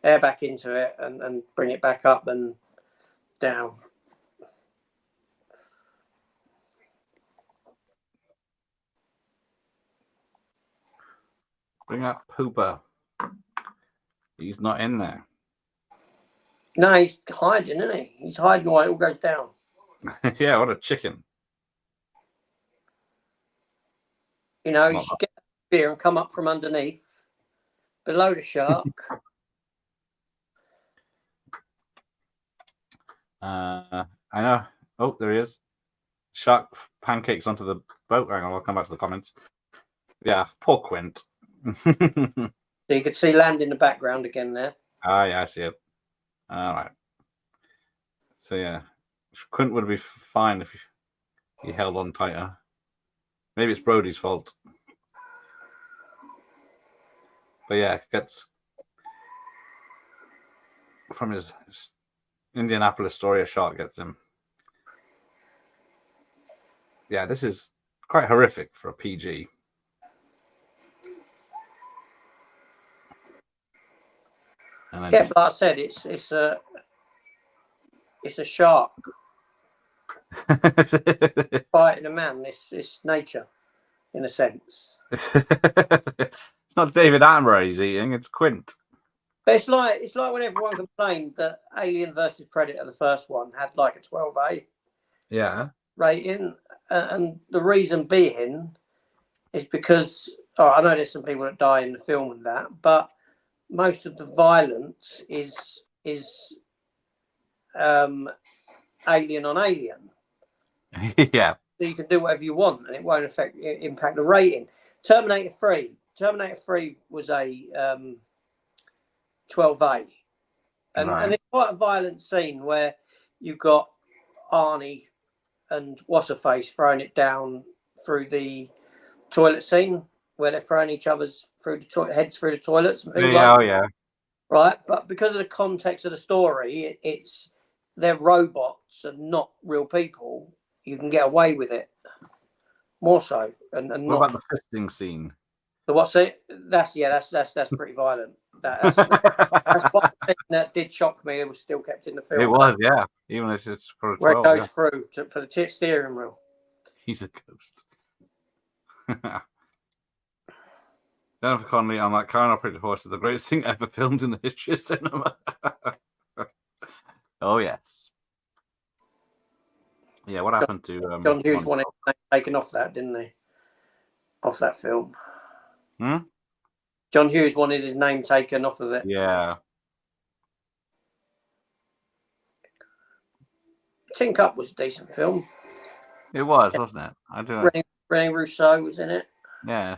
air back into it and bring it back up and down. Bring up Pooper. He's not in there. No, he's hiding, isn't he? He's hiding while it all goes down. Yeah, what a chicken. You know, he should get a spear and come up from underneath, below the shark. I know. Oh, there he is. Shark pancakes onto the boat. Hang on, I'll come back to the comments. Yeah, poor Quint. So you could see land in the background again there. Ah, yeah, I see it. All right. So, yeah, Quint would be fine if he held on tighter. Maybe it's Brody's fault. But, yeah, gets from his Indianapolis story, a shark gets him. Yeah, this is quite horrific for a PG. And yeah, but like I said, it's a shark fighting a man. It's nature, in a sense. It's not David Attenborough he's eating; it's Quint. But it's like when everyone complained that Alien versus Predator, the first one, had like a 12A rating, and the reason being is because I know there's some people that die in the film and that, but most of the violence is alien on alien. Yeah. So you can do whatever you want and it won't impact the rating. Terminator 3 was a 12A. And it's quite a violent scene where you've got Arnie and What's-Her-Face throwing it down through the toilet scene where they're throwing each other's heads through the toilets and things like that. Oh, yeah. Right, but because of the context of the story, it's they're robots and not real people. You can get away with it more so, and What not about the fisting scene? the what's it? That's pretty violent. That's one thing that did shock me. It was still kept in the film. It was, yeah. Even if it's for a 12. Where it goes through for the steering wheel. He's a ghost. Jennifer Connelly on that car-operated horse is the greatest thing ever filmed in the history of cinema. Oh, yes. Yeah, what happened to... John Hughes wanted his name taken off that, didn't he? Off that film. John Hughes wanted his name taken off of it. Yeah. Tin Cup was a decent film. It was, wasn't it? I do. Rene Rousseau was in it. Yeah.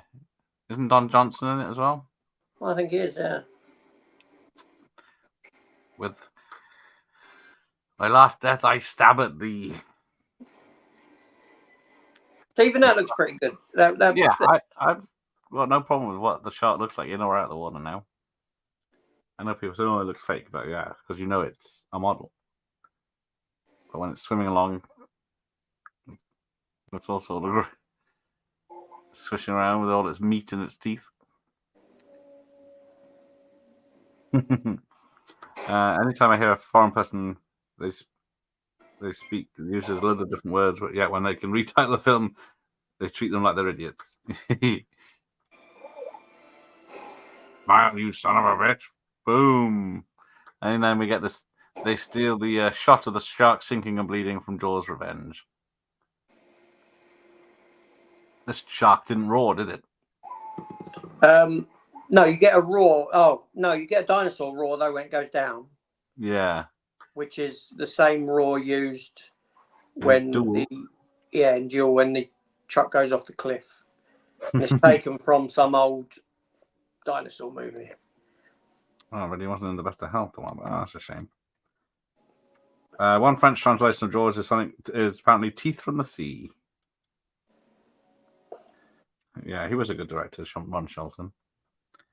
Isn't Don Johnson in it as well? Well, I think he is, yeah. With I laugh death, I stab at thee. So even that looks pretty good. I've got no problem with what the shark looks like in or out of the water now. I know people say, "Oh, it looks fake," but yeah, because you know it's a model. But when it's swimming along, it's all sort of swishing around with all its meat in its teeth. Anytime I hear a foreign person, they speak uses a lot of different words, but yet when they can retitle a film, they treat them like they're idiots. Smile, you son of a bitch! Boom! And then we get this. They steal the shot of the shark sinking and bleeding from Jaws' Revenge. This shark didn't roar, did it? No, you get a raw. Oh no, you get a dinosaur raw though when it goes down. Yeah. Which is the same raw used when in Duel when the truck goes off the cliff. And it's taken from some old dinosaur movie. Oh, but he wasn't in the best of health, the one. But that's a shame. One French translation of Jaws is apparently Teeth from the Sea. Yeah, he was a good director, Ron Shelton.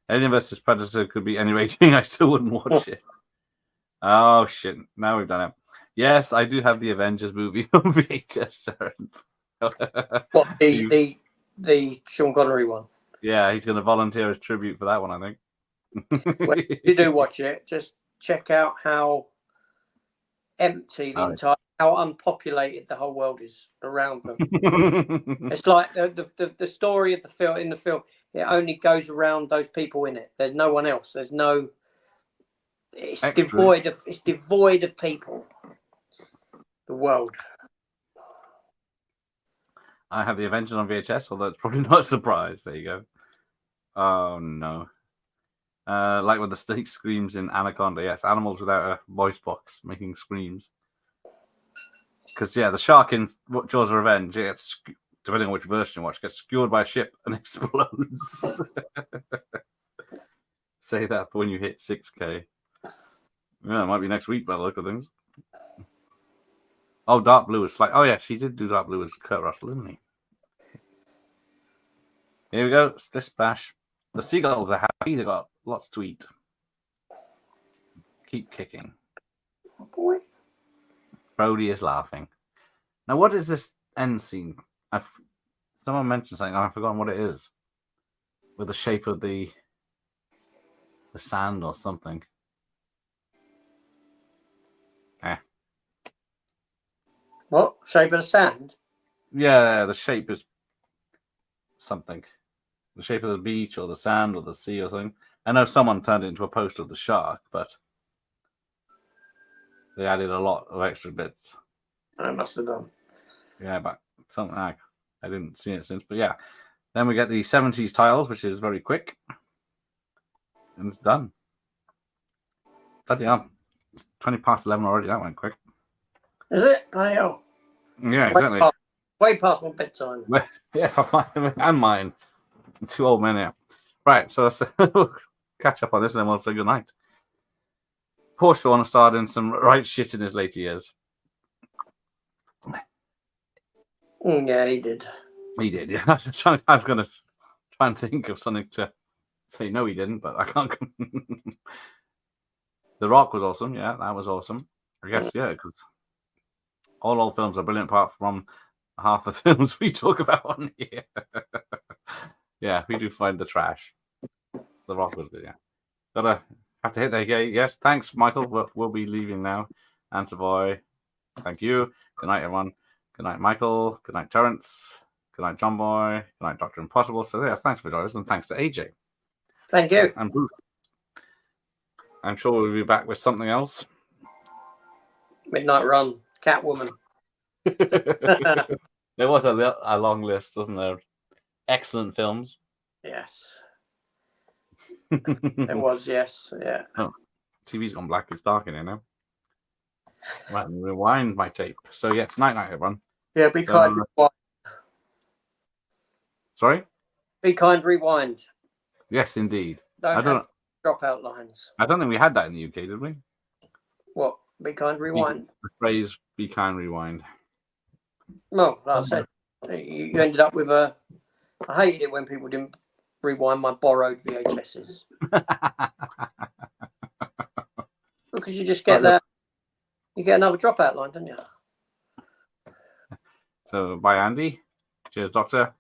Alien vs. Predator could be any rating. I still wouldn't watch it. Oh, shit. Now we've done it. Yes, I do have the Avengers movie on VHS. What, the Sean Connery one? Yeah, he's going to volunteer as tribute for that one, I think. When you do watch it, just check out how empty how unpopulated the whole world is around them. It's like the story of the film in the film. It only goes around those people in it. There's no one else. There's no. It's Extras. devoid of people. The world. I have the Avengers on VHS, although it's probably not a surprise. There you go. Oh no. Like when the snake screams in Anaconda. Yes, animals without a voice box making screams. Because the shark in Jaws of Revenge, gets, depending on which version you watch, gets skewered by a ship and explodes. Say that for when you hit 6K. Yeah, it might be next week by the look of things. Oh, Dark Blue is like. Oh yes, he did do Dark Blue as Kurt Russell, didn't he? Here we go. Splash. The seagulls are happy. They've got lots to eat. Keep kicking. Oh boy. Brody is laughing. Now, what is this end scene? Someone mentioned something. I've forgotten what it is. With the shape of the sand or something. What? Shape of the sand? Yeah, the shape is something. The shape of the beach or the sand or the sea or something. I know someone turned it into a poster of the shark, but they added a lot of extra bits. I must have done. Yeah, but something I didn't see it since. But yeah, then we get the 70s tiles, which is very quick. And it's done. Bloody hell. It's 20 past 11 already. That went quick. Is it? Oh, yeah, exactly. Way past my bedtime. Yes, and mine. 2 old men here. Right, so let's catch up on this and then we'll say goodnight. Poor Sean starred in some right shit in his later years. Yeah, he did. He did, yeah. I was going to try and think of something to say no, he didn't, but I can't. The Rock was awesome. Yeah, that was awesome. I guess, yeah, because all old films are brilliant apart from half the films we talk about on here. Yeah, we do find the trash. The Rock was good, yeah. Gotta have to hit that gate. Yes, thanks, Michael. We'll be leaving now. Answer boy, thank you. Good night, everyone. Good night, Michael. Good night, Terrence. Good night, John Boy. Good night, Dr. Impossible. So, yes, thanks for joining us, and thanks to AJ. Thank you. And Bruce. I'm sure we'll be back with something else. Midnight Run, Catwoman. There was a long list, wasn't there? Excellent films. Yes. It was, yes. Yeah. Oh, TV's gone black. It's dark in here now. Right, rewind my tape. So, yeah, it's night, everyone. Yeah, be kind. Rewind. Sorry? Be kind, rewind. Yes, indeed. Don't drop out lines. I don't think we had that in the UK, did we? What? Be kind, rewind. The phrase "be kind, rewind." No, like I said, you ended up with a. I hated it when people didn't rewind my borrowed VHSs. Because you just get that. You get another dropout line, don't you? So, bye, Andy. Cheers, Doctor.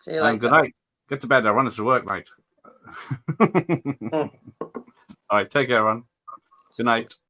See you later. And good night. Get to bed. I run us to work night. All right, take care, everyone. Good night.